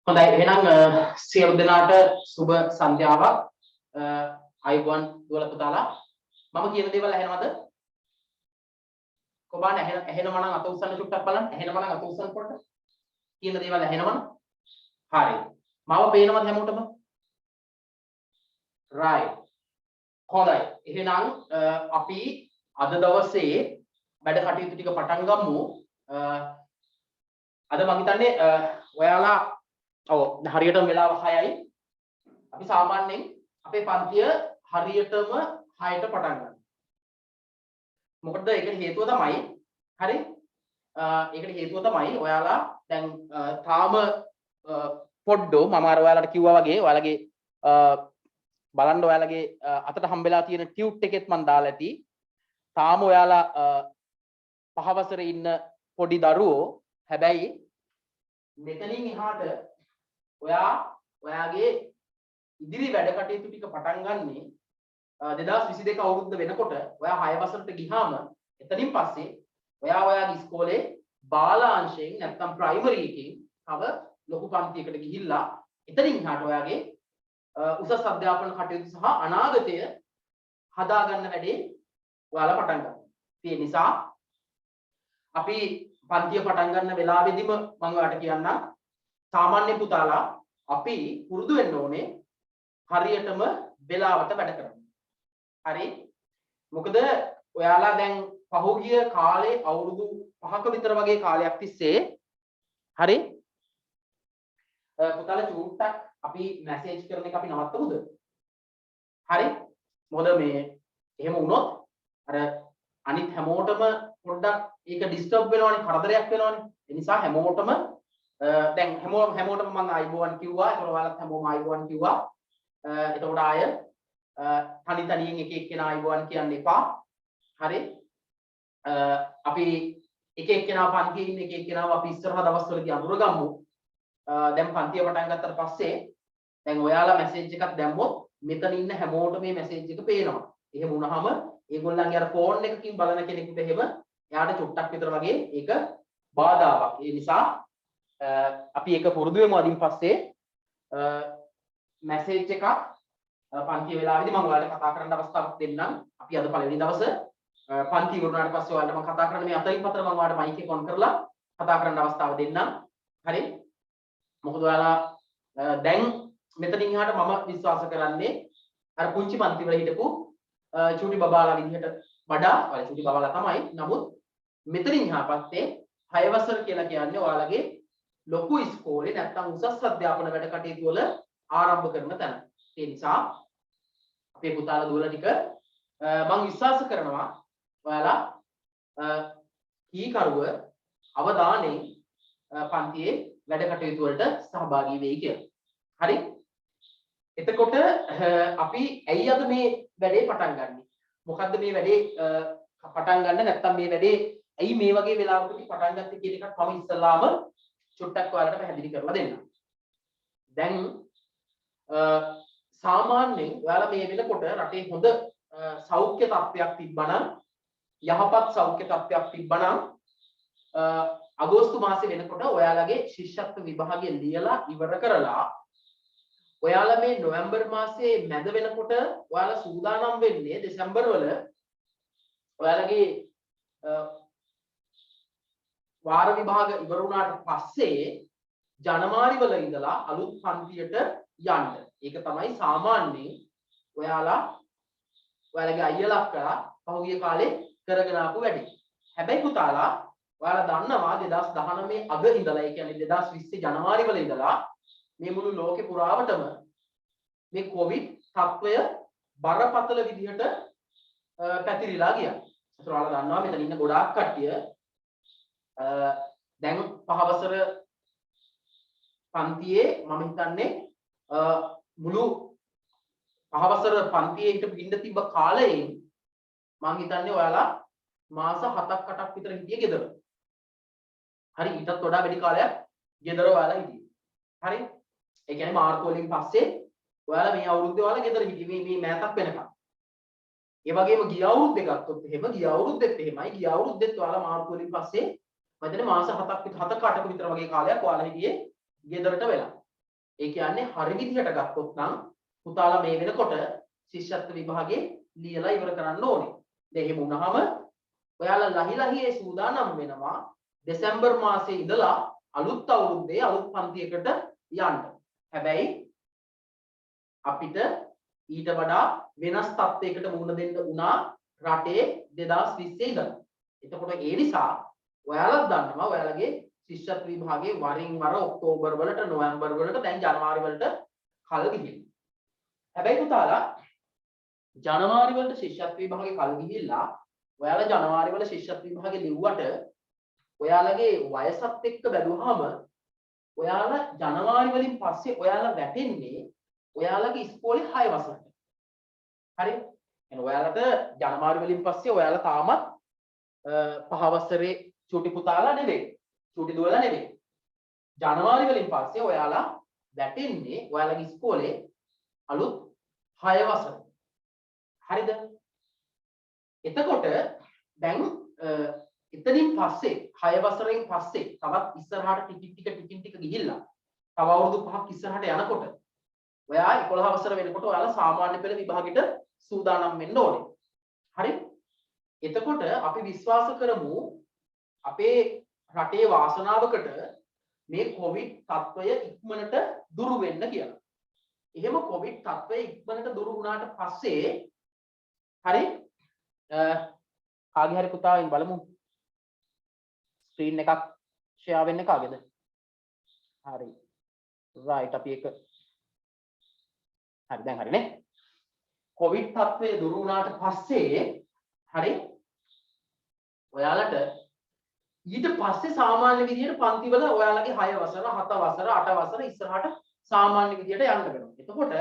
හොඳයි එහෙනම් සියලු දෙනාට සුබ සන්ධ්‍යාවක් අයුබෝවන් දුවලා පුතාලා මම කියන දේවල් ඇහෙනවද කොබාන ඇහෙනවා නම් අත උස්සන්න චුට්ටක් බලන්න ඇහෙනවා නම් අත උස්සන්න පොඩ්ඩක් කියන දේවල් ඇහෙනවද හරි මම පේනවද හැමෝටම right හොඳයි එහෙනම් අපි අද දවසේ වැඩ කටයුතු ටික පටන් ගමු අද මම හිතන්නේ ඔයාලා ඔව් හරියටම වෙලාව 6යි. අපි සාමාන්‍යයෙන් අපේ පන්තිය හරියටම 6ට පටන් ගන්නවා. මොකද ඒකට හේතුව තමයි හරි ඒකට හේතුව තමයි ඔයාලා දැන් තාම පොඩ්ඩෝ මම අර ඔයාලට කිව්වා වගේ ඔයාලගේ බලන්න ඔයාලගේ අතට හම්බෙලා තියෙන ටියුට් එකෙත් මම දාලා ඇති. තාම ඔයාලා පහ වසරේ ඉන්න පොඩි දරුවෝ හැබැයි මෙතනින් එහාට ඔයාගේ ඉදිරි වැඩ කටයුතු ටික පටන් ගන්නේ 2022 අවුරුද්ද වෙනකොට ඔයා 6 වසරට ගියාම එතනින් පස්සේ ඔයාගේ ඉස්කෝලේ බාලාංශයෙන් නැත්නම් ප්‍රයිමරි එකකින් තව ලොකු පන්තියකට ගිහිල්ලා එතනින් එහාට ඔයාගේ උසස් අධ්‍යාපන කටයුතු සහ අනාගතය හදාගන්න වැඩේ ඔයාලා පටන් ගන්නවා. ඒ නිසා අපි පන්තිය පටන් ගන්න වෙලාවෙදිම මම ඔයාලට කියන්නම් සාමාන්‍ය පුතාලා අපි පුරුදු වෙන්න ඕනේ හරියටම වෙලාවට වැඩ කරන්න. හරි? මොකද ඔයාලා දැන් පහුගිය කාලේ අවුරුදු 5ක විතර වගේ කාලයක් තිස්සේ හරි? පුතාලා චූට්ටක් අපි මැසේජ් කරන එක අපි නවත්තමුද? හරි? මොකද මේ එහෙම වුණොත් අර අනිත් හැමෝටම පොඩ්ඩක් ඒක ඩිස්ටර්බ් වෙනවනේ කරදරයක් වෙනවනේ. ඒ නිසා හැමෝටම දැන් හැමෝටම මම අයබෝවන් කිව්වා. ඒතකොට ඔයාලත් හැමෝම අයබෝවන් කිව්වා. එතකොට ආය තනි තනියෙන් එක එක්කෙනා අයබෝවන් කියන්න එපා. හරි? අපි එක එක්කෙනා පන්තියේ ඉන්න එක එක්කෙනාව අපි ඉස්සරහ දවස්වලදී අඳුරගමු. දැන් පන්තිය පටන් ගත්තට පස්සේ දැන් ඔයාලා මැසේජ් එකක් දැම්මොත් මෙතන ඉන්න හැමෝටම මේ මැසේජ් එක පේනවා. එහෙම වුණාම ඒගොල්ලන්ගේ අර ෆෝන් එකකින් බලන කෙනෙකුට එහෙම එයාට චුට්ටක් විතර වගේ ඒක බාධාවක්. ඒ නිසා අපි ඒක පුරුදු වෙමු අදින් පස්සේ මැසේජ් එකක් පන්ති වෙලාවේදී මම ඔයාලට කතා කරන්න අවස්ථාවක් දෙන්නම්. අපි අද පළවෙනි දවසේ පන්ති වුණාට පස්සේ ඔයාලට මම කතා කරන්න මේ අතරින් පතර මම ඔයාලට මයික් එක ඔන් කරලා කතා කරන්න අවස්ථාව දෙන්නම්. හරි? මොකද ඔයාලා දැන් මෙතනින් එහාට මම විශ්වාස කරන්නේ අර පුංචි පන්ති වල හිටපු චූටි බබාලා විදිහට වඩා ඔයාලා චූටි බබාලා තමයි. නමුත් මෙතනින් එහා පස්සේ 6 වසර කියලා කියන්නේ ඔයාලගේ ලොකු ඉස්කෝලේ නැත්නම් උසස් අධ්‍යාපන වැඩ කටයුතු වල ආරම්භ කරන තැන. ඒ නිසා අපේ පුතාලා දුවලා ටික මම විශ්වාස කරනවා ඔයාලා කීකරුව අවධානයෙන් පන්තියේ වැඩ කටයුතු වලට සහභාගී වෙයි කියලා. හරි? එතකොට අපි ඇයි අද මේ වැඩේ පටන් ගන්නෙ? මොකද්ද මේ වැඩේ පටන් ගන්න නැත්නම් මේ වැඩේ ඇයි මේ වගේ වෙලාවකදී පටන් ගත්තේ කියන එකත් මම ඉස්සල්ලාම චුට්ටක් ඔයාලට පැහැදිලි කරලා දෙන්නම්. දැන් සාමාන්‍යයෙන් ඔයාලා මේ වෙනකොට රටේ හොඳ සෞඛ්‍ය තත්ත්වයක් තිබ්බනම් යහපත් සෞඛ්‍ය තත්ත්වයක් තිබ්බනම් අගෝස්තු මාසේ වෙනකොට ඔයාලගේ ශිෂ්‍යත්ව විභාගය ලියලා ඉවර කරලා ඔයාලා මේ නොවැම්බර් මාසේ මැද වෙනකොට ඔයාලා සූදානම් වෙන්නේ දෙසැම්බර් වල ඔයාලගේ වාර විභාග ඉවර වුණාට පස්සේ ජනවාරි වල ඉඳලා අලුත් පන්තියට යන්න. ඒක තමයි සාමාන්‍යයෙන් ඔයාලගේ අයියලා අක්කලා පහුගිය කාලේ කරගෙන ආපු වැඩේ. හැබැයි පුතාලා ඔයාලා දන්නවා 2019 අග ඉඳලා ඒ කියන්නේ 2020 ජනවාරි වල ඉඳලා මේ මුළු ලෝකේ පුරාවටම මේ කොවිඩ් තත්ත්වය බරපතල විදිහට පැතිරිලා ගියා. ඒතර ඔයාලා දන්නවා මෙතන ඉන්න ගොඩාක් කට්ටිය දැන් පහ වසර පන්තියේ මම හිතන්නේ මුළු පහ වසර පන්තියේ හිටපු ඉන්න තිබ්බ කාලයෙන් මම හිතන්නේ ඔයාලා මාස 7ක් 8ක් විතර හිටියේ ගෙදර. හරි ඊටත් වඩා වැඩි කාලයක් ගෙදර ඔයාලා හිටියේ. හරි? ඒ කියන්නේ මාර්තු වලින් පස්සේ ඔයාලා මේ අවුරුද්දේ ඔයාලා ගෙදර හිටියේ මේ මෑතක් වෙනකම්. ඒ වගේම ගිය අවුරුද්දේ ගත්තොත් එහෙම ගිය අවුරුද්දෙත් එහෙමයි ගිය අවුරුද්දෙත් ඔයාලා මාර්තු වලින් පස්සේ මම හිතන්නේ මාස 7ක් 8ක විතර වගේ කාලයක් ඔයාලා හිටියේ ගෙදරට වෙලා. ඒ කියන්නේ හරි විදිහට ගත්තොත් නම් පුතාලා මේ වෙනකොට ශිෂ්‍යත්ව විභාගේ ලියලා ඉවර කරන්න ඕනේ. දැන් එහෙම වුණාම ඔයාලා ලහි ලහියේ සූදානම් වෙනවා දෙසැම්බර් මාසයේ ඉඳලා අලුත් අවුරුද්දේ අලුත් පන්තියකට යන්න. හැබැයි අපිට ඊට වඩා වෙනස් තත්යකට මුහුණ දෙන්න වුණා රටේ 2020 ඉඳලා. එතකොට ඒ නිසා ඔයාලත් දන්නවා ඔයාලගේ ශිෂ්‍යත්ව විභාගයේ වරින් වර ඔක්තෝබර් වලට නොවැම්බර් වලට දැන් ජනවාරි වලට කල් ගිහින්. හැබැයි පුතාලා ජනවාරි වලට ශිෂ්‍යත්ව විභාගේ කල් ගිහිල්ලා ඔයාලා ජනවාරි වල ශිෂ්‍යත්ව විභාගේ ලිව්වට ඔයාලගේ වයසත් එක්ක බැලුවාම ඔයාලා ජනවාරි වලින් පස්සේ ඔයාලා වැටෙන්නේ ඔයාලගේ ඉස්කෝලේ 6 වසරට. හරි? එහෙනම් ඔයාලට ජනවාරි වලින් පස්සේ ඔයාලා තාමත් 5 වසරේ චූටි පුතාලා නෙවෙයි. චූටි දුවලා නෙවෙයි. ජනවාරි වලින් පස්සේ ඔයාලා වැටෙන්නේ ඔයාලගේ ඉස්කෝලේ අලුත් 6 වසර. හරිද? එතකොට දැන් එතනින් පස්සේ 6 වසරෙන් පස්සේ තවත් ඉස්සරහට ටිකින් ටික ගිහිල්ලා තව අවුරුදු 5ක් ඉස්සරහට යනකොට ඔයා 11 වසර වෙනකොට ඔයාලා සාමාන්‍ය පෙළ විභාගෙට සූදානම් වෙන්න ඕනේ. හරි? එතකොට අපි විශ්වාස කරමු අපේ රටේ වාසනාවකට මේ කොවිඩ් තත්ත්වය ඉක්මනට දුරු වෙන්න කියලා. එහෙම කොවිඩ් තත්ත්වය ඉක්මනට දුරු වුණාට පස්සේ හරි කාගේ හරි පුතාවෙන් බලමු ස්ක්‍රීන් එකක් ෂෙයා වෙන්නේ කාගේද? හරි. රයිට් අපි එක හරි දැන් හරිනේ. කොවිඩ් තත්ත්වය දුරු වුණාට පස්සේ හරි ඔයාලට ඊට පස්සේ සාමාන්‍ය විදියට පන්තිවල ඔයාලගේ 6 වසර 7 වසර 8 වසර ඉස්සරහට සාමාන්‍ය විදියට යන්න වෙනවා. එතකොට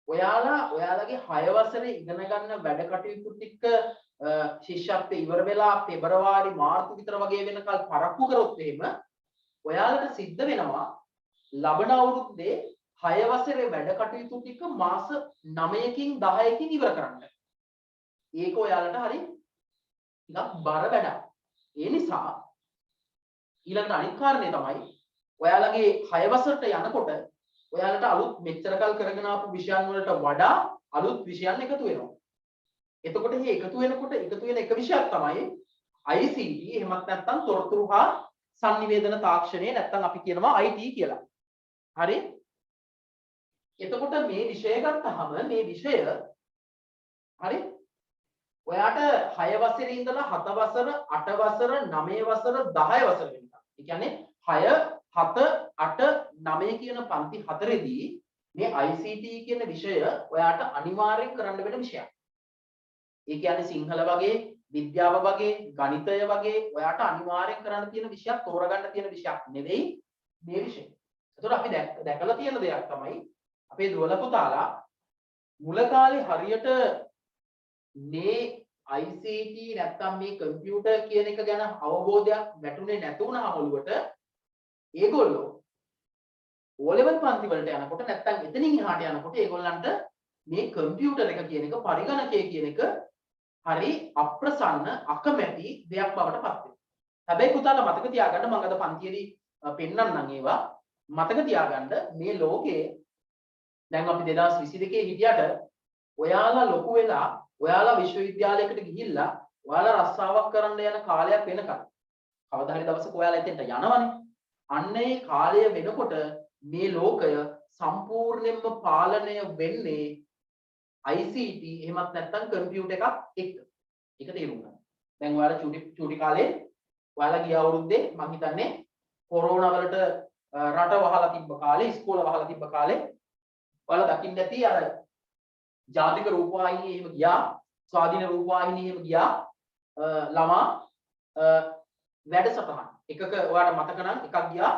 ඔයාලගේ 6 වසරේ ඉගෙන ගන්න වැඩ කටයුතු ටික ශිෂ්‍යත්වය ඉවර වෙලා පෙබරවාරි මාර්තු විතර වගේ වෙනකල් පරක්කු කරොත් එහෙම ඔයාලට සිද්ධ වෙනවා ලබන අවුරුද්දේ 6 වසරේ වැඩ කටයුතු ටික මාස 9කින් 10කින් ඉවර කරන්න. ඒක ඔයාලට හරි ටිකක් බර වැඩක්. ඒ නිසා ඊළඟට අනිත් කාරණේ තමයි ඔයාලගේ 6 වසරට යනකොට ඔයාලට අලුත් මෙච්චරකල් කරගෙන ආපු විෂයන් වලට වඩා අලුත් විෂයන් එකතු වෙනවා. එතකොට මේ එකතු වෙන එක විෂයක් තමයි ICT එහෙමත් නැත්නම් තොරතුරු හා sannivedana තාක්ෂණය නැත්නම් අපි කියනවා IT කියලා. හරි? එතකොට මේ විෂය ගත්තාම මේ විෂය හරි ඔයාට 6 වසරේ ඉඳලා 7 වසර 8 වසර 9 වසර 10 වසර වෙනකම්. ඒ කියන්නේ 6 7 8 9 කියන පන්ති හතරේදී මේ ICT කියන විෂය ඔයාට අනිවාර්යෙන් කරන්න වෙන විෂයක්. ඒ කියන්නේ සිංහල වගේ විද්‍යාව වගේ ගණිතය වගේ ඔයාට අනිවාර්යෙන් කරන්න තියෙන විෂයක් තෝරගන්න තියෙන විෂයක් නෙවෙයි මේ විෂය. ඒතකොට අපි දැකලා තියෙන දෙයක් තමයි අපේ දුවල පුතාලා මුල කාලේ හරියට මේ ICT නැත්තම් මේ කම්පියුටර් කියන එක ගැන අවබෝධයක් වැටුනේ නැතුණාම ඔළුවට ඒගොල්ලෝ O level පන්ති වලට යනකොට නැත්තම් එතනින් එහාට යනකොට ඒගොල්ලන්ට මේ කම්පියුටර් එක කියන එක පරිගණකය කියන එක හරි අප්‍රසන්න අකමැති දෙයක් බවට පත් වෙනවා. හැබැයි පුතාලා මතක තියාගන්න මම අද පන්තියේදී පෙන්නන්නම් ඒවා. මතක තියාගන්න මේ ලෝකේ දැන් අපි 2022 හිටියට ඔයාලා ලොකු වෙලා ඔයාලා විශ්වවිද්‍යාලයකට ගිහිල්ලා ඔයාලා රස්සාවක් කරන්න යන කාලයක් වෙනකන් කවදා හරි දවසක ඔයාලා එතෙන්ට යනවනේ. අන්න ඒ කාලය වෙනකොට මේ ලෝකය සම්පූර්ණයෙන්ම පාලනය වෙන්නේ ICT එහෙමත් නැත්නම් කම්පියුටර් එකක් එක්ක. ඒක තේරුම් ගන්න. දැන් ඔයාලා චූටි කාලේ ඔයාලා ගිය අවුරුද්දේ මම හිතන්නේ කොරෝනා වලට රට වහලා තිබ්බ කාලේ ඉස්කෝල වහලා තිබ්බ කාලේ ඔයාලා දකින්න ඇති අර ජාතික රූපවාහිනිය එහෙම ගියා ස්වාධීන රූපවාහිනිය එහෙම ගියා ළමා වැඩසටහන් එකක ඔයාලට මතක නම් එකක් ගියා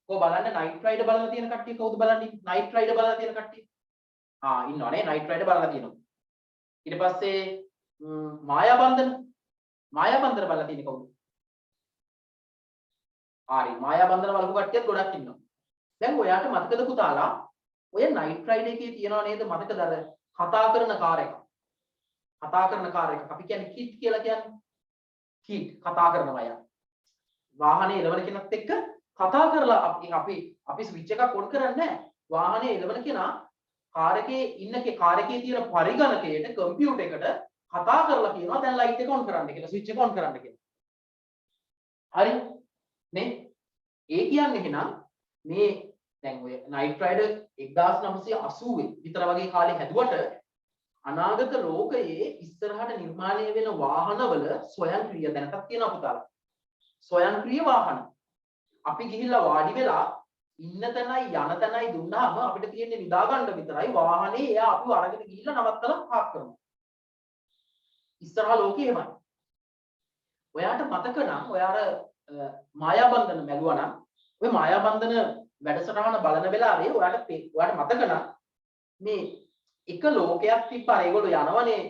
කො බලන්න නයිට් රයිඩර් බලලා තියෙන කට්ටිය කවුද බලන්නේ නයිට් රයිඩර් බලලා තියෙන කට්ටිය ඉන්නවනේ නයිට් රයිඩර් බලලා තියෙනවා ඊට පස්සේ මායාබන්ධන බලලා තියෙන කවුද හරි මායාබන්ධන බලපු කට්ටියත් ගොඩක් ඉන්නවා දැන් ඔයාට මතකද පුතාලා ඔය නයිට් රයිඩ් එකේ තියනවා නේද මතකද අර කතා කරන කාර් එක අපි කියන්නේ කිට් කියලා කියන්නේ කිට් කතා කරනවා යා වාහනේ එළවන කෙනත් එක්ක කතා කරලා අපි ස්විච් එකක් ඔන් කරන්නේ නැහැ. වාහනේ එළවන කෙනා කාර් එකේ කාර් එකේ තියෙන පරිගණකයට කම්පියුටර් එකට කතා කරලා කියනවා දැන් ලයිට් එක ඔන් කරන්න කියලා, ස්විච් එක ඔන් කරන්න කියලා. හරි නේ? ඒ කියන්නේ එහෙනම් මේ දැන් ඔය නයිට් රයිඩර් 1980 විතර වගේ කාලේ හැදුවට අනාගත ලෝකයේ ඉස්සරහට නිර්මාණය වෙන වාහනවල ස්වයංක්‍රීය දැනටත් තියෙනවා පුතාලා. ස්වයංක්‍රීය වාහන. අපි ගිහිල්ලා වාඩි වෙලා ඉන්න තැනයි යන තැනයි දුන්නාම අපිට තියෙන්නේ නිදා ගන්න විතරයි. වාහනේ එයා අපිව අරගෙන ගිහිල්ලා නවත්තලා පාක් කරනවා. ඉස්සරහා ලෝකේ එහෙමයි. ඔයාට මතක නම් ඔයාලා මායාබන්ධන බැලුවා නම් ඔය මායාබන්ධන වැඩසටහන බලන වෙලාවේ ඔයාට මතක නම් මේ එක ලෝකයක් තිබ්බා. ඒගොල්ලෝ යනවනේ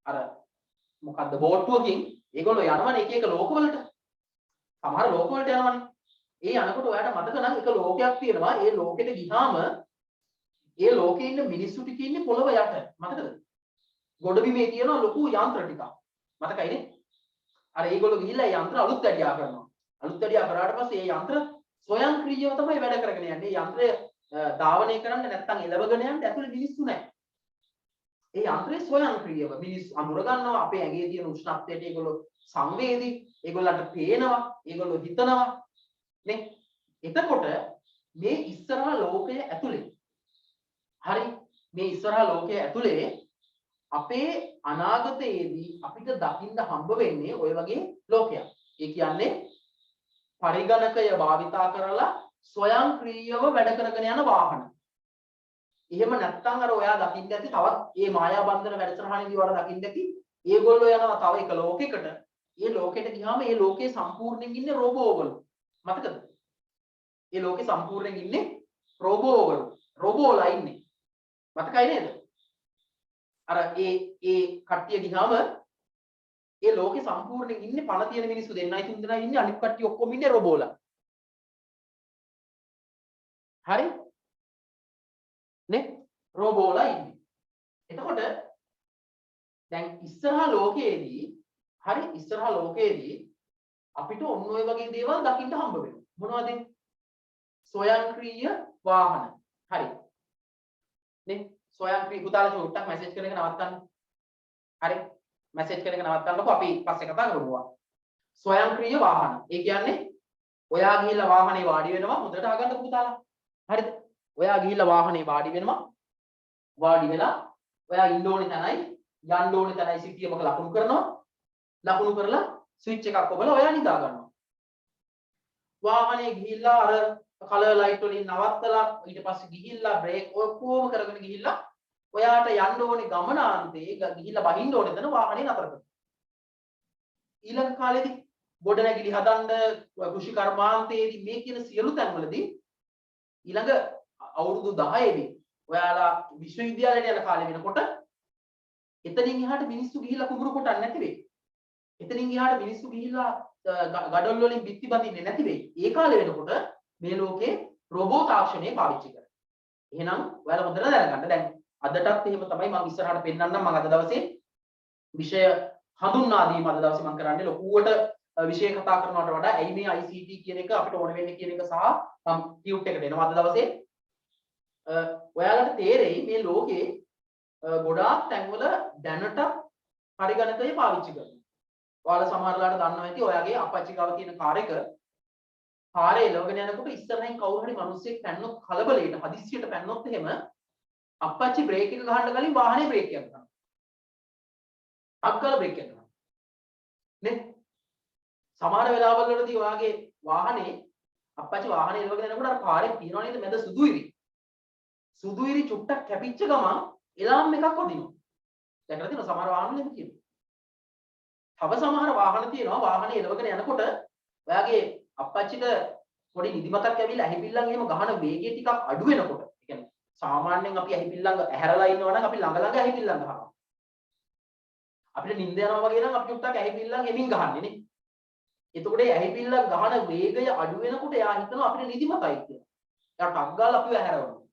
අර මොකද්ද බෝට්ටුවකින් ඒගොල්ලෝ යනවනේ එක එක ලෝකවලට. සමහර ලෝකවලට යනවනේ. ඒ යනකොට ඔයාට මතක නම් එක ලෝකයක් තියෙනවා. ඒ ලෝකෙට ගියාම ඒ ලෝකේ ඉන්න මිනිස්සු ටික ඉන්නේ පොළව යට. මතකද? ගොඩබිමේ තියෙන ලොකු යන්ත්‍ර ටිකක්. මතකයිනේ? අර ඒගොල්ලෝ ගිහිල්ලා ඒ යන්ත්‍ර අලුත් වැඩියා කරනවා. අලුත් වැඩියා කරාට පස්සේ ඒ යන්ත්‍ර ස්වයංක්‍රීයව තමයි වැඩ කරගෙන යන්නේ. යන්ත්‍රය ධාවනය කරන්න නැත්නම් එලවගෙන යන්න ඇතුලේ මිනිස්සු නැහැ. ඒ යන්ත්‍රය ස්වයංක්‍රීයව මිනිස්සු අඳුර ගන්නවා. අපේ ඇඟේ තියෙන උෂ්ණත්වයට ඒගොල්ලෝ සංවේදී. ඒගොල්ලන්ට පේනවා. ඒගොල්ලෝ හිතනවා. නේ? එතකොට මේ ඉස්සරහා ලෝකයේ ඇතුලේ හරි මේ ඉස්සරහා ලෝකයේ ඇතුලේ අපේ අනාගතයේදී අපිට දකින්න හම්බ වෙන්නේ ওই වගේ ලෝකයක්. ඒ කියන්නේ පරිගණකය භාවිතා කරලා ස්වයංක්‍රීයව වැඩ කරගෙන යන වාහන. එහෙම නැත්නම් අර ඔයා දකින්න ඇති තවත් මේ මායාබන්ධන වැඩසටහනේදී ඔයාලා දකින්න ඇති ඒගොල්ලෝ යනවා තව එක ලෝකයකට. ඒ ලෝකෙට ගියාම ඒ ලෝකේ සම්පූර්ණයෙන් ඉන්නේ රෝබෝවලු. මතකද? ඒ ලෝකේ සම්පූර්ණයෙන් ඉන්නේ රෝබෝවලු. රෝබෝලා ඉන්නේ. මතකයි නේද? අර ඒ කට්ටිය ගියාම ඒ ලෝකේ සම්පූර්ණයෙන් ඉන්නේ පණ තියෙන මිනිස්සු දෙන්නයි තුන් දෙනයි ඉන්නේ. අනිත් කට්ටිය ඔක්කොම ඉන්නේ රෝබෝලා. හරි? නේ? රෝබෝලා ඉන්නේ. එතකොට දැන් ඉස්සරහා ලෝකයේදී අපිට ඔන්න ඔය වගේ දේවල් දකින්න හම්බ වෙනවා. මොනවද? ස්වයංක්‍රීය වාහන. හරි. නේ? ස්වයංක්‍රීය පුතාලා චුට්ටක් මැසේජ් කරන එක නවත්තන්න. හරි. මැසේජ් කරන එක නවත්තන්නකො අපි පස්සේ කතා කරමු. ස්වයංක්‍රීය වාහන. ඒ කියන්නේ ඔයා ගිහිල්ලා වාහනේ වාඩි වෙනවා. හොඳට අහගන්නකො පුතාලා. හරිද? ඔයා ගිහිල්ලා වාහනේ වාඩි වෙනවා. වාඩි වෙලා ඔයා ඉන්න ඕනේ තැනයි යන්න ඕනේ තැනයි සිටියමක ලකුණු කරනවා. ලකුණු කරලා ස්විච් එකක් ඔබලා ඔයා නිදා ගන්නවා. වාහනේ ගිහිල්ලා අර කලර් ලයිට් වලින් නවත්තලා ඊට පස්සේ ගිහිල්ලා බ්‍රේක් ඔක්කොම කරගෙන ගිහිල්ලා ඔයාට යන්න ඕනේ ගමනාන්තේ ගිහිල්ලා බහින්න ඕනේ තැන වාහනේ නතර කරනවා. ඊළඟ කාලෙදී ගොඩනැගිලි හදන්න කෘෂි කර්මාන්තයේදී මේ කියන සියලු තැන්වලදී ඊළඟ අවුරුදු 10 දී ඔයාලා විශ්වවිද්‍යාලයට යන කාලේ වෙනකොට එතනින් එහාට මිනිස්සු ගිහිල්ලා කුඹුරු කොටන්නේ නැති වෙයි. එතනින් එහාට මිනිස්සු ගිහිල්ලා ගඩොල් වලින් බිත්ති බඳින්නේ නැති වෙයි. ඒ කාලේ වෙනකොට මේ ලෝකේ රොබෝ තාක්ෂණය පාවිච්චි කරනවා. එහෙනම් ඔයාලා හොඳට දැනගන්න. දැන් අදටත් එහෙම තමයි මම ඉස්සරහට පෙන්නන්නම්. මම අද දවසේ විෂය හඳුන්වා දීම අද දවසේ මම කරන්නේ ලොකුවට විෂය කතා කරනවට වඩා ඇයි මේ ICT කියන එක අපිට ඕන වෙන්නේ කියන එක සහ මම ටියුට් එකට එනවා අද දවසේ. ඔයාලට තේරෙයි මේ ලෝකේ ගොඩාක් තැන්වල දැනට පරිගණකය පාවිච්චි කරනවා. ඔයාලා සමහරලාට දන්නවා ඇති ඔයාගේ අපච්චි ගාව තියෙන කාර් එක පාරේ එලවගෙන යනකොට ඉස්සරහින් කවුරු හරි මිනිස්සෙක් පැන්නොත් කලබලයට හදිස්සියට පැන්නොත් එහෙම අපච්චි බ්‍රේක් එක ගහන්න කලින් වාහනේ බ්‍රේක් එක ගන්නවා. අක්කල බ්‍රේක් එක ගන්නවා. නේ? සමහර වෙලාවවලදී ඔයාගේ වාහනේ අපච්චි වාහනේ එලවගෙන යනකොට අර පාරේ තියෙනවා නේද මැද සුදුයිරි. සුදුයිරි චුට්ටක් කැපිච්ච ගමන් එලාම් එකක් වදිනවා. දැකලා තියෙනවා සමහර වාහන වල තියෙනවා. තව සමහර වාහන තියෙනවා වාහනේ එලවගෙන යනකොට ඔයාගේ අපච්චිට පොඩි නිදිමතක් ඇවිල්ලා ඇහිපිල්ලන් එහෙම ගහන වේගය ටිකක් අඩු වෙනකොට ඒ කියන්නේ සාමාන්‍යයෙන් අපි ඇහිපිල්ලන් ඇහැරලා ඉන්නවා නම් අපි ළඟ ඇහිපිල්ලන් ගහනවා. අපිට නිින්ද යනවා වගේ නම් අපි උට්ටක් ඇහිපිල්ලන් එමින් ගහන්නේ නේ. එතකොට ඒ ඇහිපිල්ලන් ගහන වේගය අඩු වෙනකොට එයා හිතනවා අපිට නිදිමතයි කියලා. එයා ටක් ගාලා අපිව ඇහැරවනවා.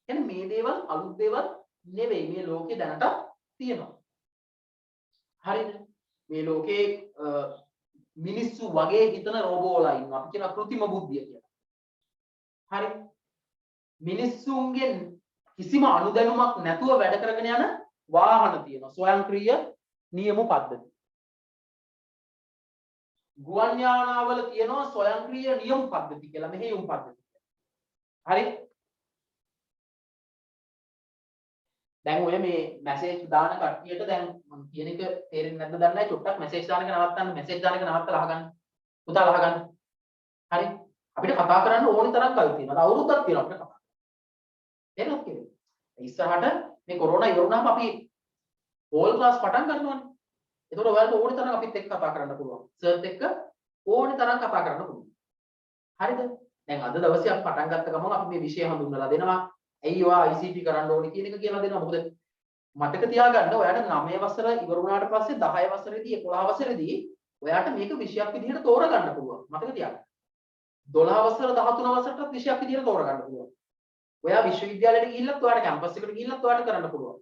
එහෙනම් මේ දේවල් අලුත් දේවල් නෙවෙයි මේ ලෝකේ දැනට තියෙනවා. හරිද? මේ ලෝකේ මිනිස්සු වගේ හිතන රෝබෝලා ඉන්නවා. අපි කියන කෘත්‍රිම බුද්ධිය කියලා. හරි. මිනිස්සුන්ගෙන් කිසිම අනුදැනුමක් නැතුව වැඩ කරගෙන යන වාහන තියෙනවා. ස්වයංක්‍රීය නියම පද්ධති. ගුවන් යානාවල තියෙනවා ස්වයංක්‍රීය නියම පද්ධති කියලා. මෙහෙයුම් පද්ධති. හරි. දැන් ඔය මේ මැසේජ් දාන කට්ටියට දැන් මම කියන එක තේරෙන්නේ නැද්ද දන්නේ නැහැ. චුට්ටක් මැසේජ් දාන එක නවත්තන්න. මැසේජ් දාන එක නවත්තලා අහගන්න. පුතා අහගන්න. හරි. අපිට කතා කරන්න ඕනි තරම් කල් තියෙනවා. අවුරුද්දක් තියෙනවා අපිට කතා. තේරුණාද කියන්නේ? ඉස්සරහට මේ කොරෝනා ඉවර වුණාම අපි හෝල් ක්ලාස් පටන් ගන්නවානේ. ඒතකොට ඔයාලට ඕනි තරම් අපිත් එක්ක කතා කරන්න පුළුවන්. සර්ත් එක්ක ඕනි තරම් කතා කරන්න පුළුවන්. හරිද? දැන් අද දවසේ අපි පටන් ගත්ත ගමන් අපි මේ විෂය හඳුන්වලා දෙනවා. ඇයි ඔයා ICT කරන්න ඕනේ කියන එක කියලා දෙනවා. මොකද මතක තියාගන්න ඔයාට 9 වසර ඉවර වුණාට පස්සේ 10 වසරේදී 11 වසරේදී ඔයාට මේක විෂයක් විදිහට තෝරගන්න පුළුවන්. මතක තියාගන්න. 12 වසර 13 වසරටත් විෂයක් විදිහට තෝරගන්න පුළුවන්. ඔයා විශ්වවිද්‍යාලයට ගිහිල්ලත් ඔයාට කැම්පස් එකට ගිහිල්ලත් ඔයාට කරන්න පුළුවන්.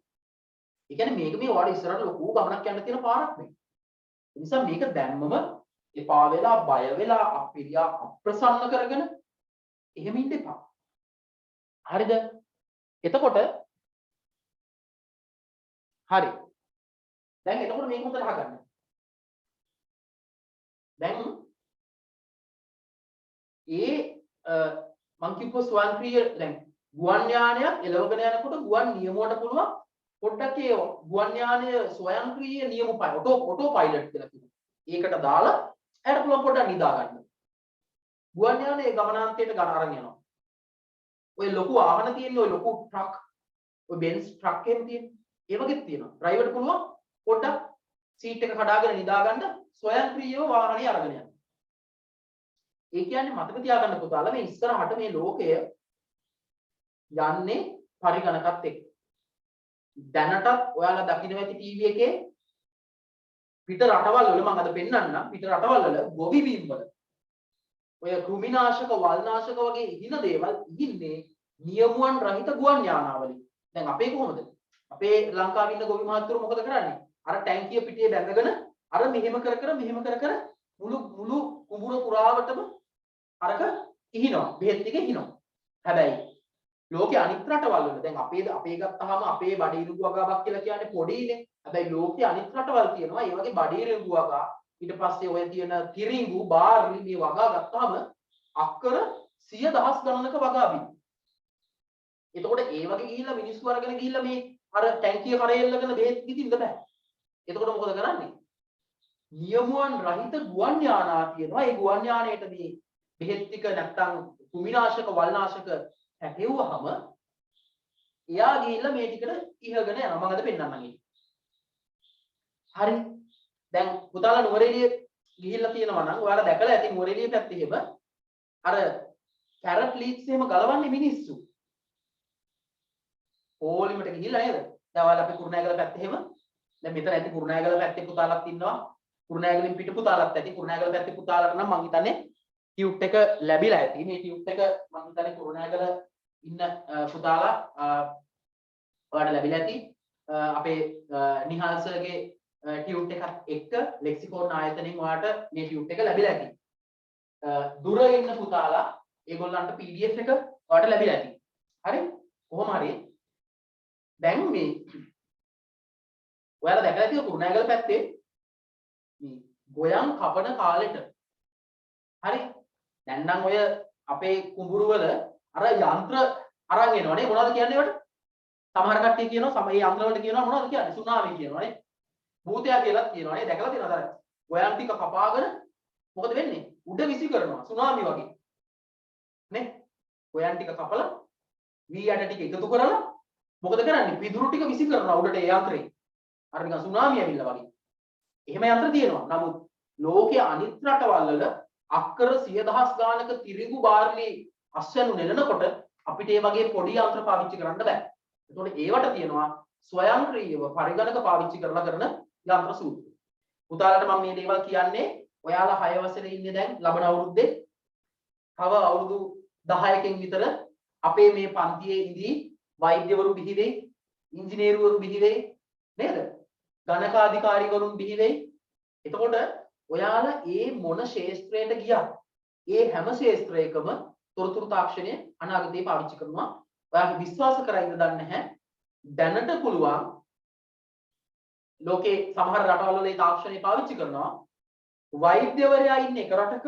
ඒ කියන්නේ මේක මේ ඔයාලා ඉස්සරහට ලොකු ගමනක් යන්න තියෙන පාරක් මේ. ඒ නිසා මේක දැම්මම එපා වෙලා බය වෙලා අපිරියා අප්‍රසන්න කරගෙන එහෙම ඉන්න එපා. හරිද? එතකොට හරි. දැන් එතකොට මේක හොඳට අහගන්න. දැන් මං කිව්ව ස්වයංක්‍රීය දැන් ගුවන් යානයක් එලවගෙන යනකොට ගුවන් නියමුවට පුළුවන් පොඩ්ඩක් ඒ ගුවන් යානය ස්වයංක්‍රීය නියම ඔටෝ පයිලට් කියලා කියනවා. ඒකට දාලා එයාට පුළුවන් පොඩ්ඩක් නිදා ගන්න. ගුවන් යානයේ ගමනාන්තයට ගන්න අරන් යනවා. ඔය ලොකු වාහන තියෙන ඔය ලොකු ට්‍රක් ඔය බෙන්ස් ට්‍රක් එකේ තියෙන ඒ වගේ තියෙනවා. ඩ්‍රයිවර්ට පුළුවන් පොඩ්ඩක් සීට් එක කඩාගෙන නිදා ගන්න ස්වයංක්‍රීයව වාහනේ අරගෙන යන්න. ඒ කියන්නේ මතක තියාගන්න පුතාලා මේ ඉස්සරහට මේ ලෝකය යන්නේ පරිගණකත් එක්ක. දැනටත් ඔයාලා දකින්න ඇති ටීවී එකේ පිට රටවල් වල මම අද පෙන්නන්නම් පිට රටවල් වල ගොවි බීම් වල ඔය කෘමිනාශක වල්නාශක වගේ ඉහින දේවල් ඉහින්නේ නියමුවන් රහිත ගුවන් යානාවලින්. දැන් අපේ කොහොමද? අපේ ලංකාවේ ඉන්න ගොවි මහත්තුරු මොකද කරන්නේ? අර ටැංකිය පිටියේ බැඳගෙන අර මෙහෙම කර කර මුළු කුඹුර පුරාවටම අරක ඉහිනවා. බෙහෙත් ටික ඉහිනවා. හැබැයි ලෝකේ අනිත් රටවල් වල දැන් අපේ ගත්තාම අපේ බඩීරුගු වගාවක් කියලා කියන්නේ පොඩිනේ. හැබැයි ලෝකේ අනිත් රටවල් තියෙනවා ඒ වගේ බඩීරුගු වගා ඊට පස්සේ ඔය තියෙන තිරිඟු බාර්ලි මේ වගා ගත්තාම අක්කර 100,000 ගණනක වගා බිනි. එතකොට ඒ වගේ ගිහිල්ලා මිනිස්සු අරගෙන ගිහිල්ලා මේ අර ටැංකිය කරේ එල්ලගෙන බෙහෙත් කිදින්න බෑ. එතකොට මොකද කරන්නේ? නියමුවන් රහිත ගුවන් යානා තියෙනවා. ඒ ගුවන් යානයේට මේ බෙහෙත් ටික නැත්තම් කුමිනාශක වල්නාශක හැටෙව්වහම එයා ගිහිල්ලා මේ ටිකට ඉහගෙන යනවා. මම අද පෙන්නන්නම් ඒක. හරි. දැන් පුතාලා නුවරඑළිය ගිහිල්ලා තියෙනවා නම් ඔයාලා දැකලා ඇති නුවරඑළිය පැත්තේ එහෙම අර කැරට් ලීක්ස් එහෙම ගලවන්නේ මිනිස්සු. ඕලිමට ගිහිල්ලා නේද? දැන් ඔයාලා අපි කුරුණෑගල පැත්තේ එහෙම දැන් මෙතන ඇති කුරුණෑගල පැත්තේ පුතාලත් ඉන්නවා. කුරුණෑගලින් පිට පුතාලත් ඇති. කුරුණෑගල පැත්තේ පුතාලට නම් මං හිතන්නේ ටියුට් එක ලැබිලා ඇති. මේ ටියුට් එක මං හිතන්නේ කුරුණෑගල ඉන්න පුතාලා ඔයාලට ලැබිලා ඇති. අපේ නිහාල් සර්ගේ ටියුට් එකත් එක්ක ලෙක්සිකෝන් ආයතනයෙන් ඔයාලට මේ ටියුට් එක ලැබිලා ඇති. දුර ඉන්න පුතාලා ඒගොල්ලන්ට PDF එක ඔයාලට ලැබිලා ඇති. හරි? කොහොම හරි දැන් මේ ඔයාලා දැකලා තියෙන කුරුණෑගල පැත්තේ මේ ගොයම් කපන කාලෙට හරි දැන් නම් ඔය අපේ කුඹුරු වල අර යන්ත්‍ර අරන් එනවනේ මොනවද කියන්නේ ඒවට? සමහර කට්ටිය කියනවා මේ යන්ත්‍ර වලට කියනවා මොනවද කියන්නේ? සුනාමි කියනවානේ. භූතයා කියලා කියනවානේ. දැකලා තියෙනවද අර ගොයම් ටික කපාගෙන මොකද වෙන්නේ? උඩ විසි කරනවා සුනාමි වගේ. නේ? ගොයම් ටික කපලා වී යට ටික එකතු කරලා මොකද කරන්නේ? පිදුරු ටික විසි කරනවා උඩට ඒ යන්ත්‍රේ. අර නිකන් සුනාමි ඇවිල්ලා වගේ. එහෙම යන්ත්‍ර තියෙනවා. නමුත් ලෝකයේ අනිත් රටවල් වල අක්කර 100,000 ගානක තිරිඟු බාර්ලි අස්වැනු නෙලනකොට අපිට මේ වගේ පොඩි යන්ත්‍ර පාවිච්චි කරන්න බෑ. ඒතකොට ඒවට තියෙනවා ස්වයංක්‍රීයව පරිගණක පාවිච්චි කරලා කරන යන්ත්‍ර සූත්‍ර. උදාහරණට මම මේ දේවල් කියන්නේ ඔයාලා 6 වසරේ ඉන්නේ දැන් ලබන අවුරුද්දේ තව අවුරුදු 10කින් විතර අපේ මේ පන්තියේ ඉදී වෛද්‍යවරු බිහි වෙයි, ඉංජිනේරුවරු බිහි වෙයි නේද? ගණකාධිකාරීවරුන් බිහි වෙයි. එතකොට ඔයාලා ඒ මොන ශාස්ත්‍රයට ගියත් ඒ හැම ශාස්ත්‍රයකම තොරතුරු තාක්ෂණය අනාගතේ පාවිච්චි කරනවා. ඔයාලා විශ්වාස කරයිද දන්නේ නැහැ. දැනට පුළුවන් ලෝකේ සමහර රටවල් වල ඒ තාක්ෂණය පාවිච්චි කරනවා. වෛද්‍යවරයා ඉන්නේ එක රටක,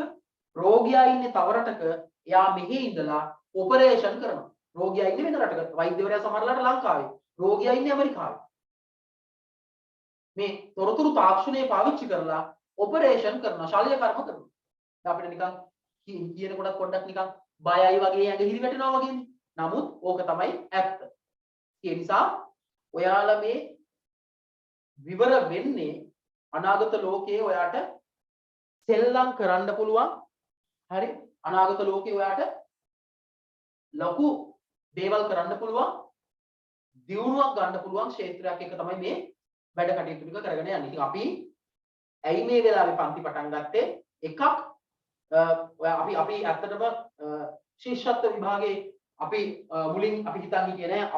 රෝගියා ඉන්නේ තව රටක. එයා මෙහි ඉඳලා ඔපරේෂන් කරනවා. රෝගියා ඉන්නේ වෙන රටක, වෛද්‍යවරයා සමහරලාට ලංකාවේ, රෝගියා ඉන්නේ ඇමරිකාවේ. මේ තොරතුරු තාක්ෂණය පාවිච්චි කරලා ඔපරේෂන් කරනවා, ශල්‍ය කර්ම කරනවා. අපිට නිකන් කියනකොට පොඩ්ඩක් නිකන් බයයි වගේ ඇඟ හිරි වැටෙනවා වගේනේ. නමුත් ඕක තමයි ඇත්ත. ඒ නිසා ඔයාලා මේ විවර වෙන්නේ අනාගත ලෝකයේ ඔයාට සෙල්ලම් කරන්න පුළුවන්. හරි? අනාගත ලෝකයේ ඔයාට ලොකු දේවල් කරන්න පුළුවන්. දියුණුවක් ගන්න පුළුවන් ක්ෂේත්‍රයක් එක තමයි මේ වැඩ කටයුතු ටික කරගෙන යන්නේ. ඉතින් අපි ඇයි මේ වෙලාවේ පන්ති පටන් ගත්තේ? එකක් අපි ඇත්තටම ශිෂ්‍යත්ව විභාගයේ අපි මුලින් අපි හිතන් හිටියේ නෑ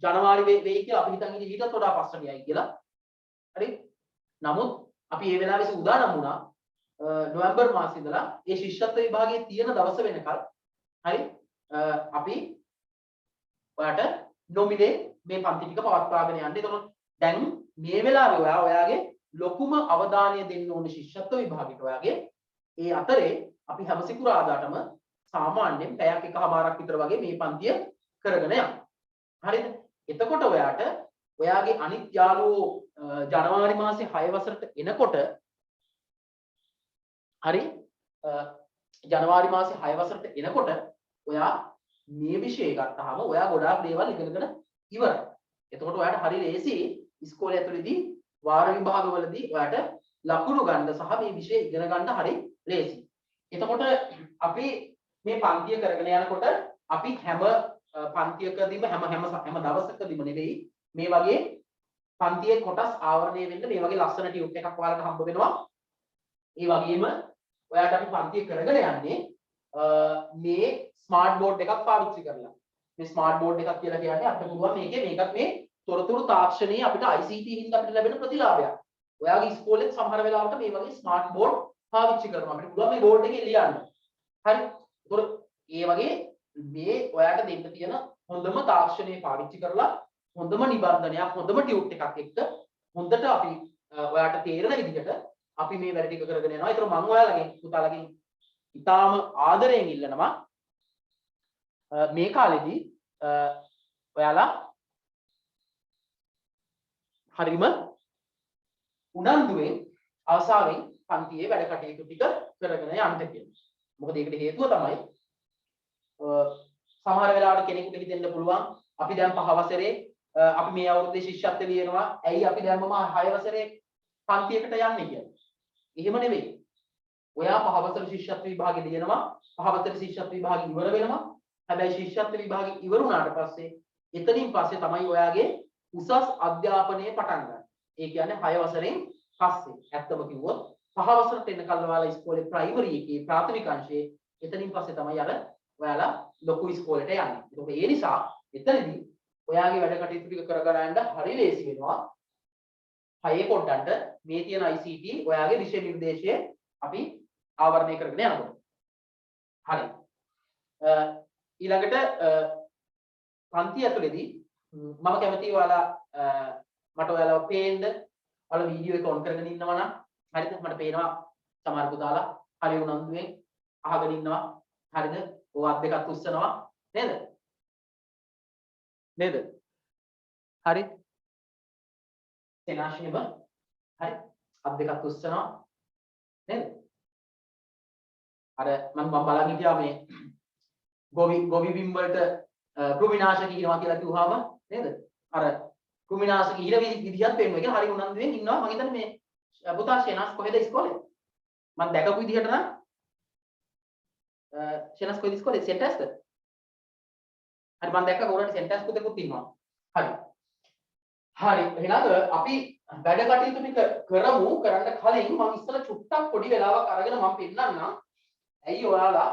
ජනවාරි වෙයි කියලා. අපි හිතන් හිටියේ ඊටත් වඩා පස්සට යයි කියලා. හරි? නමුත් අපි මේ වෙලාවේ සූදානම් වුණා නොවැම්බර් මාසෙ ඉඳලා ඒ ශිෂ්‍යත්ව විභාගයේ තියෙන දවස වෙනකල්. හරි? අපි ඔයාට නොමිලේ මේ පන්ති ටික පවත්වාගෙන යන්න. ඒතකොට දැන් මේ වෙලාවේ ඔයාගේ ලොකුම අවධානය දෙන්න ඕනේ ශිෂ්‍යත්ව විභාගයට. ඔයාගේ ඒ අතරේ අපි හැම සිකුරාදාටම සාමාන්‍යයෙන් පැයක් එකමාරක් විතර වගේ මේ පන්තිය කරගෙන යනවා. හරිද? එතකොට ඔයාට ඔයාගේ අනිත් යාළුවෝ ජනවාරි මාසේ 6 වසරට එනකොට හරි ජනවාරි මාසේ 6 වසරට එනකොට ඔයා මේ විෂය ගත්තාම ඔයා ගොඩාක් දේවල් ඉගෙනගෙන ඉවරයි. එතකොට ඔයාට හරි ලේසි ඉස්කෝලේ ඇතුළේදී වාර විභාගවලදී ඔයාට ලකුණු ගන්න සහ මේ විෂය ඉගෙන ගන්න හරි ලේසි. එතකොට අපි මේ පන්තිය කරගෙන යනකොට අපි හැම පන්තියකදීම හැම දවසකදීම නෙවෙයි මේ වගේ පන්තියේ කොටස් ආවරණය වෙන්න මේ වගේ ලස්සන ටියුට් එකක් ඔයාලට හම්බ වෙනවා. ඒ වගේම ඔයාලට අපි පන්තිය කරගෙන යන්නේ මේ ස්මාර්ට් බෝඩ් එකක් පාවිච්චි කරලා. මේ ස්මාර්ට් බෝඩ් එකක් කියලා කියන්නේ අපිට පුළුවන් මේකත් මේ තොරතුරු තාක්ෂණයේ අපිට ICT හින්දා අපිට ලැබෙන ප්‍රතිලාභයක්. ඔයාගේ ඉස්කෝලේත් සමහර වෙලාවට මේ වගේ ස්මාර්ට් බෝඩ් පාවිච්චි කරනවා. අපිට පුළුවන් මේ බෝඩ් එකේ ලියන්න. හරි? ඒතකොට ඒ වගේ මේ ඔයාට දෙන්න තියෙන හොඳම තාක්ෂණය පාවිච්චි කරලා හොඳම නිබන්ධනයක් හොඳම ටියුට් එකක් එක්ක හොඳට අපි ඔයාට තේරෙන විදිහට අපි මේ වැඩ ටික කරගෙන යනවා. ඒතර මම ඔයාලගෙන් පුතාලගෙන් ඉතාම ආදරයෙන් ඉල්ලනවා මේ කාලෙදී ඔයාලා හරිම උනන්දුවෙන් ආසාවෙන් පන්තියේ වැඩ කටයුතු ටික කරගෙන යන්න කියලා. මොකද ඒකට හේතුව තමයි සමහර වෙලාවට කෙනෙකුට හිතෙන්න පුළුවන් අපි දැන් 5 වසරේ අපි මේ අවුරුද්දේ ශිෂ්‍යත්ව ලියනවා. ඇයි අපි දැන්ම 6 වසරේ පන්තියකට යන්නේ කියලා. එහෙම නෙවෙයි. ඔයා 5 වසර ශිෂ්‍යත්ව විභාගෙ ලියනවා. 5 වසර ශිෂ්‍යත්ව විභාගෙ ඉවර වෙනවා. හැබැයි ශිෂ්‍යත්ව විභාගෙ ඉවර වුණාට පස්සේ එතනින් පස්සේ තමයි ඔයාගේ උසස් අධ්‍යාපනය පටන් ගන්න. ඒ කියන්නේ 6 වසරෙන් පස්සේ. ඇත්තම කිව්වොත් 5 වසරට එනකල් ඔයාලා ඉස්කෝලේ ප්‍රයිමරි එකේ ප්‍රාථමික අංශයේ එතනින් පස්සේ තමයි ඔයාලා ලොකු ඉස්කෝලේට යන්නේ. ඒක ඒ නිසා එතනදී ඔයාගේ වැඩ කටයුතු ටික කරගෙන යන්න හරි ලේසි වෙනවා. හයේ පොඩ්ඩන්ට මේ තියෙන ICT ඔයාගේ විෂය නිර්දේශය අපි ආවරණය කරගෙන යනවා. හරි. ඊළඟට පන්ති ඇතුලේදී මම කැමතියි ඔයාලා මට ඔයාලා පේන්න ඔයාලා වීඩියෝ එක ඔන් කරගෙන ඉන්නවා නම් හරිද? මට පේනවා සමහර පුතාලා හරි උනන්දුවෙන් අහගෙන ඉන්නවා. හරිද? ඔය අත් දෙකත් උස්සනවා නේද? නේද? හරි. සෙනාශිනේම හරි. අත් දෙකත් උස්සනවා නේද? අර මම බලන් හිටියා මේ ගොවි බිම් වලට කෘමිනාශක කියනවා කියලා කිව්වහම නේද? අර කෘමිනාශක ඉර විදිහත් පේනවා. ඒක හරි උනන්දුවෙන් ඉන්නවා. මම හිතන්නේ මේ පුතා ෂෙනස් කොහෙද ඉස්කෝලේ? මම දැකපු විදිහට නම් ෂෙනස් කොහෙද ඉස්කෝලේ? සෙන්ටර්ස්ද? හරි මම දැක්ක ගෝරට සෙන්ටර්ස් පුතෙකුත් ඉන්නවා. හරි. හරි. එහෙනම් අපි වැඩ කටයුතු ටික කරමු. කරන්න කලින් මම ඉස්සෙල්ලා චුට්ටක් පොඩි වෙලාවක් අරගෙන මම පෙන්නන්නම්. ඇයි ඔයාලා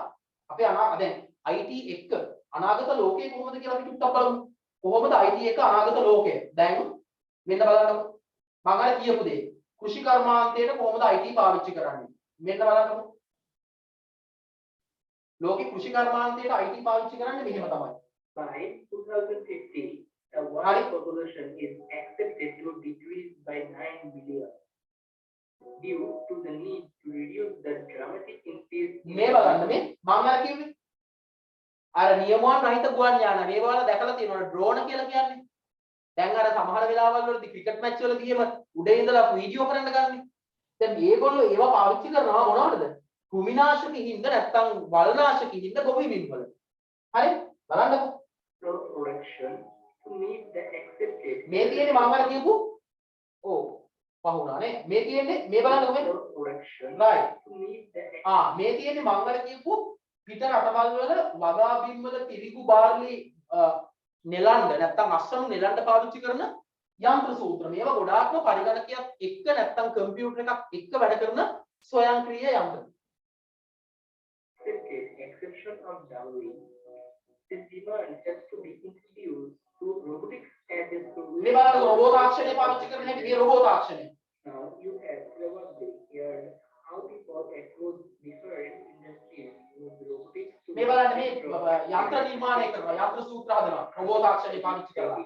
අපේ දැන් IT එක්ක අනාගත ලෝකය කොහොමද කියලා අපි චුට්ටක් බලමු. කොහොමද IT එක අනාගත ලෝකය? දැන් මෙන්න බලන්නකො. මම අර කියපු දේ. කෘෂි කර්මාන්තයට කොහොමද IT පාවිච්චි කරන්නේ? මෙන්න බලන්නකො. ලෝකේ කෘෂි කර්මාන්තයට IT පාවිච්චි කරන්නේ මෙහෙම තමයි. By 2050, the world population is expected to decrease by 9 billion due to the need to reduce the dramatic increase. මේ බලන්න මේ මම අර කිව්වේ. අර නියමවන් රහිත ගුවන් යාන මේවා වල දැකලා තියෙනවා ඩ්‍රෝන කියලා කියන්නේ. දැන් අර සමහර වෙලාවල් වලදී ක්‍රිකට් මැච් වල ගියම උඩේ ඉඳලා වීඩියෝ කරන්න ගන්නේ. දැන් මේගොල්ලෝ ඒවා පාවිච්චි කරනවා මොනවටද? කෘමිනාශක හින්දා නැත්තම් වල්නාශක හින්දා ගොවිමින් වල. හරි? බලන්නකො. Production to meet the accepted. මේ තියෙන්නේ මම අර කියපු ඔව් පහුණානේ. මේ තියෙන්නේ මේ බලන්නකො මේ production right to meet the මේ තියෙන්නේ මම අර කියපු පිට රටවල් වල වගා බිම් වල තිරිඟු බාර්ලි නෙලන්න නැත්තම් අස්සනු නෙලන්න පාවිච්චි කරන යන්ත්‍ර සූත්‍ර. මේවා ගොඩාක්ම පරිගණකයක් එක්ක නැත්තම් කම්පියුටර් එකක් එක්ක වැඩ කරන ස්වයංක්‍රීය යන්ත්‍ර. exception of dowry. This demand has to be introduced to robotics and මේ බලන්න රොබෝට් තාක්ෂණය පාවිච්චි කරන හැටි මේ රොබෝට් තාක්ෂණය. Now you have probably heard how people across different industries use robotics to මේ බලන්න මේ යන්ත්‍ර නිර්මාණය කරනවා යන්ත්‍ර සූත්‍ර හදනවා රොබෝට් තාක්ෂණය පාවිච්චි කරලා.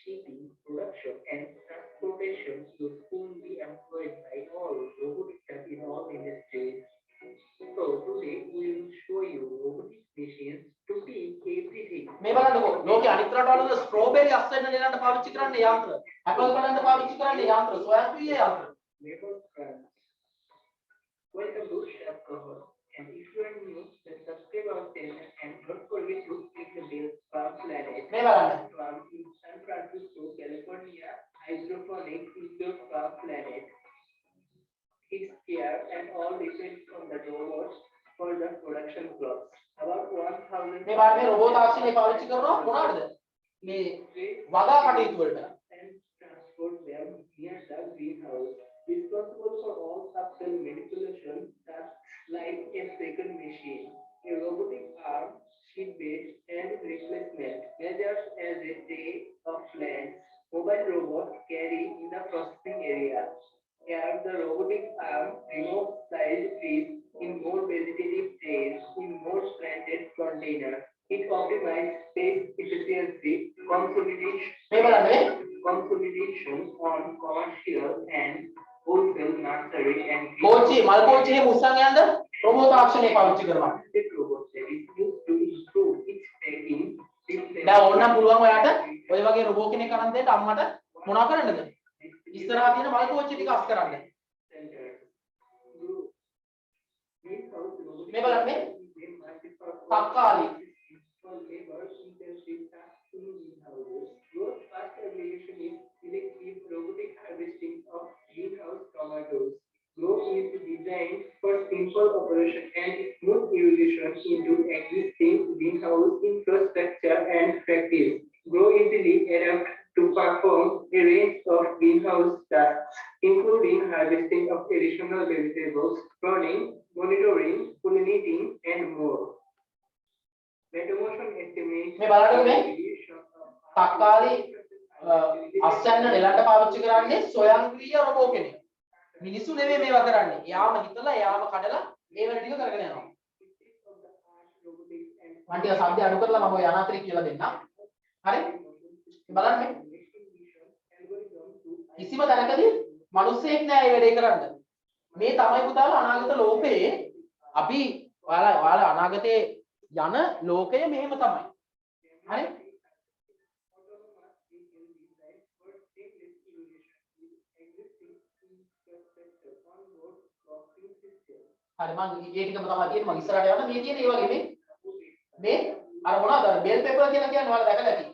shipping, production and transportation will soon be employed by all robotics in all industries. So today we will show you robotic machines to be everything. මේ බලන්නකො ලෝකේ අනිත් රටවල ස්ට්‍රෝබෙරි අස්සෙන්න නෙලන්න පාවිච්චි කරන්නේ යන්ත්‍ර. ඇපල් බලන්න පාවිච්චි කරන්නේ යන්ත්‍ර ස්වයංක්‍රීය යන්ත්‍ර. Welcome to Chef Cover. And if you are new, then subscribe our channel and don't forget to click the bell for planet. මේ බලන්න. From San Francisco, California, hydroponics is your farm planet. Its care and all depends on the robots for the production crops. About 1,000. මේ බලන්න මේ robot තාක්ෂණය පාවිච්චි කරනවා මොනවටද? මේ වගා කටයුතු වලට. And transport them near the greenhouse. Responsible for all subtle manipulation tasks like a second machine, a robotic arm, sheet bed, and replacement measures as a tray of plants. Mobile robots carry in the processing area. Here, the robotic arm removes sized trees in more vegetative trays in more slanted containers. It optimizes space efficiency, consolidation on commercial and wholesale nursery and කෝච්චි මල් කෝච්චියේ මුස්සන් යන්න robot තාක්ෂණය පාවිච්චි කරනවා. robot that is used to improve its tracking. දැන් ඕනනම් පුළුවන් ඔයාට ඔය වගේ රොබෝ කෙනෙක් අරන් දෙන්න අම්මට මොනවා කරන්නද? ඉස්සරහා තියෙන මල් කෝච්චි ටික අස් කරන්න. මේ බලන්න මේ තක්කාලි robotic harvesting of greenhouse tomatoes. Grow is designed for simple operation and smooth evolution into existing greenhouse infrastructure and practice. Grow easily adapt to perform a range of greenhouse tasks, including harvesting of additional vegetables, pruning, monitoring, pollinating, and more. Metamotion estimates මේ බලන්නකෝ මේ තක්කාලි අස්සන්න නෙලන්න පාවිච්චි කරන්නේ ස්වයංක්‍රීය robot කෙනෙක්. මිනිස්සු නෙවෙයි මේවා කරන්නේ. එයාම හිතලා එයාම කඩලා මේ වැඩ ටික කරගෙන යනවා. මම ටික ශබ්ද අඩු කරලා මම ඔය අනාතරේ කියලා දෙන්නම්. හරි? බලන්න මේ. කිසිම තැනකදී මිනිස්සෙක් නෑ මේ වැඩේ කරන්න. මේ තමයි පුතාලා අනාගත ලෝකයේ අපි ඔයාලා අනාගතේ යන ලෝකය මෙහෙම තමයි. හරි? හරි මම ඒ ටිකම තමයි තියෙන්නේ මම ඉස්සරහට යන්න මේ තියෙන්නේ ඒ වගේ මේ අර මොනවද අර බෙල් පේපර් කියලා කියන්නේ ඔයාලා දැකලා ඇති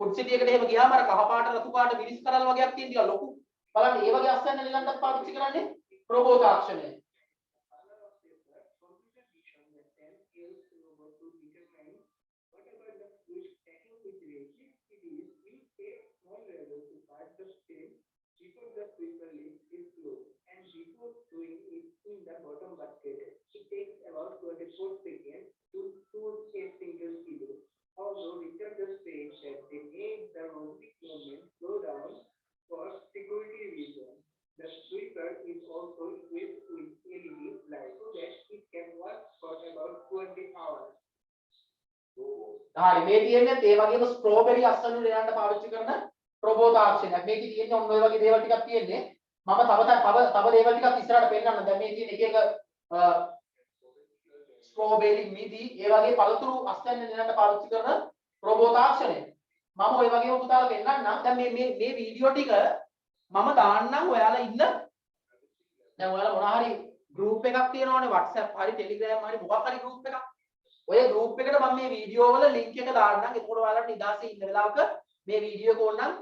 ෆුඩ් සිටි එකට එහෙම ගියාම අර කහ පාට රතු පාට මිරිස් කරල් වගේක් තියෙන ටික ලොකු බලන්න ඒ වගේ අස්සන්න නෙලන්නත් පාවිච්චි කරන්නේ රොබෝ තාක්ෂණය. In the bottom basket, it takes about 24 seconds to put a single kilo. Although researchers say that they made the robotic movement slow down for security reasons, the switch හරි මේ තියෙන්නේ ඒ වගේම ස්ට්‍රෝබෙරි අස්සනු දෙයන්න පාවිච්චි කරන robot තාක්ෂණයක්. මේකේ තියෙන්නේ ඔන්න ඔය වගේ දේවල් ටිකක් තියෙන්නේ. මම තව දේවල් ටිකක් ඉස්සරහට පෙන්නන්න. දැන් මේ තියෙන එක එක ස්ට්‍රෝබෙරි මිදි ඒ වගේ පළතුරු අස්සන්න දෙයන්න පාවිච්චි කරන රොබෝ තාක්ෂණය. මම ඔය වගේම පුතාලා පෙන්නන්නම්. දැන් මේ වීඩියෝ ටික මම දාන්නම් ඔයාලා ඉන්න. දැන් ඔයාලා මොනවා හරි group එකක් තියෙනවනේ WhatsApp හරි Telegram හරි මොකක් හරි group එකක්. ඔය group එකට මම මේ වීඩියෝ වල link එක දාන්නම්. එතකොට ඔයාලට නිදාසේ ඉන්න වෙලාවක මේ වීඩියෝ එක ඕනනම්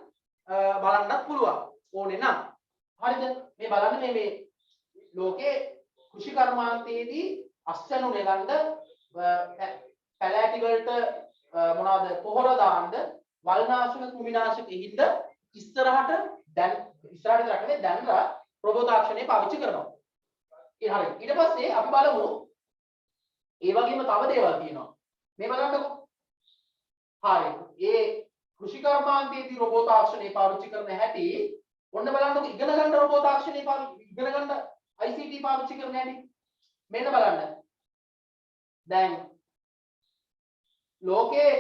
බලන්නත් පුළුවන්. ඕනේ නම්. හරිද? මේ බලන්න මේ ලෝකේ කෘෂි කර්මාන්තයේදී අස්වැනු නෙලන්න පැලෑටි වලට මොනවාද පොහොර දාන්න වල්නාශක කුමිනාශක හිඳ ඉස්සරහට රටේ දැන්ලා රොබෝ තාක්ෂණය පාවිච්චි කරනවා. ඒ හරියි. ඊට පස්සේ අපි බලමු ඒ වගේම තව දේවල් තියෙනවා. මේ බලන්නකෝ. හරි. ඒ කෘෂි කර්මාන්තයේදී රොබෝ තාක්ෂණය පාවිච්චි කරන හැටි ඔන්න බලන්නකෝ ඉගෙන ගන්න රොබෝ තාක්ෂණය ඉගෙන ගන්න ICT පාවිච්චි කරන හැටි. මෙන්න බලන්න. දැන් ලෝකේ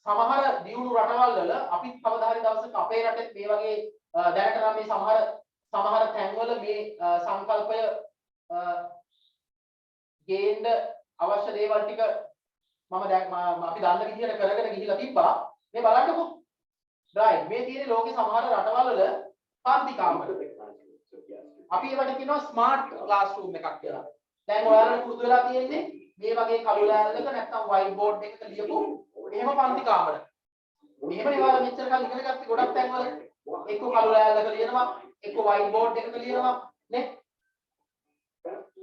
සමහර දියුණු රටවල් වල අපි කවදා හරි දවසක අපේ රටේ මේ වගේ දැනට නම් මේ සමහර තැන්වල මේ සංකල්පය ගේන්න අවශ්‍ය දේවල් ටික අපි දන්න විදිහට කරගෙන ගිහිලා තිබ්බා. මේ බලන්නකෝ. right මේ තියෙන ලෝකේ සමහර රටවල් වල පන්ති කාමර. අපි ඒවට කියනවා ස්මාර්ට් ක්ලාස්රූම් එකක් කියලා. දැන් ඔයාලට පුරුදු වෙලා තියෙන්නේ මේ වගේ කළු ලෑල්ලක නැත්නම් වයිට් බෝඩ් එකක ලියපු එහෙම පන්ති කාමර. මෙහෙම ඒවාල මෙච්චර කල් ඉගෙන ගත්තේ ගොඩක් තැන්වල එක්ක කළු ලෑල්ලක ලියනවා එක්ක වයිට් බෝඩ් එකක ලියනවා නේ.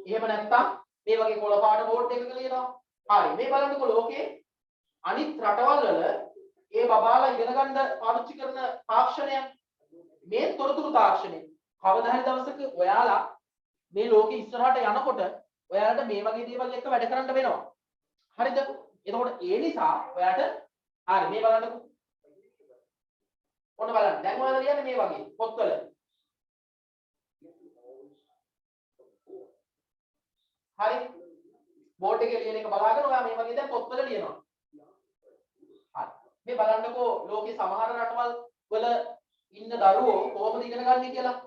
එහෙම නැත්නම් මේ වගේ කොළ පාට බෝඩ් එකක ලියනවා. හරි මේ බලන්නකෝ ලෝකේ අනිත් රටවල් වල ඒ බබාලා ඉගෙන ගන්න පාවිච්චි කරන තාක්ෂණය මේ තොරතුරු තාක්ෂණය. කවදා හරි දවසක ඔයාලා මේ ලෝකෙ ඉස්සරහට යනකොට ඔයාලට මේ වගේ දේවල් එක්ක වැඩ කරන්න වෙනවා. හරිද? එතකොට ඒ නිසා ඔයාට හරි මේ බලන්නකෝ. ඔන්න බලන්න. දැන් ඔයාලා ලියන්නේ මේ වගේ පොත්වල. හරි. බෝඩ් එකේ ලියන එක බලාගෙන ඔයා මේ වගේ දැන් පොත්වල ලියනවා. හරි. මේ බලන්නකෝ ලෝකේ සමහර රටවල් වල ඉන්න දරුවෝ කොහොමද ඉගෙන ගන්නේ කියලා.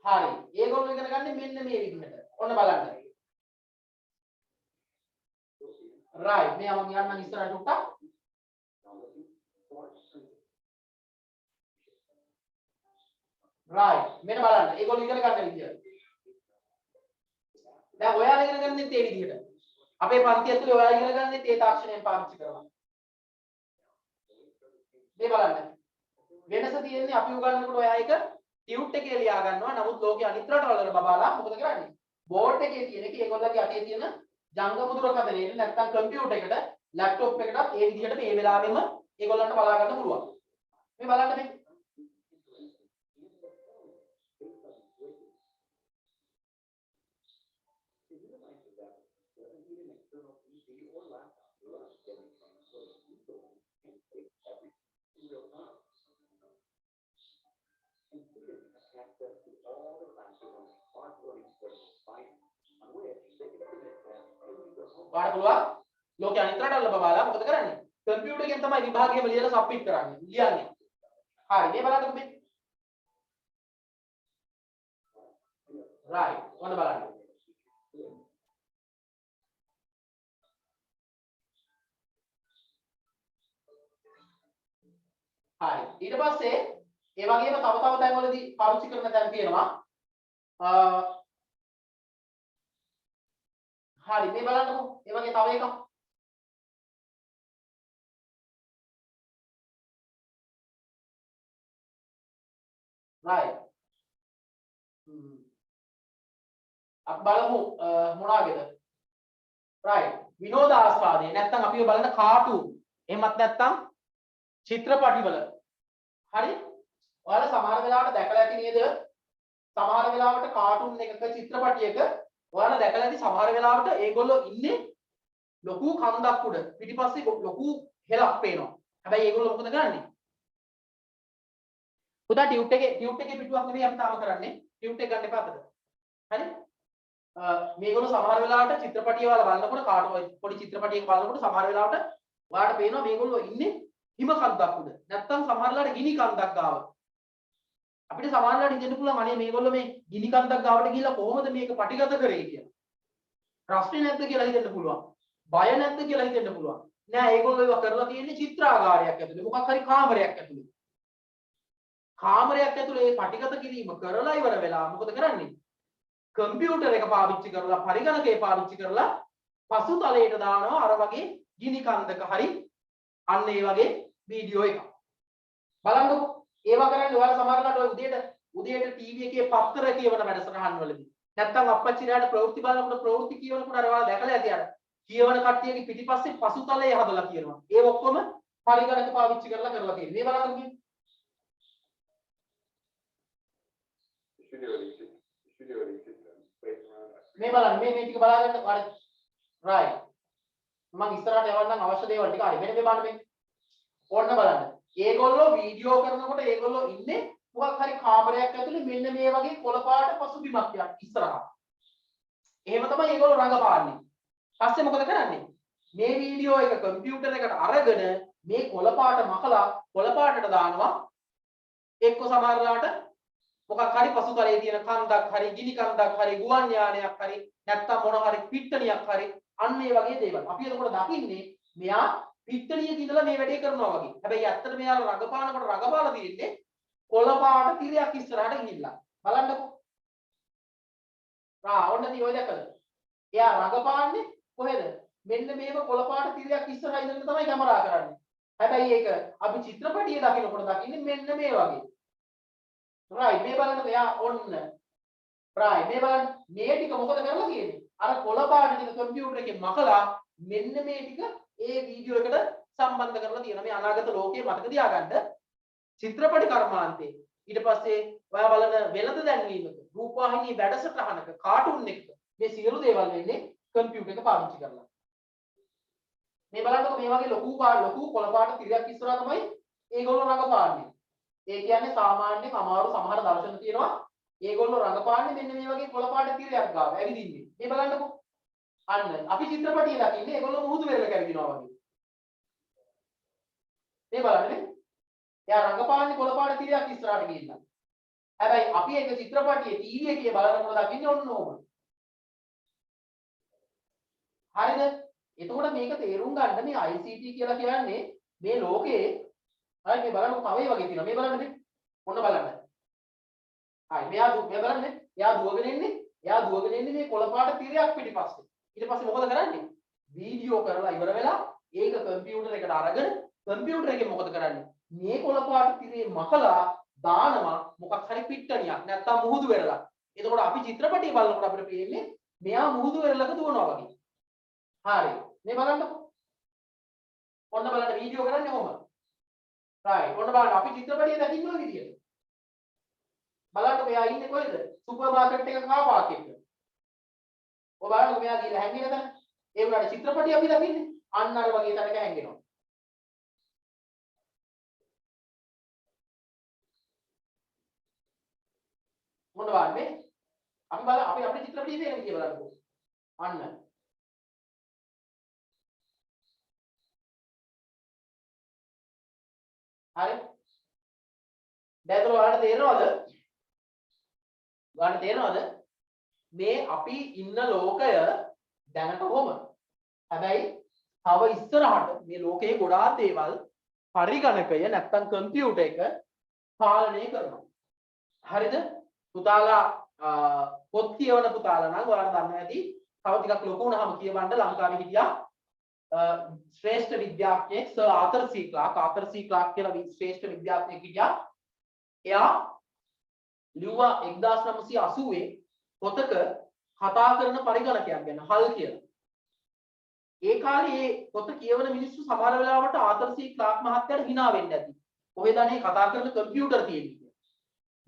හරි. ඒගොල්ලෝ ඉගෙන ගන්නේ මෙන්න මේ විදිහට. ඔන්න බලන්න. right. මේ මම යන්නම් ඉස්සරහට උට්ටා. right. මෙන්න බලන්න. ඒගොල්ලෝ ඉගෙන ගන්න විදිය. දැන් ඔයාලා ඉගෙන ගන්නෙත් ඒ විදිහට. අපේ පන්ති ඇතුලේ ඔයාලා ඉගෙන ගන්නෙත් ඒ තාක්ෂණයෙන් පාවිච්චි කරනවා. මේ බලන්න. වෙනස තියෙන්නේ අපි උගන්වනකොට ඔයා එක ටියුට් එකේ ලියා ගන්නවා. නමුත් ලෝකයේ අනිත් රටවල් වල බබාලා මොකද කරන්නේ? බෝඩ් එකේ තියෙන එක ඒගොල්ලන්ගේ අතේ තියෙන ජංගම දුරකථනයේ නැත්නම් කම්පියුටර් එකට ලැප්ටොප් එකකට ඒ විදිහට මේ වෙලාවෙම ඒගොල්ලන්ට බලා ගන්න පුළුවන්. මේ බලන්න මේ. ඔයාලට පුළුවන් ලෝකයේ අනිත් රටවල් වල බබාලා මොකද කරන්නේ? කම්පියුටර් එකෙන් තමයි විභාගයේම ලියලා සබ්මිට් කරන්නේ. ලියන්නේ. හරි මේ බලන්නකෝ මේ. right. ඔන්න බලන්න. හරි. ඊට පස්සේ ඒ වගේම තව තැන්වලදී පාවිච්චි කරන තැන් තියෙනවා. හරි මේ බලන්නකෝ. ඒ වගේ තව එකක්. right. අපි බලමු මොනවාගේද? right. විනෝද ආස්වාදේ නැත්නම් අපි බලන කාටුන්. එහෙමත් නැත්නම් චිත්‍රපටිවල. හරි? ඔයාලා සමහර වෙලාවට දැකලා ඇති නේද? සමහර වෙලාවට කාටුන් එකක චිත්‍රපටියක ඔයාලා දැකලා ඇති සමහර වෙලාවට ඒගොල්ලෝ ඉන්නේ ලොකු කන්දක් උඩ. පිටිපස්සේ ලොකු හෙලක් පේනවා. හැබැයි ඒගොල්ලෝ මොකද කරන්නේ? පුතා ටියුට් එකේ පිටුවක් නෙවෙයි අපි තාම කරන්නේ. ටියුට් එක ගන්න එපා අතට. හරි? මේගොල්ලෝ සමහර වෙලාවට චිත්‍රපටිය වල බලනකොට කාට පොඩි චිත්‍රපටියක බලනකොට සමහර වෙලාවට ඔයාලට පේනවා මේගොල්ලෝ ඉන්නේ හිම කන්දක් උඩ. නැත්තම් සමහර වෙලාවට ගිනි කන්දක් ගාව. අපිට සමහර වෙලාවට හිතෙන්න පුළුවන් අනේ මේගොල්ලෝ මේ ගිනි කන්දක් ගාවට ගිහිල්ලා කොහොමද මේක පටිගත කරේ කියලා. ප්‍රශ්නේ නැද්ද කියලා හිතෙන්න පුළුවන්. බය නැද්ද කියලා හිතෙන්න පුළුවන්. නෑ ඒගොල්ලෝ ඒවා කරලා තියෙන්නේ චිත්‍රාගාරයක් ඇතුලේ. මොකක් හරි කාමරයක් ඇතුලේ. කාමරයක් ඇතුලේ මේ පටිගත කිරීම කරලා ඉවර වෙලා මොකද කරන්නේ? කම්පියුටර් එක පාවිච්චි කරලා පරිගණකය පාවිච්චි කරලා පසුතලයට දානවා අර වගේ ගිනි කන්දක හරි අන්න ඒ වගේ වීඩියෝ එකක්. බලන්නකො. ඒවා කරන්නේ ඔයාලා සමහරවිට ඔය උදේට ටීවී එකේ පත්තර කියවන වැඩසටහන් වලදී. නැත්තම් අප්පච්චිලාට ප්‍රවෘත්ති බලනකොට ප්‍රවෘත්ති කියවනකොට අර ඔයාලා දැකලා ඇති අර කියවන කට්ටියගේ පිටිපස්සේ පසුතලය හදලා කියනවා. ඒ ඔක්කොම පරිගණක පාවිච්චි කරලා කරලා තියෙනවා. මේ බලන්නකො. මේ බලන්න මේ ටික බලාගන්න හරි right මම ඉස්සරහට යවන්නම් අවශ්‍ය දේවල් ටික හරි මෙන්න මේ බලන්න මේ ඕන්න බලන්න ඒගොල්ලෝ වීඩියෝ කරනකොට ඒගොල්ලෝ ඉන්නේ මොකක් හරි කාමරයක් ඇතුලේ මෙන්න මේ වගේ කොළපාට පසුබිමක් ඉස්සරහා එහෙම තමයි ඒගොල්ලෝ රඟපාන්නේ පස්සේ මොකද කරන්නේ මේ වීඩියෝ එක කම්පියුටර් එකට අරගෙන මේ කොළපාට මකලා කොළපාටට දානවා එක්ක සමහරලාට මොකක් හරි පසුතලයේ තියෙන කන්දක් හරි ගිනි කන්දක් හරි ගුවන් යානයක් හරි නැත්තම් මොන හරි පිට්ටනියක් හරි අන්න ඒ වගේ දේවල්. අපි එතකොට දකින්නේ මෙයා පිට්ටනියක ඉඳලා මේ වැඩේ කරනවා වගේ. හැබැයි ඇත්තට මෙයා රඟපානකොට රඟපාලා තියෙන්නේ කොළපාට තිරයක් ඉස්සරහට ගිහිල්ලා. බලන්නකෝ. ඔන්න ඔය දැකලා. එයා රඟපාන්නේ කොහෙද? මෙන්න මේක කොළපාට තිරයක් ඉස්සරහා ඉඳන් තමයි කැමරා කරන්නේ. හැබැයි ඒක අපි චිත්‍රපටියේ දකිනකොට දකින්නේ මෙන්න මේ වගේ. right මේ බලන්න එයා ඔන්න right මේ බලන්න මේ ටික මොකද කරලා තියෙන්නේ අර කොළපාට ටික කම්පියුටර් එකේ මකලා මෙන්න මේ ටික ඒ වීඩියෝ එකට සම්බන්ධ කරලා තියෙනවා මේ අනාගත ලෝකයේ මතක තියාගන්න චිත්‍රපටි කර්මාන්තේ ඊට පස්සේ ඔයා බලන වෙළඳ දැන්වීමක රූපවාහිනී වැඩසටහනක කාටුන් එකක මේ සියලු දේවල් වෙන්නේ කම්පියුටර් එක පාවිච්චි කරලා මේ බලන්නකො මේ වගේ ලොකු කොළපාට තිරයක් ඉස්සරහා තමයි ඒගොල්ලෝ රඟපාන්නේ ඒ කියන්නේ සාමාන්‍යයෙන් අමාරු සමහර දර්ශන තියෙනවා ඒගොල්ලෝ රඟපාන්නේ මෙන්න මේ වගේ කොළපාට තිරයක් ගාව ඇවිදින්නේ මේ බලන්නකෝ අන්න අපි චිත්‍රපටිය දකින්නේ ඒගොල්ලෝ මුහුදු වෙරළ කැවිදිනවා වගේ මේ බලන්න එයා රඟපාන්නේ කොළපාට තිරයක් ඉස්සරහට ගිහිල්ලා හැබැයි අපි ඒක චිත්‍රපටියේ ටීවී එකේ බලනකොට දකින්නේ ඔන්න ඕම හරිද එතකොට මේක තේරුම් ගන්න මේ ICT කියලා කියන්නේ මේ ලෝකේ හරි මේ බලන්න තව ඒ වගේ තියෙනවා මේ බලන්න මේ ඔන්න බලන්න හරි මේ බලන්න එයා දුවගෙන එන්නේ මේ කොළපාට තිරයක් පිටිපස්සේ ඊට පස්සේ මොකද කරන්නේ වීඩියෝ කරලා ඉවර වෙලා ඒක කම්පියුටර් එකට අරගෙන කම්පියුටර් එකේ මොකද කරන්නේ මේ කොළපාට තිරේ මකලා දානවා මොකක් හරි පිට්ටනියක් නැත්තම් මුහුදු වෙරළක් එතකොට අපි චිත්‍රපටිය බලනකොට අපිට පේන්නේ මෙයා මුහුදු වෙරළක දුවනවා වගේ හරි මේ බලන්නකෝ ඔන්න බලන්න වීඩියෝ කරන්නේ කොහොමද right ඔන්න බලන්න අපි චිත්‍රපටිය දකින්න ඕන විදියට බලන්න මෙයා ඉන්නේ කොහෙද සුපර් මාකට් එකක කාර් පාක් එකක ඔය බලන්න මෙයා ගිහලා හැංගෙන තැන ඒ වුණාට චිත්‍රපටිය අපි දකින්නේ අන්න අර වගේ තැනක හැංගෙනවා මොන වන්නේ අපි අපේ චිත්‍රපටිය දෙන විදිය බලන්නකෝ අන්න හරි දැන් ඔයාලට තේරෙනවද මේ අපි ඉන්න ලෝකය දැනට කොහොම හැබැයි තව ඉස්සරහට මේ ලෝකයේ ගොඩාක් දේවල් පරිගණකය නැත්තම් කම්පියුටර් එක පාලනය කරනවා හරිද පුතාලා පොත් කියවන පුතාලා නම් ඔයාලා දන්නවා ඇති තව ටිකක් ලොකු වුණාම කියවන්න ලංකාවේ හිටියා ශ්‍රේෂ්ඨ විද්‍යාඥයෙක් සර් ආතර් සී ක්ලාක් කියලා ශ්‍රේෂ්ඨ විද්‍යාඥයෙක් හිටියා. එයා ලිව්වා 1980 පොතක කතා කරන පරිගණකයක් ගැන හල් කියලා. ඒ කාලේ මේ පොත කියවන මිනිස්සු සමහර වෙලාවට ආතර් සී ක්ලාක් මහත්තයාට hina වෙන්න ඇති. කොහෙද අනේ කතා කරන කම්පියුටර් තියෙන්නේ කියලා.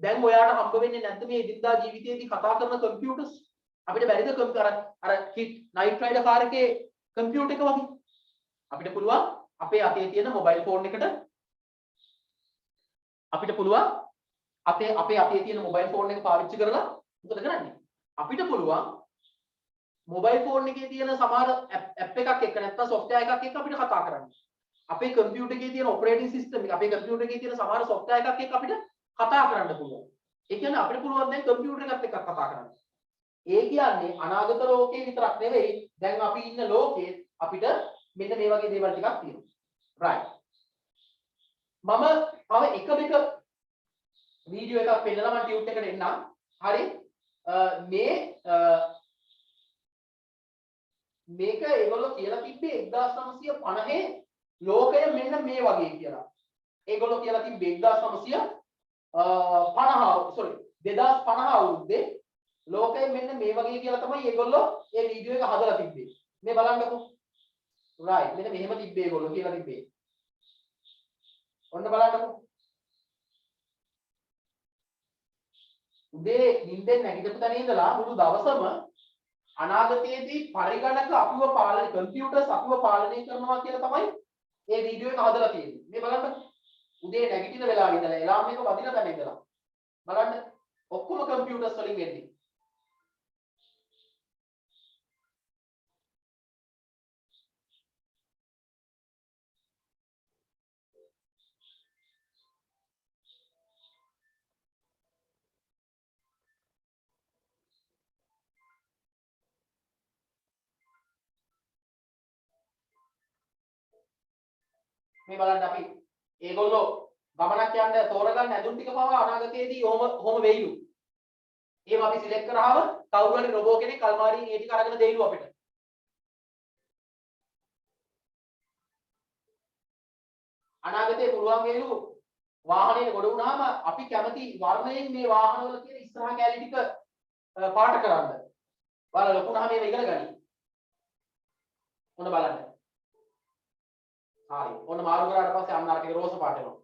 දැන් ඔයාට හම්බ වෙන්නේ නැද්ද මේ එදිනදා ජීවිතයේදී කතා කරන කම්පියුටර්ස්? අපිට බැරිද අර කිට් නයිට් රයිඩර් කාර් එකේ කම්පියුටර් එක වගේ අපිට පුළුවන් අපේ අතේ තියෙන මොබයිල් ෆෝන් එකට අපිට පුළුවන් අපේ අතේ තියෙන මොබයිල් ෆෝන් එක පාවිච්චි කරලා මොකද කරන්නේ අපිට පුළුවන් මොබයිල් ෆෝන් එකේ තියෙන සමහර ඇප් එකක් එක්ක නැත්නම් software එකක් එක්ක අපිට කතා කරන්න. අපේ කම්පියුටර් එකේ තියෙන ඔපරේටින් සිස්ටම් එක අපේ කම්පියුටර් එකේ තියෙන සමහර software එකක් එක්ක අපිට කතා කරන්න පුළුවන්. ඒ කියන්නේ අපිට පුළුවන් දැන් කම්පියුටර් එකත් එක්ක කතා කරන්න. ඒ කියන්නේ අනාගත ලෝකේ විතරක් නෙවෙයි දැන් අපි ඉන්න ලෝකේ අපිට මෙන්න මේ වගේ දේවල් ටිකක් තියෙනවා. right. මම තව එක වීඩියෝ එකක් පෙන්නලා මම ටියුට් එකට එන්නම්. හරි. මේක ඒගොල්ලෝ කියලා තිබ්බේ 1950 ලෝකය මෙන්න මේ වගේ කියලා. ඒගොල්ලෝ කියලා තිබ්බේ 2050 අවුරුද්දේ ලෝකය මෙන්න මේ වගේ කියලා තමයි ඒගොල්ලෝ මේ වීඩියෝ එක හදලා තිබ්බේ. මේ බලන්නකෝ. right. මෙන්න මෙහෙම තිබ්බේ ඒගොල්ලෝ කියලා තිබ්බේ. ඔන්න බලන්නකෝ. උදේ නිින්දෙන් නැගිටපු තැන ඉඳලා මුළු දවසම අනාගතයේදී පරිගණක අපිව පාලනය කම්පියුටර්ස් අපිව පාලනය කරනවා කියලා තමයි මේ වීඩියෝ එක හදලා තියෙන්නේ. මේ බලන්න. උදේ නැගිටින වෙලාවේ ඉඳලා එලාම් එක වදින තැන ඉඳලා බලන්න ඔක්කොම කම්පියුටර්ස් වලින් වෙන්නේ. මේ බලන්න අපි ඒගොල්ලෝ ගමනක් යන්න තෝරගන්න ඇඳුම් ටික පවා අනාගතයේදී ඔහොම වෙයිලු. එහෙම අපි සිලෙක්ට් කරාම කවුරු හරි රොබෝ කෙනෙක් අල්මාරියෙන් ඒ ටික අරගෙන දෙයිලු අපිට. අනාගතේ පුළුවන් වෙයිලු වාහනේ ගොඩ වුණාම අපි කැමති වර්ණයෙන් මේ වාහනවල තියෙන ඉස්සරහ කැලි ටික පාට කරන්න. බලන්න ලොකුනහම මේව ඉගෙන ගනි. ඔන්න බලන්න. හරි. ඔන්න මාරු කරාට පස්සේ අන්න අර ටික රෝස පාට වෙනවා.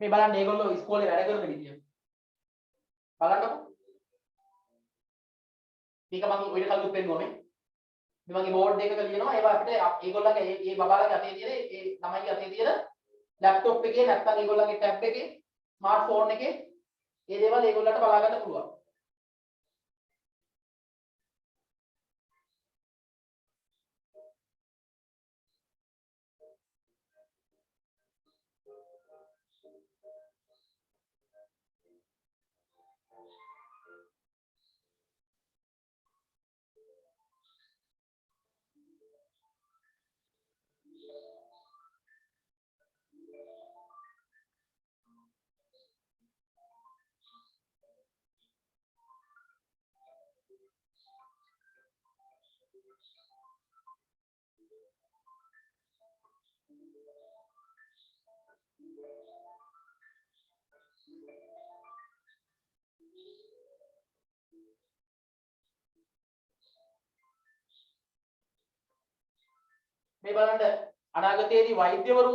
මේ බලන්න මේගොල්ලෝ ඉස්කෝලේ වැඩ කරන විදිය. බලන්නකෝ. මේක මම ඔය කල්ලුත් පෙන්නුවා මේ. මේ මගේ බෝඩ් එකක ලියනවා ඒවා අපිට ඒගොල්ලන්ගේ මේ බබාලගේ අතේ තියෙන ඒ ළමයිගේ අතේ තියෙන ලැප්ටොප් එකේ නැත්නම් ඒගොල්ලන්ගේ ටැබ් එකේ ස්මාර්ට්ෆෝන් එකේ මේ දේවල් ඒගොල්ලන්ට බලා ගන්න පුළුවන්. මේ බලන්න අනාගතයේදී වෛද්‍යවරු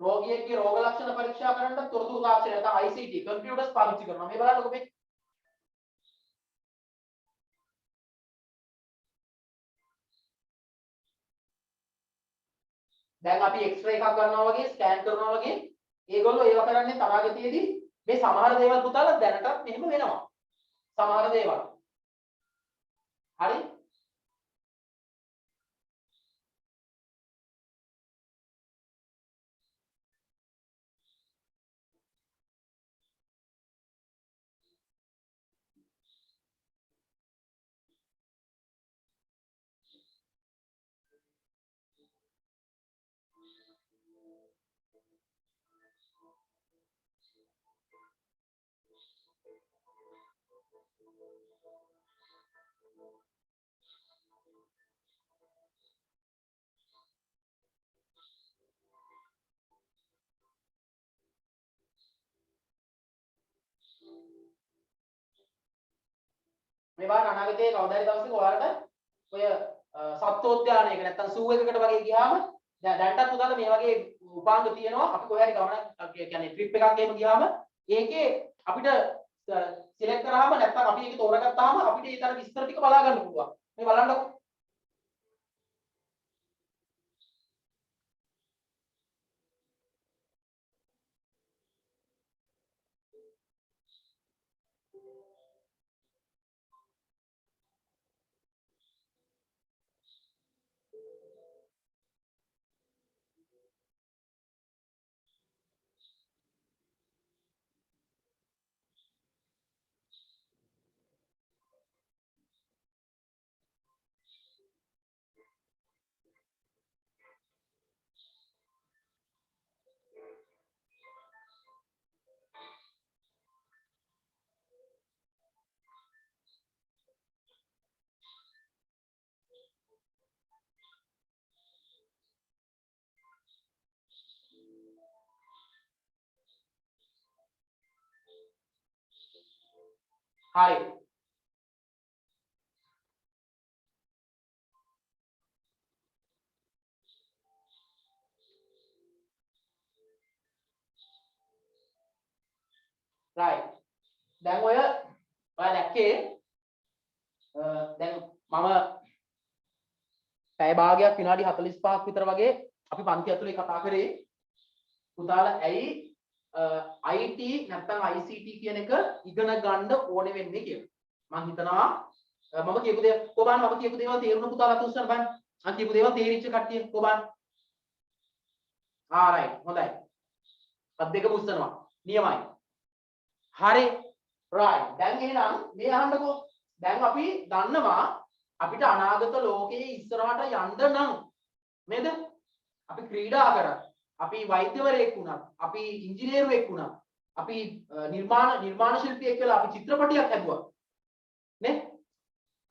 රෝගියෙක්ගේ රෝග ලක්ෂණ පරීක්ෂා කරන්න තොරතුරු තාක්ෂණය නැත්නම් ICT කම්පියුටර්ස් පාවිච්චි කරනවා. මේ බලන්නකෝ මේ. දැන් අපි එක්ස්රේ එකක් ගන්නවා වගේ ස්කෑන් කරනවා වගේ ඒගොල්ලෝ ඒව කරන්නේ අනාගතයේදී මේ සමහර දේවල් පුතාලා දැනටත් මෙහෙම වෙනවා. සමහර දේවල්. හරි? මේ බලන්න අනාගතයේ කවදා හරි දවසක ඔයාලට ඔය සත්වෝද්‍යානයක නැත්තම් සූ එකකට වගේ ගියාම දැන්ටත් උදාලා මේ වගේ උපාංග තියෙනවා අපි කොහේ හරි ගමනක් කියන්නේ ට්‍රිප් එකක් එහෙම ගියාම ඒකේ අපිට සිලෙක්ට් කරාම නැත්තම් අපි ඒක තෝරගත්තාම අපිට ඒ තරම් විස්තර ටික බලා ගන්න පුළුවන්. මේ බලන්නකො. හරි. right. දැන් ඔයා දැක්කේ දැන් මම පැය භාගයක් විනාඩි 45ක් විතර වගේ අපි පන්ති ඇතුලේ කතා කරේ පුතාලා ඇයි IT නැත්නම් ICT කියන එක ඉගෙන ගන්න ඕනේ වෙන්නේ කියලා. මම හිතනවා මම කියපු දේ කොබාන මම කියපු දේවල් තේරුණ පුතාලා තුස්සන බලන්න. මම කියපු දේවල් තේරිච්ච කට්ටිය කොබාන. right හොඳයි. අත් දෙක පුස්සනවා. නියමයි. හරි. right. දැන් එහෙනම් මේ අහන්නකෝ. දැන් අපි දන්නවා අපිට අනාගත ලෝකයේ ඉස්සරහට යන්න නම් නේද? අපි ක්‍රීඩා කරා. අපි වෛද්‍යවරයෙක් වුණා. අපි ඉංජිනේරුවෙක් වුණා. අපි නිර්මාණ ශිල්පියෙක් කියලා අපි චිත්‍රපටියක් හැදුවා. නේ?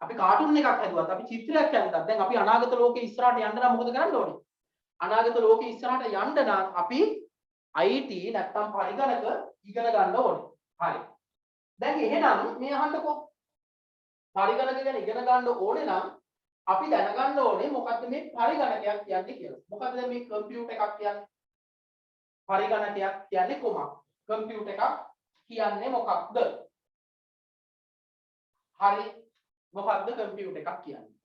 අපි කාටුන් එකක් හැදුවත් අපි චිත්‍රයක් හැදුවා. දැන් අපි අනාගත ලෝකයේ ඉස්සරහට යන්න නම් මොකද කරන්න ඕනේ? අනාගත ලෝකයේ ඉස්සරහට යන්න නම් අපි IT නැත්නම් පරිගණක ඉගෙන ගන්න ඕනේ. හරි. දැන් එහෙනම් මේ අහන්නකෝ. පරිගණක ගැන ඉගෙන ගන්න ඕනේ නම් අපි දැනගන්න ඕනේ මොකද්ද මේ පරිගණකයක් කියන්නේ කියලා. මොකද්ද මේ කම්පියුටර් එකක් කියන්නේ? පරිගණකයක් කියන්නේ කොහොමද? කම්පියුටර් එකක් කියන්නේ මොකක්ද? හරි. මොකක්ද කම්පියුටර් එකක් කියන්නේ?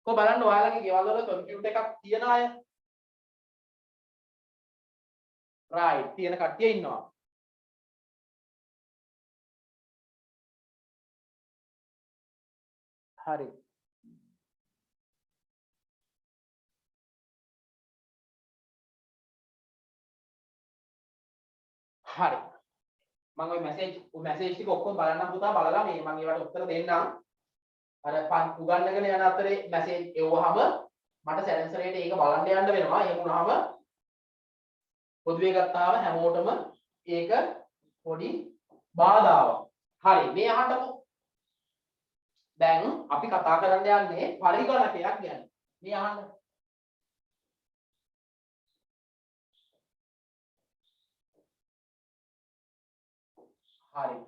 කො බලන්න ඔයාලගේ ගෙවල් වල කම්පියුටර් එකක් තියන අය. right තියෙන කට්ටිය ඉන්නවා. හරි. හරි. මම ওই මැසේජ් ටික ඔක්කොම බලන්නම් පුතා බලලා මේ මම ඒවට උත්තර දෙන්නම්. අර උගන්නගෙන යන අතරේ මැසේජ් එවුවාම මට සැරෙන්සරේට ඒක බලන්න යන්න වෙනවා. එහෙම වුණාම පොදුවේ ගත්තාම හැමෝටම ඒක පොඩි බාධාවක්. හරි මේ අහන්නකෝ. දැන් අපි කතා කරන්න යන්නේ පරිගණකයක් ගැන. මේ අහන්න. හරි.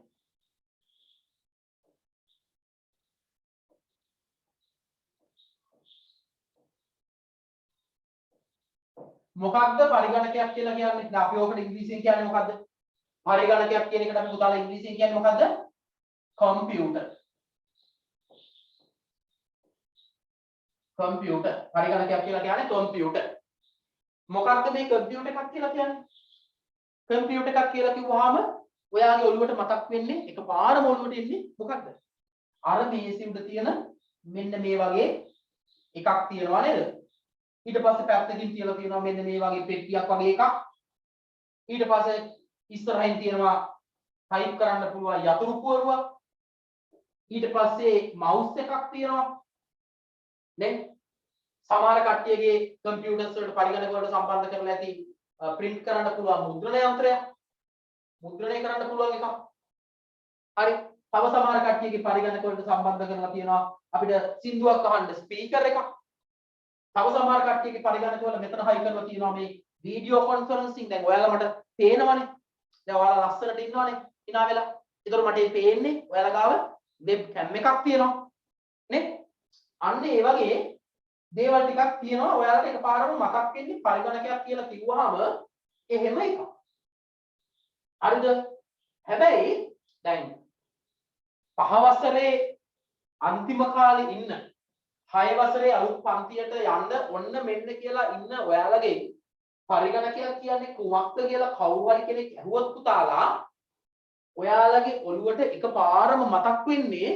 මොකක්ද පරිගණකයක් කියලා කියන්නේ? දැන් අපි ඕකට ඉංග්‍රීසියෙන් කියන්නේ මොකද්ද? පරිගණකයක් කියන එකට අපි පුතාලා ඉංග්‍රීසියෙන් කියන්නේ මොකද්ද? කම්පියුටර්. කම්පියුටර්. පරිගණකයක් කියලා කියන්නේ කම්පියුටර්. මොකක්ද මේ කම්පියුටර් එකක් කියලා කියන්නේ? කම්පියුටර් එකක් කියලා කිව්වහම ඔයාගේ ඔළුවට මතක් වෙන්නේ එකපාරම ඔළුවට එන්නේ මොකක්ද? අර මේසෙ උඩ තියෙන මෙන්න මේ වගේ එකක් තියෙනවා නේද? ඊට පස්සේ පැත්තකින් තියලා තියෙනවා මෙන්න මේ වගේ පෙට්ටියක් වගේ එකක්. ඊට පස්සේ ඉස්සරහින් තියෙනවා ටයිප් කරන්න පුළුවන් යතුරු පුවරුවක්. ඊට පස්සේ මවුස් එකක් තියෙනවා. නේ? සමහර කට්ටියගේ කම්පියුටර්ස් වලට පරිගණක වලට සම්බන්ධ කරලා ඇති print කරන්න පුළුවන් මුද්‍රණ යන්ත්‍රයක්. මුද්‍රණය කරන්න පුළුවන් එකක්. හරි. තව සමහර කට්ටියගේ පරිගණක වලට සම්බන්ධ කරලා තියෙනවා අපිට සින්දුවක් අහන්න ස්පීකර් එකක්. තව සමහර කට්ටියගේ පරිගණක වල මෙතන හයි කරලා තියෙනවා මේ වීඩියෝ කොන්ෆරන්සින්. දැන් ඔයාලා මට පේනවනේ. දැන් ඔයාලා ලස්සනට ඉන්නවනේ hina වෙලා. ඒතකොට මට මේ පේන්නේ ඔයාලා ගාව වෙබ් කැම් එකක් තියෙනවා නේ. අන්න ඒ වගේ දේවල් ටිකක් තියෙනවා. ඔයාලට එකපාරම මතක් වෙන්නේ පරිගණකයක් කියලා කිව්වහම එහෙම එකක්. හරිද? හැබැයි දැන් 5 වසරේ අන්තිම කාලේ ඉන්න 6 වසරේ අලුත් පන්තියට යන්න ඔන්න මෙන්න කියලා ඉන්න ඔයාලගේ පරිගණකයක් කියන්නේ කුමක්ද කියලා කවුරු හරි කෙනෙක් අහුවොත් පුතාලා ඔයාලගේ ඔළුවට එකපාරම මතක් වෙන්නේ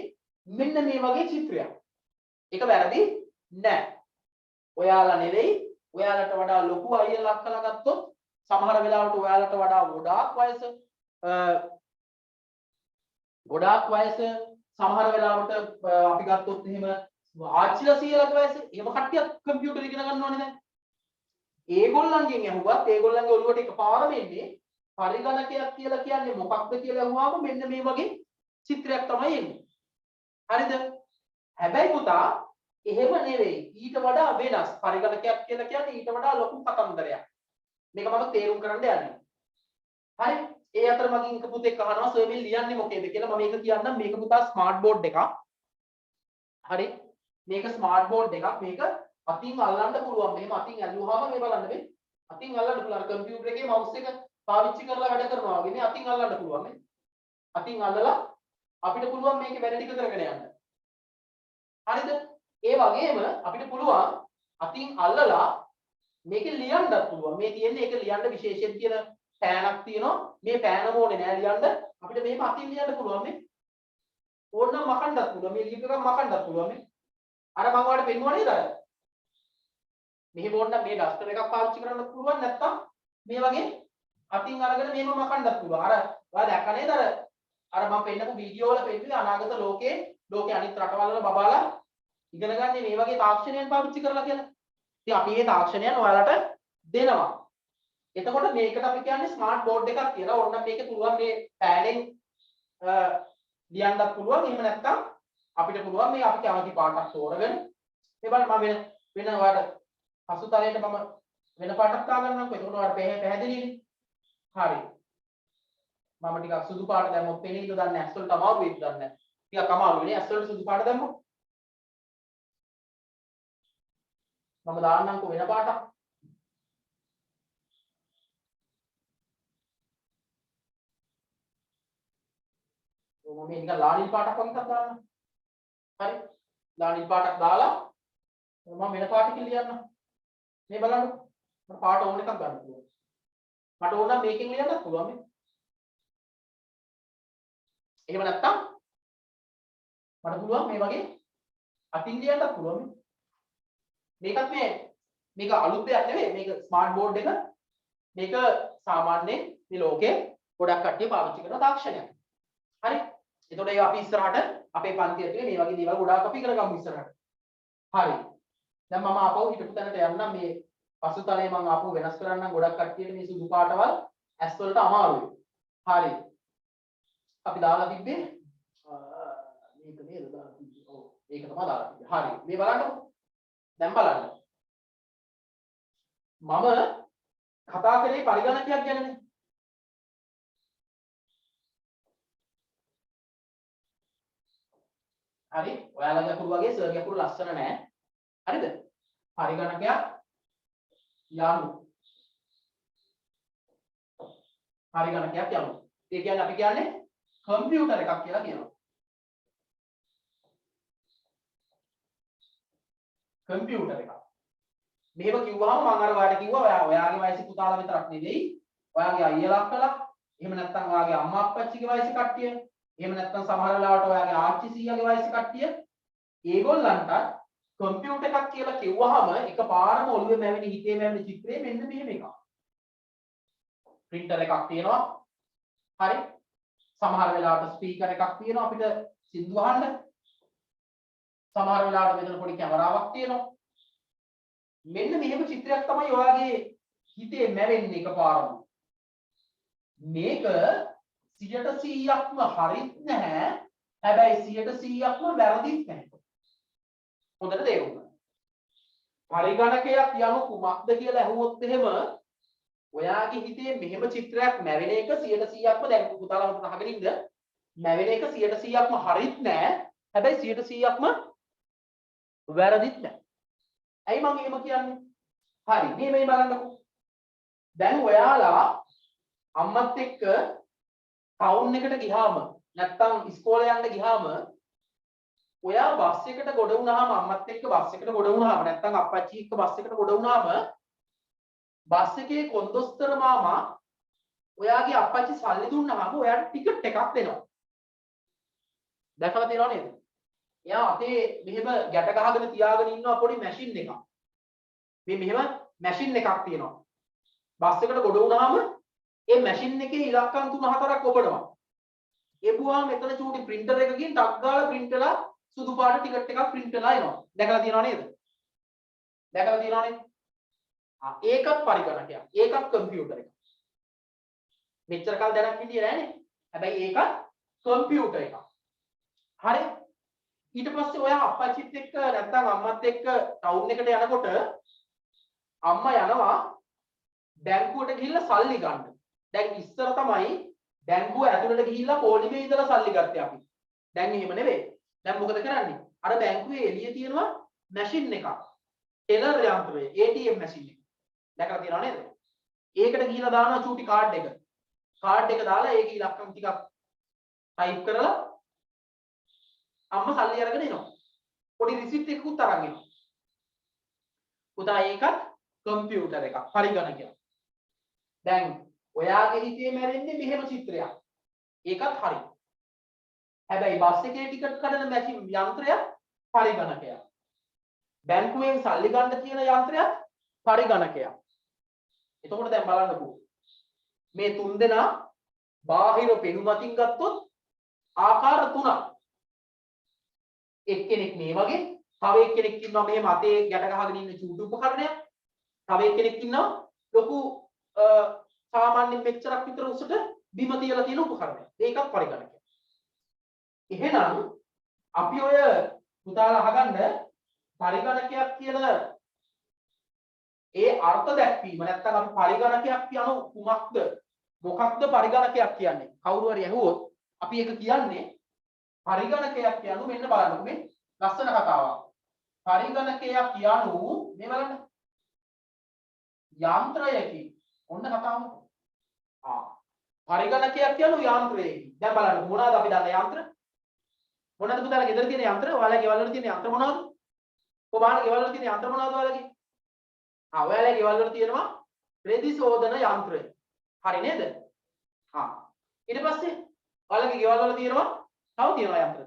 මෙන්න මේ වගේ චිත්‍රයක්. ඒක වැරදි නෑ. ඔයාලා නෙවෙයි ඔයාලට වඩා ලොකු අයියලා අක්කලා ගත්තොත් සමහර වෙලාවට ඔයාලට වඩා ගොඩාක් වයස සමහර වෙලාවට අපි ගත්තොත් එහෙම ආච්චිලා සීයලාගේ වයස එහෙම කට්ටියක් කම්පියුටර් ඉගෙන ගන්න ඕනේ දැන්. ඒගොල්ලන්ගෙන් අහුවත් ඒගොල්ලන්ගේ ඔළුවට එකපාරම එන්නේ පරිගණකයක් කියලා කියන්නේ මොකක්ද කියලා අහුවාම මෙන්න මේ වගේ චිත්‍රයක් තමයි එන්නේ. හරිද? හැබැයි පුතා එහෙම නෙවෙයි. ඊට වඩා වෙනස්. පරිගණකයක් කියලා කියන්නේ ඊට වඩා ලොකු කතන්දරයක්. මේක මම තේරුම් කරන්න යන්නේ. හරි? ඒ අතර මගෙන් එක පුතෙක් අහනවා සර් මේ ලියන්නේ මොකේද කියලා. මම මේක කියන්නම්. මේක පුතා ස්මාර්ට් බෝඩ් එකක්. හරි? මේක ස්මාර්ට් බෝඩ් එකක්. මේක අතින් අල්ලන්න පුළුවන්. මෙහෙම අතින් ඇල්ලුවාම මේ බලන්න මේ. අතින් අල්ලන්න පුළුවන්. කම්පියුටර් එකේ මවුස් එක පාවිච්චි කරලා වැඩ කරනවා වගේ මේ අතින් අල්ලන්න පුළුවන් නේ. අතින් අල්ලලා අපිට පුළුවන් මේකේ වැඩ ටික කරගෙන යන්න. හරිද? ඒ වගේම අපිට පුළුවන් අතින් අල්ලලා මේකේ ලියන්නත් පුළුවන්. මේ තියෙන්නේ ඒක ලියන්න විශේෂයෙන් තියෙන පෑනක් තියෙනවා. මේ පෑන මොනේ නෑ ලියන්න. අපිට මේක අතින් ලියන්න පුළුවන් මේ. ඕනනම් මකන්නත් පුළුවන්. මේ ලියපු එකක් මකන්නත් පුළුවන් මේ. අර මම ඔයාලට පෙන්නුවා නේද අර? මෙහෙම ඕනනම් මේ ඩස්ටර් එකක් පාවිච්චි කරන්නත් පුළුවන්. නැත්තම් මේ වගේ අතින් අරගෙන මෙහෙම මකන්නත් පුළුවන්. අර ඔයා දැක්ක නේද අර මම පෙන්නපු වීඩියෝ වල පෙන්නුවේ අනාගත ලෝකේ අනිත් රටවල් වල බබාලා ඉගෙන ගන්න මේ වගේ තාක්ෂණයන් පාවිච්චි කරලා කියලා. ඉතින් අපි මේ තාක්ෂණයන් ඔයාලට දෙනවා. එතකොට මේකට අපි කියන්නේ ස්මාර්ට් බෝඩ් එකක් කියලා. ඕනනම් මේකේ පුළුවන් මේ පෑනෙන් ලියන්නත් පුළුවන්. එහෙම නැත්නම් අපිට පුළුවන් මේ අපි කැමති පාටක් තෝරගෙන මේ බලන්න මම වෙන ඔයාලට පසුතලයට මම වෙන පාටක් දාගන්නම්කෝ. එතකොට ඔයාලට පැහැදිලිනේ. හරි. මම ටිකක් සුදු පාට දැම්මොත් පෙනීද දන්නේ නැහැ. ඇස් වලට අමාරු වෙයිද දන්නේ නැහැ. ටිකක් අමාරුයිනේ. ඇස් වලට සුදු පාට දැම්මොත් මම දාන්නම්කෝ වෙන පාටක්. මම මේ නිකන් ලානිල් පාටක් වගේ එකක් දාන්නම්. හරි. ලානිල් පාටක් දාලා මම වෙන පාටකින් ලියන්නම්. මේ බලන්න. මට පාට ඕන එකක් ගන්න පුළුවන්. මට ඕන නම් මේකෙන් ලියන්නත් පුළුවන් මේ. එහෙම නැත්තම් මට පුළුවන් මේ වගේ අතින් ලියන්නත් පුළුවන් මේ. මේක අලුත් දෙයක් නෙවෙයි. මේක ස්මාර්ට් බෝඩ් එක. මේක සාමාන්‍යයෙන් මේ ලෝකේ ගොඩක් කට්ටිය පාවිච්චි කරන තාක්ෂණයක්. හරි. එතකොට ඒක අපි ඉස්සරහට අපේ පන්ති ඇතුලේ මේ වගේ දේවල් ගොඩාක් අපි ඉගෙන ගමු ඉස්සරහට. හරි. දැන් මම ආපහු හිටපු තැනට යන්නම්. මේ පසුතලයේ මම ආපහු වෙනස් කරන්නම්. ගොඩක් කට්ටියට මේ සුදු පාටවල් ඇස් වලට අමාරුයි. හරි. අපි දාලා තිබ්බේ මේක නේද දාලා තිබ්බේ. ඔව්. ඒක තමයි දාලා තිබ්බේ. හරි. මේ බලන්නකො. දැන් බලන්න. මම කතා කරේ පරිගණකයක් ගැනනේ. හරි. ඔයාලගේ අකුරු වගේ සර්ගේ අකුරු ලස්සන නෑ. හරිද? පරිගණකයක් යනු. පරිගණකයක් යනු. ඒ කියන්නේ අපි කියන්නේ කම්පියුටර් එකක් කියලා කියනවා. කම්පියුටර් එකක්. මෙහෙම කිව්වහම මම අර ඔයාලට කිව්වා ඔයාගේ වයසේ පුතාලා විතරක් නෙවෙයි ඔයාගේ අයියලා අක්කලා එහෙම නැත්නම් ඔයාගේ අම්මා අප්පච්චිගේ වයසේ කට්ටිය එහෙම නැත්නම් සමහර වෙලාවට ඔයාගේ ආච්චි සීයාගේ වයසේ කට්ටිය ඒගොල්ලන්ට කම්පියුටර් එකක් කියලා කිව්වහම එකපාරම ඔළුවේ මැවෙන හිතේ මැවෙන චිත්‍රය මෙන්න මෙහෙම එකක්. printer එකක් තියෙනවා. හරි. සමහර වෙලාවට ස්පීකර් එකක් තියෙනවා අපිට සින්දු අහන්න. සමහර වෙලාවට මෙතන පොඩි කැමරාවක් තියෙනවා. මෙන්න මෙහෙම චිත්‍රයක් තමයි ඔයාගේ හිතේ මැවෙන්නේ එකපාරම. මේක 100%ක්ම හරිත් නැහැ. හැබැයි 100%ක්ම වැරදිත් නැහැ. හොඳට තේරුම් ගන්න. පරිගණකයක් යනු කුමක්ද කියලා අහුවොත් එහෙම ඔයාගේ හිතේ මෙහෙම චිත්‍රයක් මැවෙන එක 100%ක්ම දැන් පුතාලා හොඳට අහගෙන ඉන්න නැවෙන එක 100%ක්ම හරිත් නෑ. හැබැයි 100%ක්ම වැරදිත් නෑ. ඇයි මම එහෙම කියන්නේ? හරි. මේ බලන්නකෝ. දැන් ඔයාලා අම්මත් එක්ක ටවුන් එකට ගියාම නැත්තම් ඉස්කෝලේ යන්න ගියාම ඔයා බස් එකට ගොඩ වුණාම අම්මත් එක්ක බස් එකට ගොඩ වුණාම නැත්තම් අප්පච්චි එක්ක බස් එකට ගොඩ වුණාම බස් එකේ කොන්දොස්තර මාමා ඔයාගේ අප්පච්චි සල්ලි දුන්නාම ඔයාට ටිකට් එකක් දෙනවා. දැකලා තියෙනව නේද? එයා අතේ මෙහෙම ගැට ගහගෙන තියාගෙන ඉන්නවා පොඩි මැෂින් එකක්. මේ මෙහෙම මැෂින් එකක් තියෙනවා. බස් එකට ගොඩ වුණාම ඒ මැෂින් එකේ ඉලක්කම් 3-4ක් ඔබනවා. එපුවාම මෙතන චූටි printer එකකින් ටක් ගාලා print වෙලා සුදු පාට ටිකට් එකක් print වෙලා එනවා. දැකලා තියෙනව නේද? දැකලා තියෙනව නේද? ඒකත් පරිගණකයක්. ඒකත් කම්පියුටර් එකක්. මෙච්චර කල් දැනක් හිටියේ නෑනේ. හැබැයි ඒකත් කම්පියුටර් එකක්. හරි. ඊට පස්සේ ඔයා අප්පච්චිත් එක්ක නැත්නම් අම්මත් එක්ක ටවුන් එකට යනකොට අම්මා යනවා බැංකුවට ගිහිල්ලා සල්ලි ගන්න. දැන් ඉස්සර තමයි බැංකුව ඇතුළට ගිහිල්ලා පොලිමේ ඉඳලා සල්ලි ගත්තේ අපි. දැන් එහෙම නෙවෙයි. දැන් මොකද කරන්නේ? අර බැංකුවේ එළියේ තියෙනවා මැෂින් එකක්. ටෙලර් යන්ත්‍රය, ATM මැෂින් එක. දැකලා තියෙනව නේද? ඒකට ගිහිල්ලා දානවා චූටි කාඩ් එක. කාඩ් එක දාලා ඒකේ ඉලක්කම් ටිකක් ටයිප් කරලා අම්මා සල්ලි අරගෙන එනවා. පොඩි රිසිට් එකකුත් අරන් එනවා. පුතා ඒකත් කම්පියුටර් එකක්, පරිගණකයක්. දැන් ඔයාගේ හිතේ මැරෙන්නේ මෙහෙම චිත්‍රයක්. ඒකත් හරි. හැබැයි බස් එකේ ටිකට් කඩන මැෂින් යන්ත්‍රයක් පරිගණකයක්. බැංකුවෙන් සල්ලි ගන්න තියෙන යන්ත්‍රයක් පරිගණකයක්. එතකොට දැන් බලන්නකෝ. මේ තුන් දෙනා බාහිර පෙනුමකින් ගත්තොත් ආකාර තුනක්. එක්කෙනෙක් මේ වගේ, තව එක්කෙනෙක් ඉන්නවා මේ මතේ ගැට ගහගෙන ඉන්න චූටි උපකරණයක්. තව එක්කෙනෙක් ඉන්නවා ලොකු සාමාන්‍ය මෙච්චරක් විතර උසට බිම තියලා තියෙන උපකරණයක්. ඒකත් පරිගණකයක්. එහෙනම් අපි ඔය පුතාලා අහගන්න පරිගණකයක් කියලා ඒ අර්ථ දැක්වීම නැත්නම් අපි පරිගණකයක් කියන කුමක්ද? මොකක්ද පරිගණකයක් කියන්නේ? කවුරු හරි ඇහුවොත් අපි ඒක කියන්නේ පරිගණකයක් කියනු මෙන්න බලන්නකො මේ ලස්සන කතාවක්. පරිගණකයක් කියනු මේ බලන්න. යන්ත්‍රයකි. ඔන්න කතාව. පරිගණකයක් කියනු යාන්ත්‍රයකි. දැන් බලන්න මොනවාද අපි දන්න යන්ත්‍ර? මොනවාද පුතාලා ගෙදර තියෙන යන්ත්‍ර? ඔයාලා ගෙවල් වල තියෙන යන්ත්‍ර මොනවාද? කොහොමද ගෙවල් වල තියෙන යන්ත්‍ර මොනවාද ඔයාලගේ? ඔයාලා ගෙවල් වල තියෙනවා රෙදි සෝදන යන්ත්‍රය. හරි නේද? ඊට පස්සේ ඔයාලගේ ගෙවල් වල තියෙනවා තව තියෙනවා යන්ත්‍ර.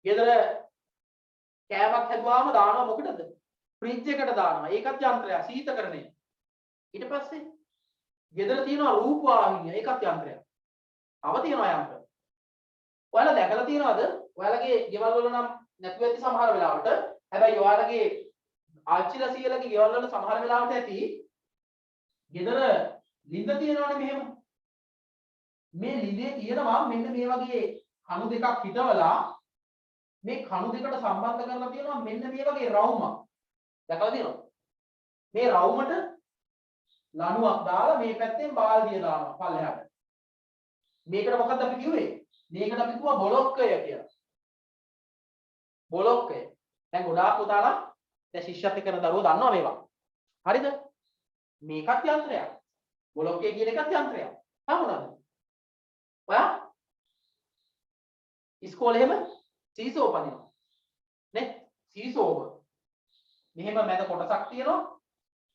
ගෙදර කෑමක් හැදුවාම දානවා මොකටද? ෆ්‍රිජ් එකට දානවා. ඒකත් යන්ත්‍රයක්, සීතකරණය. ඊට පස්සේ ගෙදර තියෙනවා රූපවාහිනිය. ඒකත් යන්ත්‍රයක්. තව තියෙනවා යන්ත්‍ර. ඔයාලා දැකලා තියෙනවද? ඔයාලගේ ගෙවල් වල නම් නැතුව ඇති සමහර වෙලාවට. හැබැයි ඔයාලගේ ආච්චිලා සීයලාගේ ගෙවල් වල සමහර වෙලාවට ඇති ගෙදර ලිඳ තියෙනවනේ මෙහෙම. මේ ලිඳේ තියෙනවා මෙන්න මේ වගේ කණු දෙකක් හිටවලා මේ කණු දෙකට සම්බන්ධ කරලා තියෙනවා මෙන්න මේ වගේ රවුමක්. දැකලා තියෙනවද? මේ රවුමට ලණුවක් දාලා මේ පැත්තෙන් බාල්දිය දානවා පල්ලෙහාට. මේකට මොකක්ද අපි කිව්වේ? මේකට අපි කිව්වා බොලොක්කය කියලා. බොලොක්කය. දැන් ගොඩාක් පුතාලා දැන් ශිෂ්‍යත් එක්ක කරන දරුවෝ දන්නවා මේවා. හරිද? මේකත් යන්ත්‍රයක්. බොලොක්කය කියන එකත් යන්ත්‍රයක්. හමුණාද? ඔයා ඉස්කෝලේ එහෙම සීසෝ පදිනවා. නේ? සීසෝව. මෙහෙම මැද කොටසක් තියෙනවා.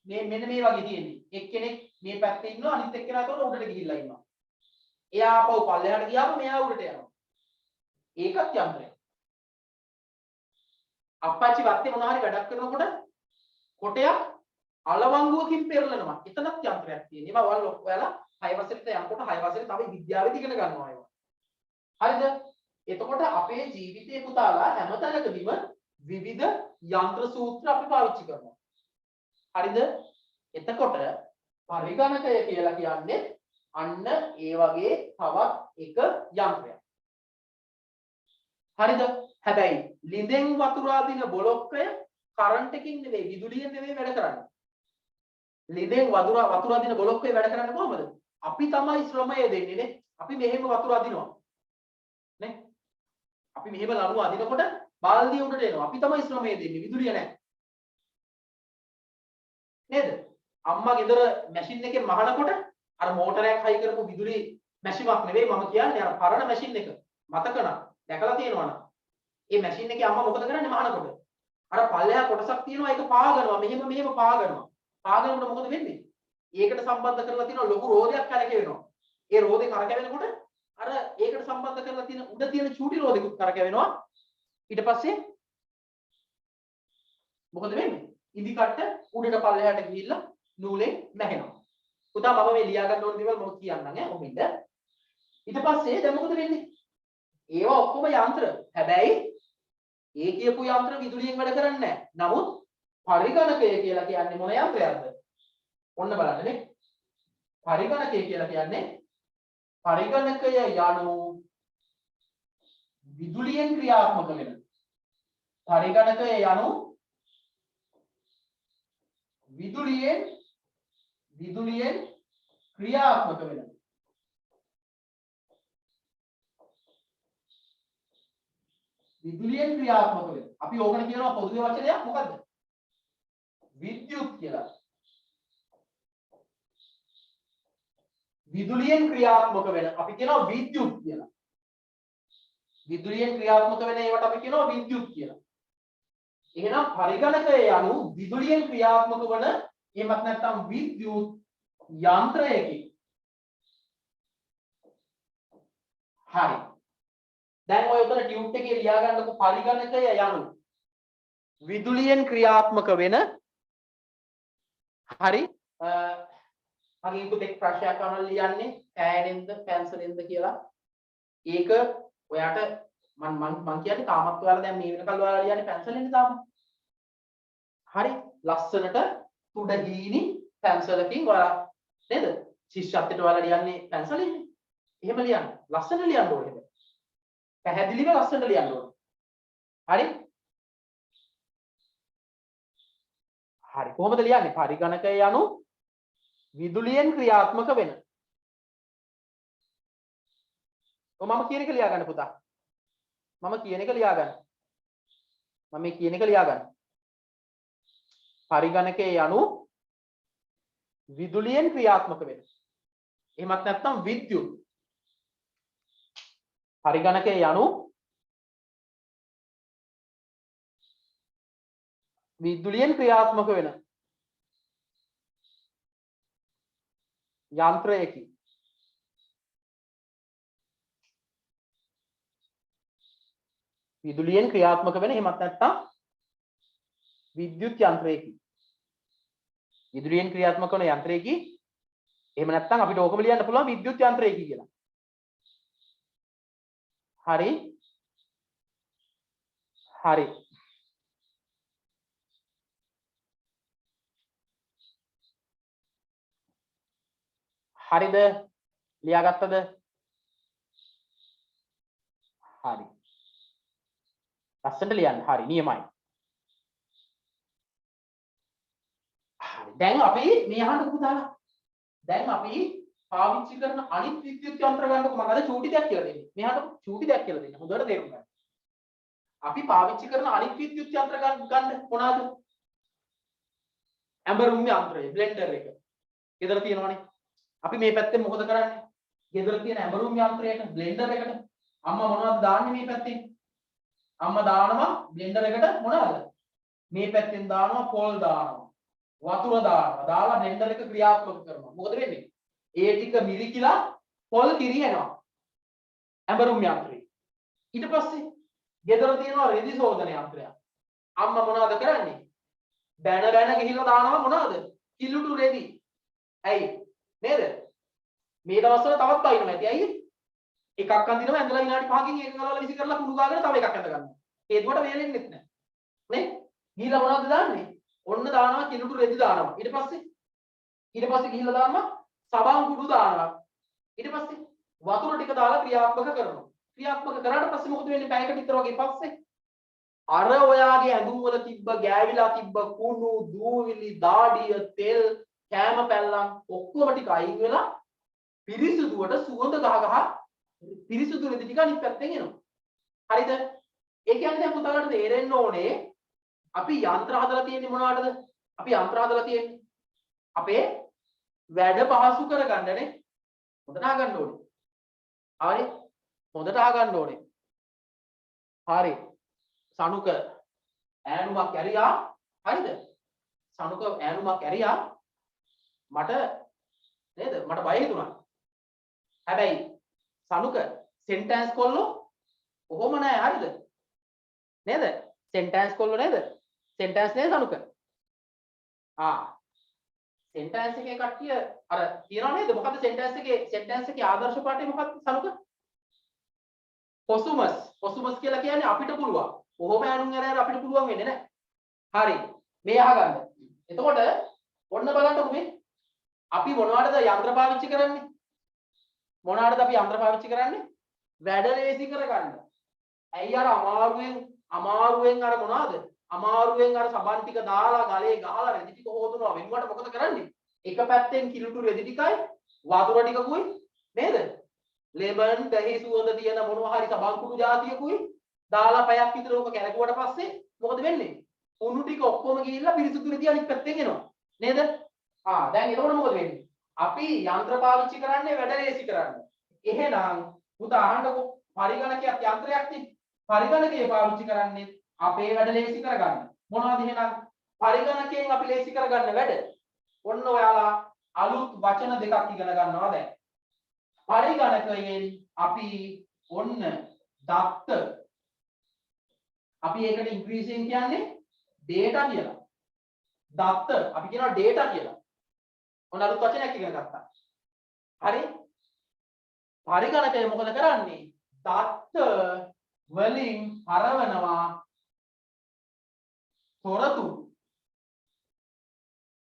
මේ මෙන්න මේ වගේ තියෙන්නේ. එක්කෙනෙක් මේ පැත්තේ ඉන්නවා අනිත් එක්කෙනා උඩට ගිහිල්ලා ඉන්නවා. එයා ආපහු පල්ලෙහාට ගියාම මෙයා උඩට යනවා. ඒකත් යන්ත්‍රයක්. අප්පච්චි වත්තේ මොනවා හරි වැඩක් කරනකොට කොටයක් අලවංගුවකින් පෙරලනවා. එතනත් යන්ත්‍රයක් තියෙනවා. ඒවා ඔයාලා 6 වසරේට යනකොට 6 වසරේ තමයි විද්‍යාවෙදි ඉගෙන ගන්නවා ඒවා. හරිද? එතකොට අපේ ජීවිතේ පුතාලා හැමතැනකදීම විවිධ යන්ත්‍ර සූත්‍ර අපි පාවිච්චි කරනවා. හරිද? එතකොට පරිගණකය කියලා කියන්නේ අන්න ඒ වගේ තවත් එක යන්ත්‍රයක්. හරිද? හැබැයි ලිඳෙන් වතුර අදින බොලොක්කය කරන්ට් එකකින් නෙවෙයි විදුලියෙන් නෙවෙයි වැඩ කරන්නේ. ලිඳෙන් වතුර අදින බොලොක්කය වැඩ කරන්නේ කොහොමද? අපි තමයි ශ්‍රමය දෙන්නේ නේ. අපි මෙහෙම වතුර අදිනවා නේ. අපි මෙහෙම ලණුව අදිනකොට බාල්දිය උඩට එනවා. අපි තමයි ශ්‍රමය දෙන්නේ. විදුලිය නැහැ. නේද? අම්මා ගෙදර මැෂින් එකෙන් මහනකොට අර මෝටරයක් හයි කරපු විදුලි මැෂිමක් නෙවෙයි මම කියන්නේ අර පරණ මැෂින් එක. මතක නම් දැකලා තියෙනවනම්. ඒ මැෂින් එකේ අම්මා මොකද කරන්නේ මහනකොට? අර පල්ලෙහා කොටසක් තියෙනවා ඒක පාගනවා. මෙහෙම පාගනවා. පාගනකොට මොකද වෙන්නේ? ඒකට සම්බන්ධ කරලා තියෙන ලොකු රෝදයක් කරකැවෙනවා. ඒ රෝදේ කරකැවෙනකොට අර ඒකට සම්බන්ධ කරලා තියෙන උඩ තියෙන චූටි රෝදෙකුත් කරකැවෙනවා. ඊට පස්සේ මොකද වෙන්නේ? ඉදි කට්ට උඩට පල්ලෙහාට ගිහිල්ලා නූලෙන් නැහෙනවා. පුතා මම මේ ලියා ගන්න ඕන දේවල් මම කියන්නම් ඈ ඔබින්ද. ඊට පස්සේ දැන් මොකද වෙන්නේ? ඒවා ඔක්කොම යන්ත්‍ර. හැබැයි ඒ කියපු යන්ත්‍ර විදුලියෙන් වැඩ කරන්නේ නැහැ. නමුත් පරිගණකය කියලා කියන්නේ මොන යන්ත්‍රයක්ද? ඔන්න බලන්න නේ. පරිගණකය කියලා කියන්නේ පරිගණකය යනු විදුලියෙන් ක්‍රියාත්මක වෙන. පරිගණකය යනු විදුලියෙන් ක්‍රියාත්මක වෙන. විදුලියෙන් ක්‍රියාත්මක වෙන. අපි ඕකට කියනවා පොදුවේ වචනයක් මොකද්ද? විද්‍යුත් කියලා. විදුලියෙන් ක්‍රියාත්මක වෙන අපි කියනවා විද්‍යුත් කියලා. විදුලියෙන් ක්‍රියාත්මක වෙන ඒවට අපි කියනවා විද්‍යුත් කියලා. එහෙනම් පරිගණකය යනු විදුලියෙන් ක්‍රියාත්මක වන එහෙමත් නැත්නම් විද්‍යුත් යන්ත්‍රයකි. හරි. දැන් ඔය උතන ටියුබ් එකේ ලියා ගන්නකො පරිගණකය යනු විදුලියෙන් ක්‍රියාත්මක වෙන හරි මම ඉක්ක දෙක ප්‍රශ්නයක් අහනවා ලියන්නේ පෑනෙන්ද පැන්සලෙන්ද කියලා. ඒක ඔයාට මම කියන්නේ තාමත් ඔයාලා දැන් මේ වෙනකල් ඔයාලා ලියන්නේ පැන්සලෙන්ද තාම. හරි ලස්සනට තුඩ හීනි පැන්සලකින් ඔයාලා නේද? ශිෂ්‍යත්වයට ඔයාලා ලියන්නේ පැන්සලෙන්නේ. එහෙම ලියන්න. ලස්සනට ලියන්න ඕනේ. පැහැදිලිව ලස්සනට ලියන්න ඕනේ. හරි? හරි. කොහොමද ලියන්නේ? පරිගණකය යනු විදුලියෙන් ක්‍රියාත්මක වෙන. මම කියන එක ලියා ගන්න පුතා. මම කියන එක ලියා ගන්න. මම මේ කියන එක ලියා ගන්න. පරිගණකය යනු විදුලියෙන් ක්‍රියාත්මක වෙන. එහෙමත් නැත්නම් විද්‍යුත්. පරිගණකය යනු විදුලියෙන් ක්‍රියාත්මක වෙන යන්ත්‍රයකි. විදුලියෙන් ක්‍රියාත්මක වෙන එහෙමත් නැත්නම් විද්‍යුත් යන්ත්‍රයකි. විදුලියෙන් ක්‍රියාත්මක වන යන්ත්‍රයකි. එහෙම නැත්නම් අපිට ඕකම ලියන්න පුළුවන් විද්‍යුත් යන්ත්‍රයකි කියලා. හරි. හරි. හරිද? ලියාගත්තද? හරි. ලස්සනට ලියන්න. හරි නියමයි. හරි. දැන් අපි මේ අහන්න පුතාලා. දැන් අපි පාවිච්චි කරන අනිත් විද්‍යුත් යන්ත්‍ර ගන්නකො මම අද චූටි දෙයක් කියලා දෙන්නේ. මෙහාට චූටි දෙයක් කියලා දෙන්න. හොඳට තේරුම් ගන්න. අපි පාවිච්චි කරන අනිත් විද්‍යුත් යන්ත්‍ර ගන්න මොනවාද? ඇඹරුම් යන්ත්‍රය, බ්ලෙන්ඩර් එක. ගෙදර තියෙනවනේ. අපි මේ පැත්තෙන් මොකද කරන්නේ? ගෙදර තියෙන ඇඹරුම් යන්ත්‍රයට බ්ලෙන්ඩර් එකට අම්මා මොනවද දාන්නේ මේ පැත්තෙන්? අම්මා දානවා බ්ලෙන්ඩර් එකට මොනවද? මේ පැත්තෙන් දානවා පොල් දානවා. වතුර දානවා. දාලා බ්ලෙන්ඩර් එක ක්‍රියාත්මක කරනවා. මොකද වෙන්නේ? ඒ ටික මිරිකිලා පොල් කිරියනවා. ඇඹරුම් යන්ත්‍රේ. ඊට පස්සේ ගෙදර තියෙනවා රෙදි සෝදන යන්ත්‍රයක්. අම්මා මොනවද කරන්නේ? බැන ගිහිල්ලා දානවා මොනවද? කිලුටු රෙදි. ඇයි? නේද? මේ දවස්වල තවත් බයිනවා ඇති. ඇයි? එකක් අඳිනවා ඇඳලා විනාඩි 5කින් ඒක ගලවලා විසි කරලා කුණු ගාගෙන තව එකක් ඇඳ ගන්නවා. ඒකට වේලෙන්නෙත් නැහැ. නේ? ගිහිල්ලා මොනවද දාන්නේ? ඔන්න දානවා කිලුටු රෙදි දානවා. ඊට පස්සේ ගිහිල්ලා දානවා සබන් කුඩු දානවා. ඊට පස්සේ වතුර ටික දාලා ක්‍රියාත්මක කරනවා. ක්‍රියාත්මක කරාට පස්සේ මොකද වෙන්නේ? පැයකට විතර වගේ පස්සේ අර ඔයාගේ ඇඳුම් වල තිබ්බ ගෑවිලා තිබ්බ කුණු, දූවිලි, දාඩිය, තෙල්, කෑම පැල්ලම් ඔක්කොම ටික අයින් වෙලා පිරිසුදුවට සුවඳ ගහ පිරිසුදු රෙදි ටික අනිත් පැත්තෙන් එනවා. හරිද? ඒ කියන්නේ දැන් පුතාලට තේරෙන්න ඕනේ අපි යන්ත්‍ර හදලා තියෙන්නේ මොනවටද? අපි යන්ත්‍ර හදලා තියෙන්නේ අපේ වැඩ පහසු කරගන්නනේ. හොඳට අහගන්න ඕනේ. හරි? හොඳට අහගන්න ඕනේ. හරි. සනුක ඈනුමක් ඇරියා. හරිද? සනුක ඈනුමක් ඇරියා. මට නේද? මට බය හිතුණා. හැබැයි සනුක සෙන්ටෙන්ස් කොල්ලෝ කොහොම නැහැ. හරිද? නේද? සෙන්ටෙන්ස් කොල්ලෝ නේද? සෙන්ටෙන්ස් නේද සනුක? සෙන්ටෙන්ස් එකේ කට්ටිය අර කියනවා නේද? මොකද්ද සෙන්ටෙන්ස් එකේ ආදර්ශ පාඩේ මොකක්ද සනුක? පොසුමස් කියලා කියන්නේ අපිට පුළුවන්. කොහොම ඈනුම් ඇරලා අපිට පුළුවන් වෙන්නේ නැහැ. හරි. මේ අහගන්න. එතකොට ඔන්න බලන්නකො මේ අපි මොනවටද යන්ත්‍ර පාවිච්චි කරන්නේ? මොනවටද අපි යන්ත්‍ර පාවිච්චි කරන්නේ? වැඩ ලේසි කරගන්න. ඇයි අර අමාරුවෙන් අර මොනවද? අමාරුවෙන් අර සබන් ටික දාලා ගලේ ගහලා රෙදි ටික හොදනවා. වෙනුවට මොකද කරන්නේ? එක පැත්තෙන් කිලුටු රෙදි ටිකයි වතුර ටිකකුයි නේද? ලෙමන් දහි සුවඳ තියෙන මොනවා හරි සබන් කුඩු జాතියකුයි දාලා පැයක් විතර ඕක කැරකුවට පස්සේ මොකද වෙන්නේ? උණු ටික ඔක්කොම ගිහිල්ලා පිරිසුදු රෙදි අනිත් පැත්තෙන් එනවා. නේද? දැන් එතකොට මොකද වෙන්නේ? අපි යන්ත්‍ර පාවිච්චි කරන්නේ වැඩ ලේසි කරන්න. එහෙනම් පුතා අහන්නකෝ පරිගණකයක් යන්ත්‍රයක් නේ. පරිගණකය පාවිච්චි කරන්නේ අපේ වැඩ ලේසි කරගන්න. මොනවද එහෙනම් පරිගණකයෙන් අපි ලේසි කරගන්න වැඩ? ඔන්න ඔයාලා අලුත් වචන දෙකක් ඉගෙන ගන්නවා දැන්. පරිගණකයෙන් අපි ඔන්න දත්ත අපි ඒකට ඉංග්‍රීසියෙන් කියන්නේ data කියලා. දත්ත අපි කියනවා data කියලා. ඔන්න අලුත් වචනයක් ඉගෙන ගත්තා. හරි? පරිගණකය මොකද කරන්නේ? දත්ත වලින් හරවනවා තොරතුරු.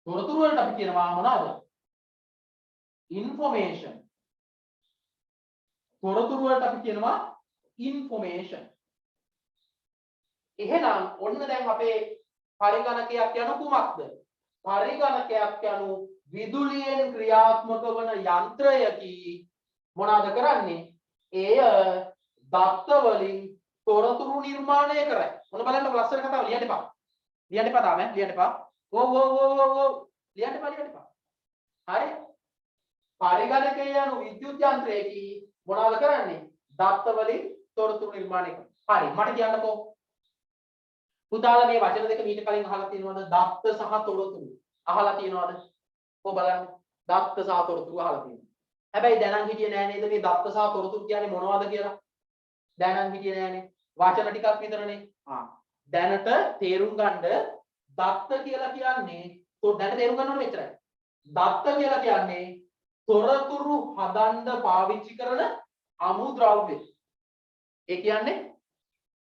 තොරතුරු වලට අපි කියනවා මොනවද? information. තොරතුරු වලට අපි කියනවා information. එහෙනම් ඔන්න දැන් අපේ පරිගණකයක් යන කුමක්ද? පරිගණකයක් යනු විදුලියෙන් ක්‍රියාත්මක වන යන්ත්‍රයකි. මොනවාද කරන්නේ? එය දත්ත වලින් තොරතුරු නිර්මාණය කරයි. මොන බලන්නකො ලස්සන කතාව ලියන්න එපා. ලියන්න එපා තාම ලියන්න එපා. ලියන්න එපා. හරි? පරිගණකය යනු විද්‍යුත් යන්ත්‍රයකි. මොනවාද කරන්නේ? දත්ත වලින් තොරතුරු නිර්මාණය කරයි. හරි මට කියන්නකෝ. පුතාලා මේ වචන දෙක මීට කලින් අහලා තියෙනවද? දත්ත සහ තොරතුරු. අහලා තියෙනවද? කොහොම බලන්න. දත්ත සහ තොරතුරු අහලා තියෙනවා. හැබැයි දැනන් හිටියේ නෑ නේද මේ දත්ත සහ තොරතුරු කියන්නේ මොනවද කියලා? දැනන් හිටියේ නෑනේ. වචන ටිකක් විතරනේ. දැනට තේරුම් ගන්න දත්ත කියලා කියන්නේ දැනට තේරුම් ගන්න ඕනේ මෙච්චරයි. දත්ත කියලා කියන්නේ තොරතුරු හදන්න පාවිච්චි කරන අමුද්‍රව්‍ය. ඒ කියන්නේ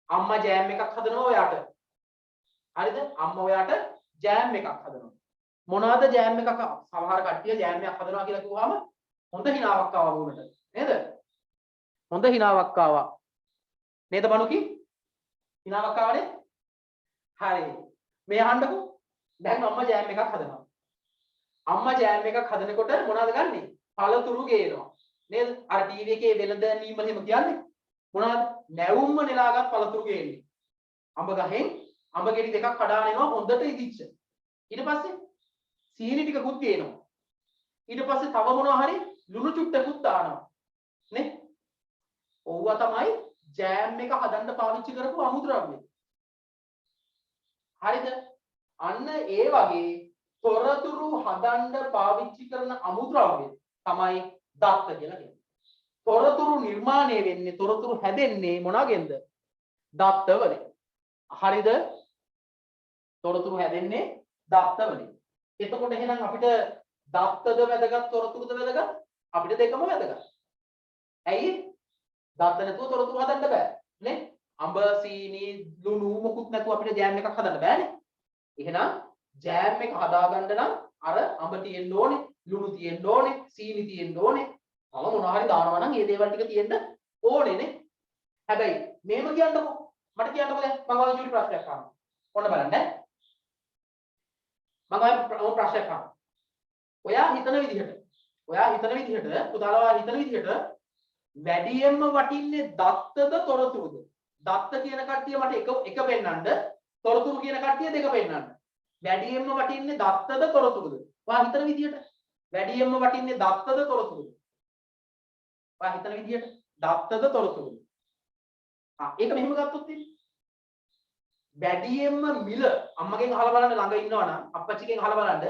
අම්මා ජෑම් එකක් හදනවා ඔයාට. හරිද? අම්මා ඔයාට ජෑම් එකක් හදනවා. මොනවාද ජෑම් එකක්? සමහර කට්ටිය ජෑම් එකක් හදනවා කියලා කිව්වම හොඳ හිනාවක් ආවා වුණට. නේද? හොඳ හිනාවක් ආවා. නේද බණුකි? හිනාවක් ආවනේ? හරි. මේ අහන්නකෝ. දැන් අම්මා ජෑම් එකක් හදනවා. අම්මා ජෑම් එකක් හදනකොට මොනවද ගන්නෙ? පළතුරු ගේනවා. නේද? අර ටීවී එකේ වෙළඳ නීම එහෙම කියන්නේ. මොනවද? නැවුම්ම නෙලාගත් පළතුරු ගේන්නේ. අඹ ගහෙන් අඹ ගෙඩි දෙකක් කඩාගෙන එනවා හොඳට ඉදිච්ච. ඊට පස්සේ සීනි ටිකකුත් ගේනවා. ඊට පස්සේ තව මොනවා හරි ලුණු චුට්ටකුත් දානවා. නේ? ඕවා තමයි ජෑම් එක හදන්න පාවිච්චි කරපු අමුද්‍රව්‍ය. හරිද? අන්න ඒ වගේ තොරතුරු හදන්න පාවිච්චි කරන අමුද්‍රව්‍ය තමයි දත්ත කියලා කියන්නේ. තොරතුරු නිර්මාණය වෙන්නේ තොරතුරු හැදෙන්නේ මොනගෙන්ද? දත්ත වලින්. හරිද? තොරතුරු හැදෙන්නේ දත්ත වලින්. එතකොට එහෙනම් අපිට දත්තද වැදගත් තොරතුරුද වැදගත්? අපිට දෙකම වැදගත්. ඇයි? දත්ත නැතුව තොරතුරු හදන්න බෑ. නේ? අඹ සීනි ලුණු මොකුත් නැතුව අපිට ජෑම් එකක් හදන්න බෑනේ. එහෙනම් ජෑම් එක හදාගන්න නම් අර අඹ තියෙන්න ඕනේ, ලුණු තියෙන්න ඕනේ, සීනි තියෙන්න ඕනේ. තව මොනවා හරි දානවා නම් මේ දේවල් ටික තියෙන්න ඕනේ නේ. හැබැයි මේව කියන්නකෝ. මට කියන්නකෝ දැන් මම ඔයාලට චූටි ප්‍රශ්නයක් අහනවා. ඔන්න බලන්න. මම ඔයාලට ප්‍රශ්නයක් අහනවා. ඔයා හිතන විදිහට ඔයා හිතන විදිහට පුතාලා හිතන විදිහට වැඩියෙන්ම වටින්නේ දත්තද තොරතුරුද? දත්ත කියන කට්ටිය මට එක පෙන්නන්න, තොරතුරු කියන කට්ටිය දෙක පෙන්නන්න. වැඩියෙන්ම වටින්නේ දත්තද තොරතුරුද? ඔයා හිතන විදිහට වැඩියෙන්ම වටින්නේ දත්තද තොරතුරුද? ඔයා හිතන විදිහට දත්තද තොරතුරුද? ඒක මෙහෙම ගත්තොත් ඉතින් වැඩියෙන්ම මිල අම්මගෙන් අහලා බලන්න ළඟ ඉන්නවනම් අප්පච්චිගෙන් අහලා බලන්න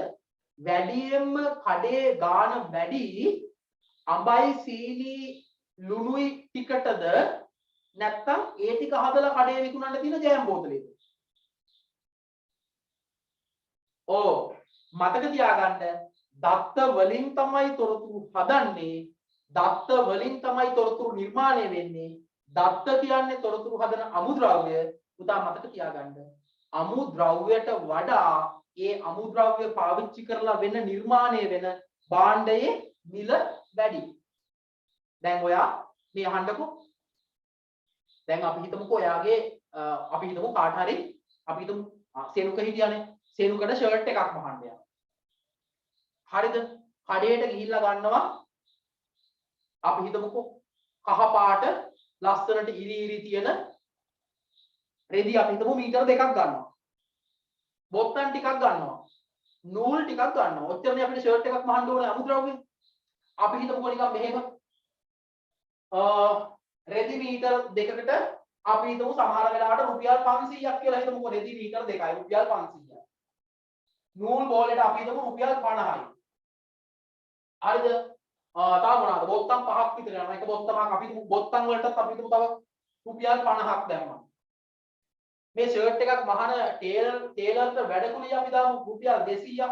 වැඩියෙන්ම කඩේ ගාන වැඩි අඹයි සීනි ලුණුයි ටිකටද නැත්නම් ඒ ටික හදලා කඩේ විකුණන්න තියෙන ජෑම් බෝතලේද? ඕ මතක තියාගන්න දත්ත වලින් තමයි තොරතුරු හදන්නේ, දත්ත වලින් තමයි තොරතුරු නිර්මාණය වෙන්නේ. දත්ත කියන්නේ තොරතුරු හදන අමුද්‍රව්‍ය. පුතා මතක තියාගන්න අමුද්‍රව්‍යයට වඩා ඒ අමුද්‍රව්‍ය පාවිච්චි කරලා වෙන නිර්මාණය වෙන භාණ්ඩයේ මිල වැඩි. දැන් ඔයා මේ අහන්නකෝ. දැන් අපි හිතමුකෝ ඔයාගේ අපි හිතමු කාට හරි අපි හිතමු සේනුක හිටියානේ. සේනුකට ෂර්ට් එකක් මහන්න යනවා. හරිද? කඩේට ගිහිල්ලා ගන්නවා. අපි හිතමුකෝ කහ පාට ලස්සනට ඉරි ඉරි තියෙන රෙදි අපි හිතමු මීටර 2ක් ගන්නවා. බොත්තම් ටිකක් ගන්නවා. නූල් ටිකක් ගන්නවා. ඔච්චරනේ අපිට ෂර්ට් එකක් මහන්න ඕනේ අමුද්‍රව්‍ය. අපි හිතමුකෝ නිකන් මෙහෙම රෙදි මීටර 2කට අපි හිතමු සමහර වෙලාවට රුපියල් 500ක් කියලා හිතමුකෝ රෙදි මීටර 2යි රුපියල් 500යි. නූල් බෝලෙට අපි හිතමු රුපියල් 50යි. හරිද? තව මොනවාද? බොත්තම් 5ක් විතර යනවා. එක බොත්තමක් අපි හිතමු බොත්තම් වලටත් අපි හිතමු තව රුපියල් 50ක් දැම්මා. මේ ෂර්ට් එකක් මහන ටේලර්ට වැඩකුලිය අපි දාමු රුපියල් 200ක්.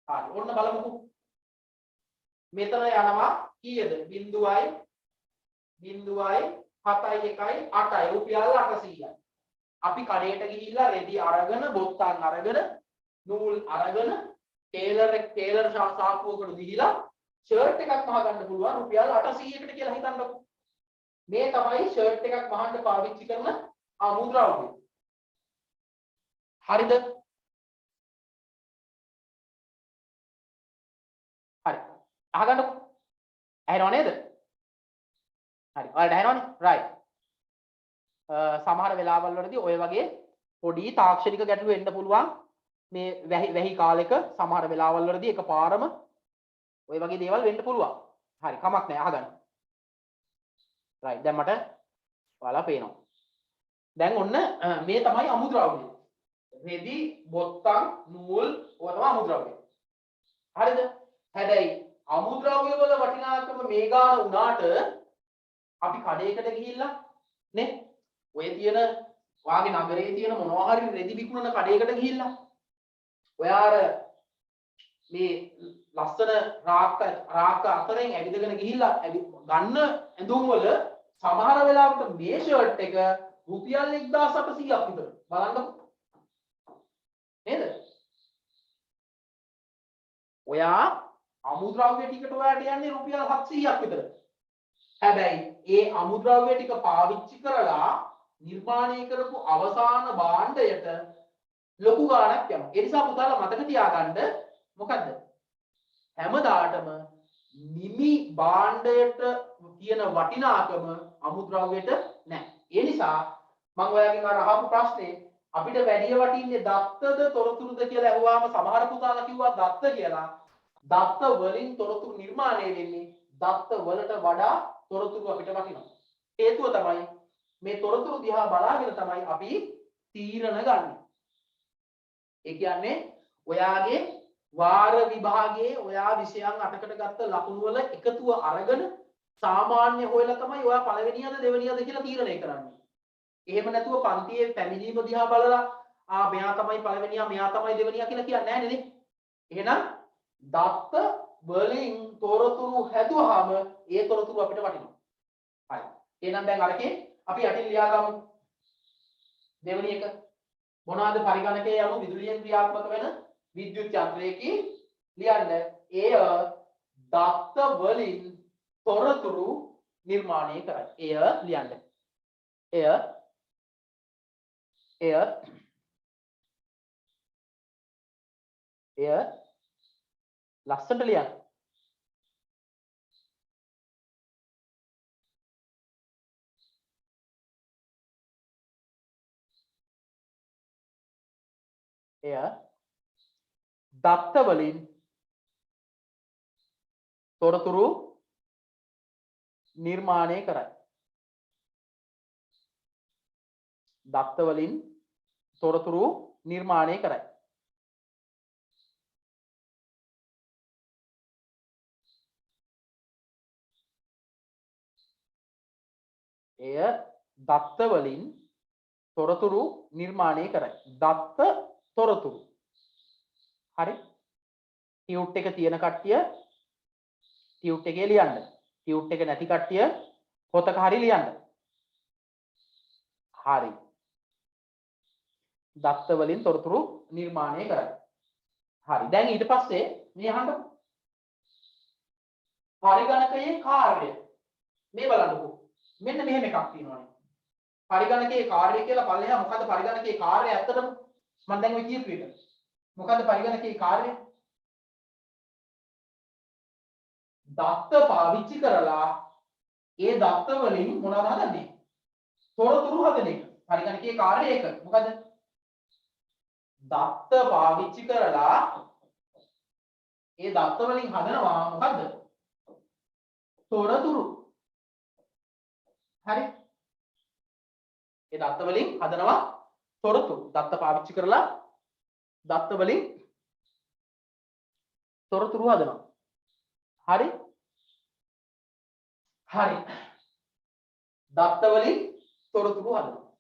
හරි. ඔන්න බලමුකෝ. මෙතන යනවා කීයද? 0.718යි රුපියල් 800යි. අපි කඩේට ගිහිල්ලා රෙදි අරගෙන බොත්තම් අරගෙන නූල් අරගෙන ටේලර් ශාස්ත්‍රාපුවකට ගිහිලා ෂර්ට් එකක් මහ ගන්න පුළුවන් රුපියල් 800කට කියලා හිතන්නකෝ. මේ තමයි ෂර්ට් එකක් මහන්න පාවිච්චි කරන අමුද්‍රව්‍ය. හරිද? හරි. අහගන්නකෝ. ඇහෙනව නේද? හරි. ඔයාලට ඇහෙනවනේ? right. සමහර වෙලාවල් වලදී ඔය වගේ පොඩි තාක්ෂණික ගැටලු එන්න පුළුවන්. මේ වැහි කාලෙක සමහර වෙලාවල් වලදී එකපාරම ඔය වගේ දේවල් වෙන්න පුළුවන්. හරි. කමක් නැහැ. අහගන්න. right. දැන් මට ඔයාලා පේනවා. දැන් ඔන්න මේ තමයි අමුද්‍රව්‍ය. රෙදි, බොත්තම්, නූල් ඔය තමයි අමුද්‍රව්‍ය. හරිද? හැබැයි අමුද්‍රව්‍ය වල වටිනාකම මේ ගාන උනාට අපි කඩේකට ගිහිල්ලා නේ ඔය තියෙන වාගේ නගරයේ තියෙන මොනවා හරි රෙදි විකුණන කඩේකට ගිහිල්ලා ඔයාර මේ ලස්සන රාක්ක අතරින් ඇවිදගෙන ගිහිල්ලා ගන්න ඇඳුම් වල සමහර වෙලාවට මේ ෂර්ට් එක රුපියල් 1800ක් විතර බලන්නකො නේද? ඔයා අමුද්‍රව්‍ය ටිකට ඔයාට යන්නේ රුපියල් 700ක් විතර. හැබැයි ඒ අමුද්‍රව්‍ය ටික පාවිච්චි කරලා නිර්මාණය කරපු අවසාන භාණ්ඩයට ලොකු ගාණක් යනවා. ඒ නිසා පුතාලා මතක තියාගන්න මොකද්ද? හැමදාටම නිමි භාණ්ඩයට තියෙන වටිනාකම අමුද්‍රව්‍යයට නැහැ. ඒ නිසා මම ඔයාගෙන් අර අහපු ප්‍රශ්නේ අපිට වැඩි වටින්නේ දත්තද තොරතුරුද කියලා අහුවාම සමහර පුතාලා කිව්වා දත්ත කියලා. දත්ත වලින් තොරතුරු නිර්මාණය වෙන්නේ දත්ත වලට වඩා තොරතුරු අපිට වටිනවා. හේතුව තමයි මේ තොරතුරු දිහා බලාගෙන තමයි අපි තීරණ ගන්න. ඒ කියන්නේ ඔයාගේ වාර විභාගයේ ඔයා විෂයන් 8කට ගත්ත ලකුණු වල එකතුව අරගෙන සාමාන්‍ය හොයලා තමයි ඔයා පළවෙනියද දෙවෙනියද කියලා තීරණය කරන්නේ. එහෙම නැතුව පන්තියේ පැමිණීම දිහා බලලා මෙයා තමයි පළවෙනියා මෙයා තමයි දෙවෙනියා කියලා කියන්නේ නැහැ නේ. එහෙනම් දත්ත වලින් තොරතුරු හැදුවාම ඒ තොරතුරු අපිට වටිනවා. හරි. එහෙනම් දැන් අරකේ අපි යටින් ලියාගමු. දෙවෙනි එක මොනවාද පරිගණකයේ යනු විදුලියෙන් ක්‍රියාත්මක වෙන විද්‍යුත් යන්ත්‍රයකින් ලියන්න. එය දත්ත වලින් තොරතුරු නිර්මාණය කරයි. එය ලියන්න. එය ලස්සනට ලියන්න. එය දත්ත වලින් තොරතුරු නිර්මාණය කරයි. දත්ත වලින් තොරතුරු නිර්මාණය කරයි. එය දත්ත වලින් තොරතුරු නිර්මාණය කරයි. දත්ත තොරතුරු. හරි. ටියුට් එක තියෙන කට්ටිය ටියුට් එකේ ලියන්න. ටියුට් එක නැති කට්ටිය පොතක හරි ලියන්න. හරි. දත්ත වලින් තොරතුරු නිර්මාණය කරයි. හරි. දැන් ඊට පස්සේ මේ අහන්න පරිගණකයේ කාර්යය මේ බලන්නකෝ. මෙන්න මෙහෙම එකක් තියෙනවානේ. පරිගණකයේ කාර්යය කියලා පල්ලෙහා මොකද්ද පරිගණකයේ කාර්යය ඇත්තටම මම දැන් ඔය කියපු එක. මොකද්ද පරිගණකයේ කාර්යය? දත්ත පාවිච්චි කරලා ඒ දත්ත වලින් මොනවද හදන්නේ? තොරතුරු හදන එක. පරිගණකයේ කාර්යය ඒක. මොකද්ද? දත්ත පාවිච්චි කරලා ඒ දත්ත වලින් හදනවා මොකද්ද? තොරතුරු. හරි. ඒ දත්ත වලින් හදනවා තොරතුරු. දත්ත පාවිච්චි කරලා දත්ත වලින් තොරතුරු හදනවා. හරි. හරි. දත්ත වලින් තොරතුරු හදනවා.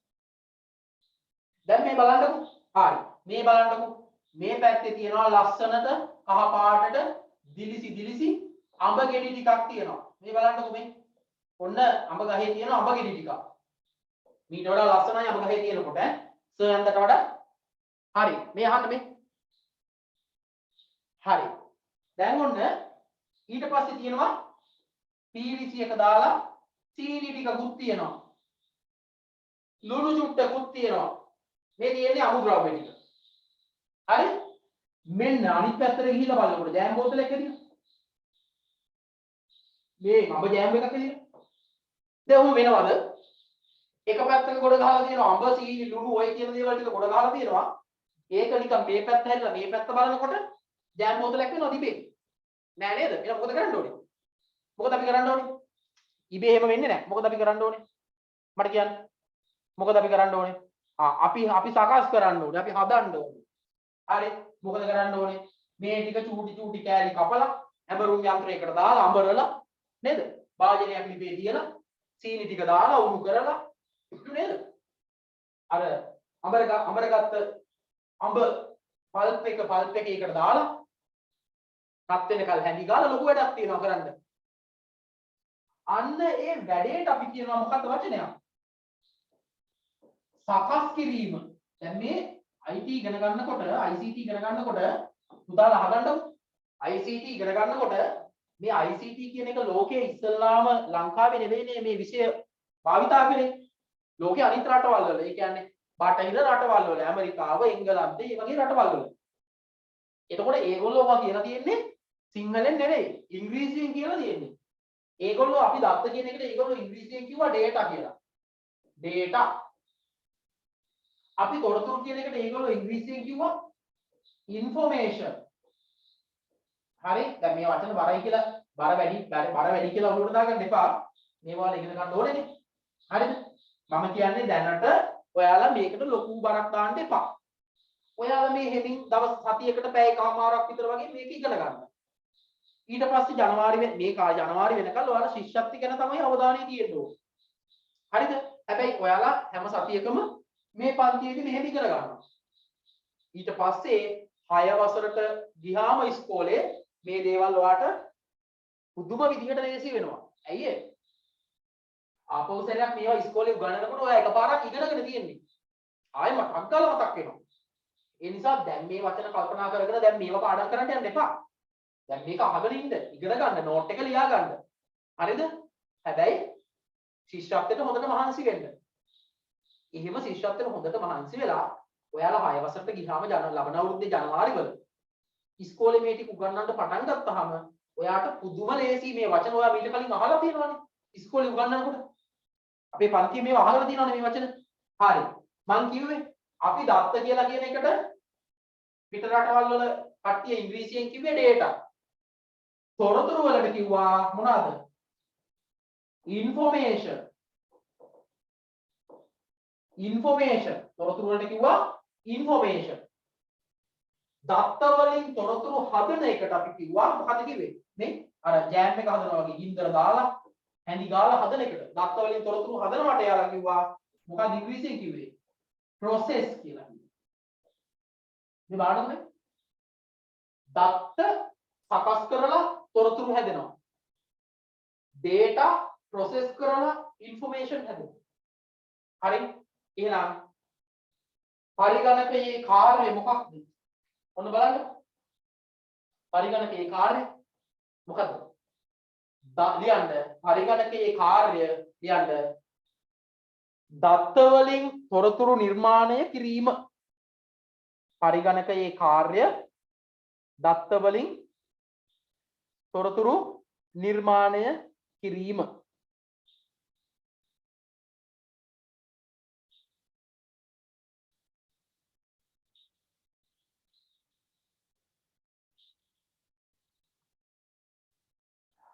දැන් මේ බලන්නකෝ. හරි. මේ බලන්නකෝ. මේ පැත්තේ තියෙනවා ලස්සනට කහ පාටට දිලිසි අඹ ගෙඩි ටිකක් තියෙනවා. මේ බලන්නකෝ මේ. ඔන්න අඹ ගහේ තියෙන අඹ ගෙඩි ටිකක්. මීට වඩා ලස්සනයි අඹ ගහේ තියෙනකොට ඈ. සර්න්දට වඩා. හරි. මේ අහන්න මේ. හරි. දැන් ඔන්න ඊට පස්සේ තියෙනවා PVC එක දාලා සීනි ටිකකුත් තියෙනවා. ලුණු චුට්ටකුත් තියෙනවා. මේ තියෙන්නේ අමුද්‍රව්‍ය ටික. හරි? මෙන්න අනිත් පැත්තට ගිහිල්ලා බලනකොට ජෑම් බෝතලයක් ඇදිලා. මේ අඹ ජෑම් එකක් ඇදිලා. දැන් ඔහොම වෙනවද? එක පැත්තක ගොඩ ගහලා තියෙනවා අඹ සීනි ලුණු ඔය කියන දේවල් ටික ගොඩ ගහලා තියෙනවා. ඒක නිකන් මේ පැත්ත හැරිලා මේ පැත්ත බලනකොට ජෑම් බෝතලයක් වෙනවා දිබේ. නෑ නේද? එහෙනම් මොකද කරන්න ඕනේ? මොකද අපි කරන්න ඕනේ? ඉබේ එහෙම වෙන්නේ නැහැ. මොකද අපි කරන්න ඕනේ? මට කියන්න. මොකද අපි කරන්න ඕනේ? අපි සකස් කරන්න ඕනේ. අපි හදන්න ඕනේ. හරි. මොකද කරන්න ඕනේ? මේ ටික චූටි කෑලි කපලා හැමරුම් යන්ත්‍රයකට දාලා අඹරලා නේද? භාජනයක් ලිපේ තියලා සීනි ටික දාලා උණු කරලා නේද? අර අඹරගත්ත අඹ පල්ප් එකකට දාලා රත් වෙනකල් හැඳි ගාලා ලොකු වැඩක් තියෙනවා කරන්න. අන්න ඒ වැඩේට අපි කියනවා මොකක්ද වචනයක්? සකස් කිරීම. දැන් මේ IT ඉගෙන ගන්නකොට ICT ඉගෙන ගන්නකොට පුතාලා අහගන්නකො. ICT ඉගෙන ගන්නකොට මේ ICT කියන එක ලෝකයේ ඉස්සල්ලාම ලංකාවේ නෙවෙයිනේ මේ විෂය භාවිතා කරේ. ලෝකයේ අනිත් රටවල් වල. ඒ කියන්නේ බටහිර රටවල් වල ඇමරිකාව, එංගලන්තේ මේ වගේ රටවල් වල. එතකොට ඒගොල්ලෝ ඔවා කියලා තියෙන්නේ සිංහලෙන් නෙවෙයි ඉංග්‍රීසියෙන් කියලා තියෙන්නේ. ඒගොල්ලෝ අපි දත්ත කියන එකට ඒගොල්ලෝ ඉංග්‍රීසියෙන් කිව්වා data කියලා. data. අපි තොරතුරු කියන එකට ඒගොල්ලෝ ඉංග්‍රීසියෙන් කිව්වා information. හරි. දැන් මේ වචන බරයි කියලා බර වැඩි කියලා ඔලුවට දාගන්න එපා. මේවා ඉගෙන ගන්න ඕනේනේ. හරිද? මම කියන්නේ දැනට ඔයාලා මේකට ලොකු බරක් දාන්න එපා. ඔයාලා මේ හෙමින් දවස් 7කට පැය එකමාරක් විතර වගේ මේක ඉගෙන ගන්න. ඊට පස්සේ ජනවාරි වෙනකල් ඔයාලා ශිෂ්‍යත්වය ගැන තමයි අවධානය තියෙන්න ඕනේ. හරිද? හැබැයි ඔයාලා හැම සතියකම මේ පන්තියේදී මෙහෙම ඉගෙන ගන්නවා. ඊට පස්සේ 6 වසරට ගියාම ඉස්කෝලේ මේ දේවල් ඔයාට පුදුම විදිහට ලේසි වෙනවා. ඇයි ඒ? ආපහු සැරයක් මේවා ඉස්කෝලේ උගන්වනකොට ඔයා එකපාරක් ඉගෙනගෙන තියෙන්නේ. ආයෙ මතක් ගාලා මතක් වෙනවා. ඒ නිසා දැන් මේ වචන කල්පනා කරගෙන දැන් මේවා පාඩම් කරන්න යන්න එපා. දැන් මේක අහගෙන ඉන්න, ඉගෙන ගන්න, නෝට් එක ලියා ගන්න. හරිද? හැබැයි ශිෂ්‍යත්වයට හොඳට මහන්සි වෙන්න. එහෙම ශිෂ්‍යත්වයට හොඳට මහන්සි වෙලා ඔයාලා 6 වසරට ගියාම ලබන අවුරුද්දේ ජනවාරි වල ඉස්කෝලේ මේ ටික උගන්වන්න පටන් ගත්තාම ඔයාට පුදුම ලේසි මේ වචන ඔයා මීට කලින් අහලා තියෙනවනේ. ඉස්කෝලේ උගන්වනකොට අපේ පන්තියේ මේවා අහලා තියෙනවනේ මේ වචන. හරි. මං කිව්වේ අපි දත්ත කියලා කියන එකට පිට රටවල් වල කට්ටිය ඉංග්‍රීසියෙන් කිව්වේ data. තොරතුරු වලට කිව්වා මොනවාද? information. information. තොරතුරු වලට කිව්වා information. දත්ත වලින් තොරතුරු හදන එකට අපි කිව්වා මොකද කිව්වේ? නේ? අර ජෑම් එක හදනවා වගේ ගින්දර දාලා හැඳි ගාලා හදන එකට. දත්ත වලින් තොරතුරු හදනවට යාලා කිව්වා මොකද ඉංග්‍රීසියෙන් කිව්වේ? process කියලා කිව්වා. මේ බලන්නද? දත්ත සකස් කරලා තොරතුරු හැදෙනවා. data process කරලා information හැදෙනවා. හරි? එහෙනම් පරිගණකයේ කාර්යය මොකක්ද? ඔන්න බලන්න. පරිගණකයේ කාර්යය මොකද්ද? ලියන්න. පරිගණකයේ කාර්යය ලියන්න. දත්ත වලින් තොරතුරු නිර්මාණය කිරීම. පරිගණකයේ කාර්ය දත්ත වලින් තොරතුරු නිර්මාණය කිරීම.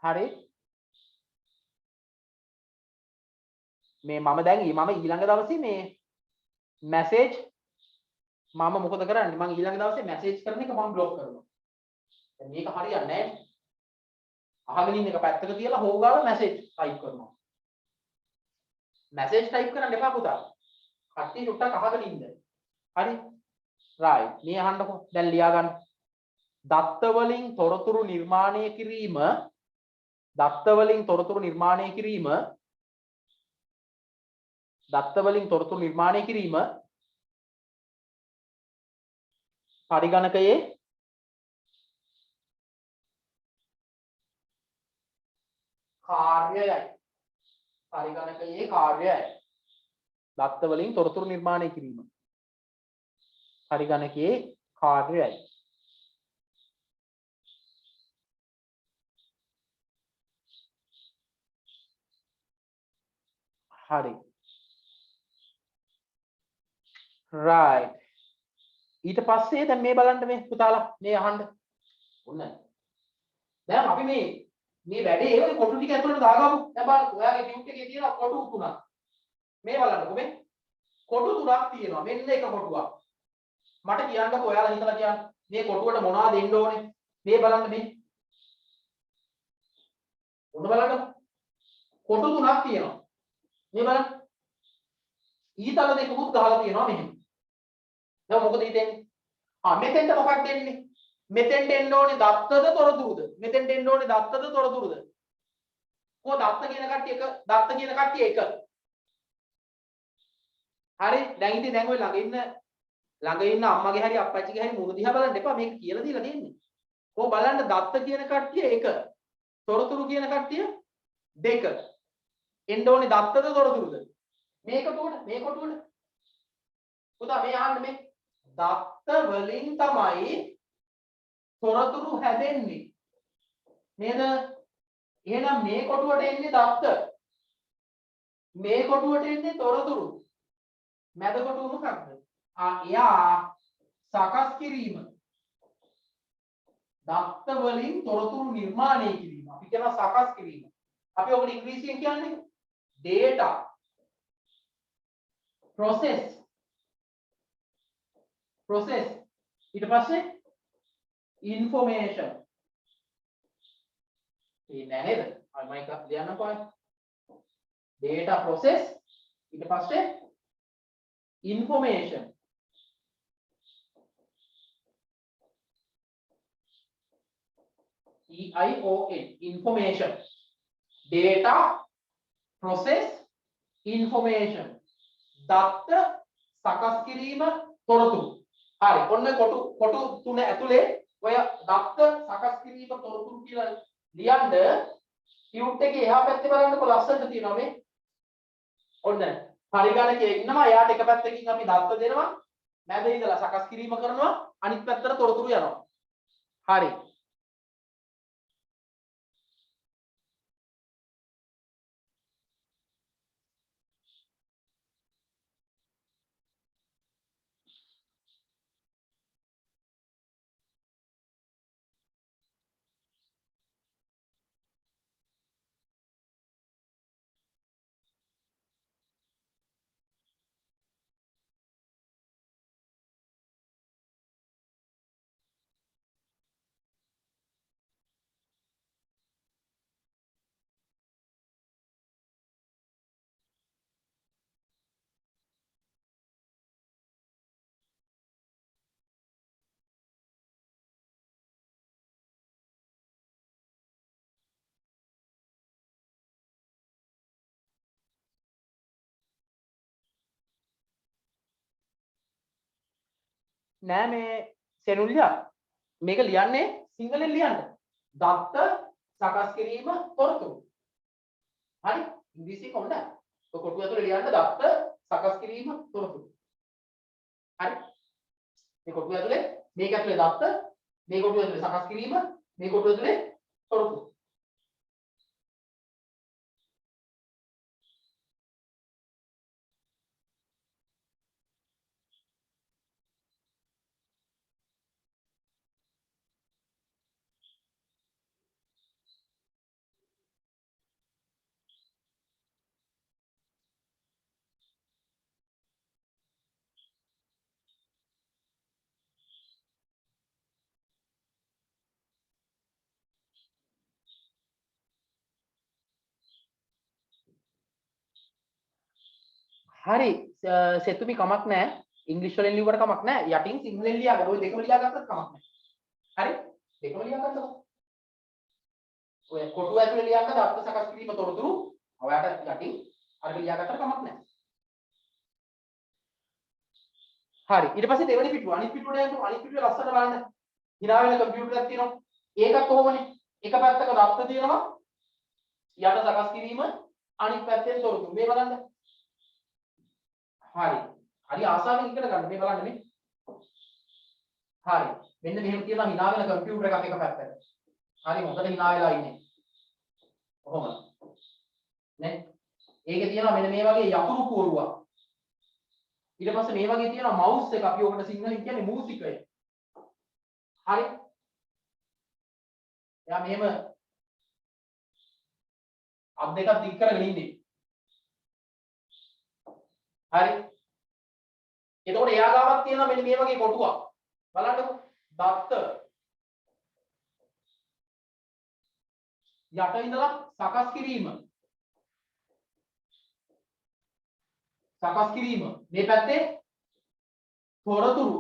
හරි මේ මම දැන් මම ඊළඟ දවසේ මේ මැසේජ් මම මොකද කරන්නේ මම ඊළඟ දවසේ මැසේජ් කරන එක මම බ්ලොක් කරනවා. දැන් මේක හරියන්නේ නැහැ. අහගෙන ඉන්න එක පැත්තක තියලා හොගාලා මැසේජ් ටයිප් කරනවා. මැසේජ් ටයිප් කරන්න එපා පුතා. කට්ටිය ටුට්ටක් අහගෙන ඉන්න. හරි? රයිට්. මේ අහන්නකො. දැන් ලියා ගන්න. දත්ත වලින් තොරතුරු නිර්මාණය කිරීම දත්ත වලින් තොරතුරු නිර්මාණය කිරීම දත්ත වලින් තොරතුරු නිර්මාණය කිරීම පරිගණකයේ කාර්යයයි. පරිගණකයේ කාර්යයයි. දත්ත වලින් තොරතුරු නිර්මාණය කිරීම පරිගණකයේ කාර්යයයි. හරි. right. ඊට පස්සේ දැන් මේ බලන්න මේ පුතාලා මේ අහන්න. ඔන්න. දැන් අපි මේ වැඩේ ඒ වගේ කොටු ටික ඇතුළට දාගමු. දැන් බලන්න ඔයාගේ ටියුට් එකේ තියෙන කොටු තුනක්. මේ බලන්නකො මේ කොටු තුනක් තියෙනවා. මෙන්න එක කොටුවක්. මට කියන්නකො ඔයාලා හිතලා කියන්න. මේ කොටුවට මොනවද දෙන්න ඕනේ? මේ බලන්න මේ. ඔන්න බලන්න. කොටු තුනක් තියෙනවා. මේ බලන්න. ඊතල දෙකකුත් ගහලා තියෙනවා මෙහෙම. දැන් මොකද හිතෙන්නේ? මෙතෙන්ට මොකක්ද දෙන්නේ? මෙතෙන්ට එන්න ඕනේ දත්තද තොරතුරුද? මෙතෙන්ට එන්න ඕනේ දත්තද තොරතුරුද? කො දත්ත කියන කට්ටිය එක දත්ත කියන කට්ටිය එක. හරි දැන් ඉතින් දැන් ඔය ළඟ ඉන්න අම්මගේ හරි අප්පච්චිගේ හරි මුණ දිහා බලන්න එපා මේක කියලා දීලා තියෙන්නේ. කො බලන්න දත්ත කියන කට්ටිය එක. තොරතුරු කියන කට්ටිය දෙක. එන්න ඕනේ දත්තද තොරතුරුද? මේක කොහොමද? මේ කොටුවල. පුතා මේ අහන්න මේ දත්ත වලින් තමයි තොරතුරු හැදෙන්නේ. නේද? එහෙනම් මේ කොටුවට එන්නේ දත්ත. මේ කොටුවට එන්නේ තොරතුරු. මැද කොටුව මොකක්ද? එයා සකස් කිරීම. දත්ත වලින් තොරතුරු නිර්මාණය කිරීම. අපි කියනවා සකස් කිරීම. අපි ඔකට ඉංග්‍රීසියෙන් කියන්නේ data process ඊට පස්සේ information මේ නේද? මම එක ලියන්නකෝ data process ඊට පස්සේ information information data process information දත්ත සකස් කිරීම තොරතුරු. හරි. ඔන්න කොටු තුන ඇතුලේ ඔය දත්ත සකස් කිරීම තොරතුරු කියලා ලියන්න ටියුට් එකේ එහා පැත්තේ බලන්නකො ලස්සනට තියෙනවා මේ. ඔන්න පරිගණකයේ ඉන්නවා. එයාට එක පැත්තකින් අපි දත්ත දෙනවා. මැද ඉඳලා සකස් කිරීම කරනවා. අනිත් පැත්තට තොරතුරු යනවා. හරි. නෑ මේ සෙනුල්ලා මේක ලියන්නේ සිංහලෙන් ලියන්න. දත්ත සකස් කිරීම තොරතුරු. හරි ඉංග්‍රීසි කොහොමද? ඔය කොටුව ඇතුලේ ලියන්න දත්ත සකස් කිරීම තොරතුරු. හරි මේ කොටුව ඇතුලේ මේක ඇතුලේ දත්ත මේ කොටුව ඇතුලේ සකස් කිරීම මේ කොටුව ඇතුලේ තොරතුරු. හරි සෙතුමි කමක් නැහැ ඉංග්‍රීසි වලින් ලියුවට කමක් නැහැ යටින් සිංහලෙන් ලියාගන්න ඔය දෙකම ලියාගත්තත් කමක් නැහැ හරි දෙකම ලියාගන්නකො ඔය කොටුව ඇතුලේ ලියන්න දත්ත සකස් කිරීම තොරතුරු ඔයාලට යටින් අර ලියාගත්තට කමක් නැහැ හරි ඊට පස්සේ දෙවෙනි පිටුව අනිත් පිටුවට යන්න අනිත් පිටුවේ ලස්සනට බලන්න hina වෙන කම්පියුටරයක් තියෙනවා ඒකත් කොහොමනේ එක පැත්තක දත්ත තියෙනවා යට සකස් කිරීම අනිත් පැත්තෙන් තොරතුරු මේ බලන්න හරි. හරි ආසාවෙන් ඉගෙන ගන්න මේ බලන්න මේ. හරි. මෙන්න මෙහෙම තියෙනවා hina වෙන කම්පියුටර් එකක් එක පැත්තක. හරි හොඳට hina වෙලා ඉන්නේ. කොහොමද? නේ? ඒකේ තියෙනවා මෙන්න මේ වගේ යකුරු පුවරුවක්. ඊට පස්සේ මේ වගේ තියෙනවා මවුස් එක අපි ඔකට සිංහලෙන් කියන්නේ මූසිකය. හරි. එයා මෙහෙම අත් දෙකක් දික් කරගෙන ඉන්නේ. හරි එතකොට එයා ගාවක් තියෙනවා මෙන්න මේ වගේ කොටුවක් බලන්නකො දත්ත යට ඉඳලා සකස් කිරීම මේ පැත්තේ තොරතුරු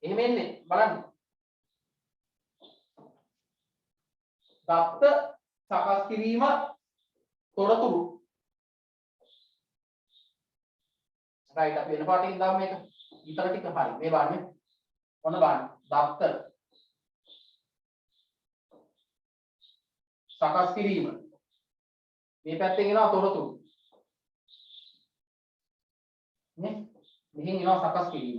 එහෙම එන්නේ බලන්න දත්ත සකස් කිරීම තොරතුරු right අපි වෙන පාටකින් දාමු මේක ඊතර ටික හරි මේ බලන්න ඔන්න බලන්න දත්ත සකස් කිරීම මේ පැත්තෙන් එනවා තොරතුරු නේ මෙහෙන් එනවා සකස් කිරීම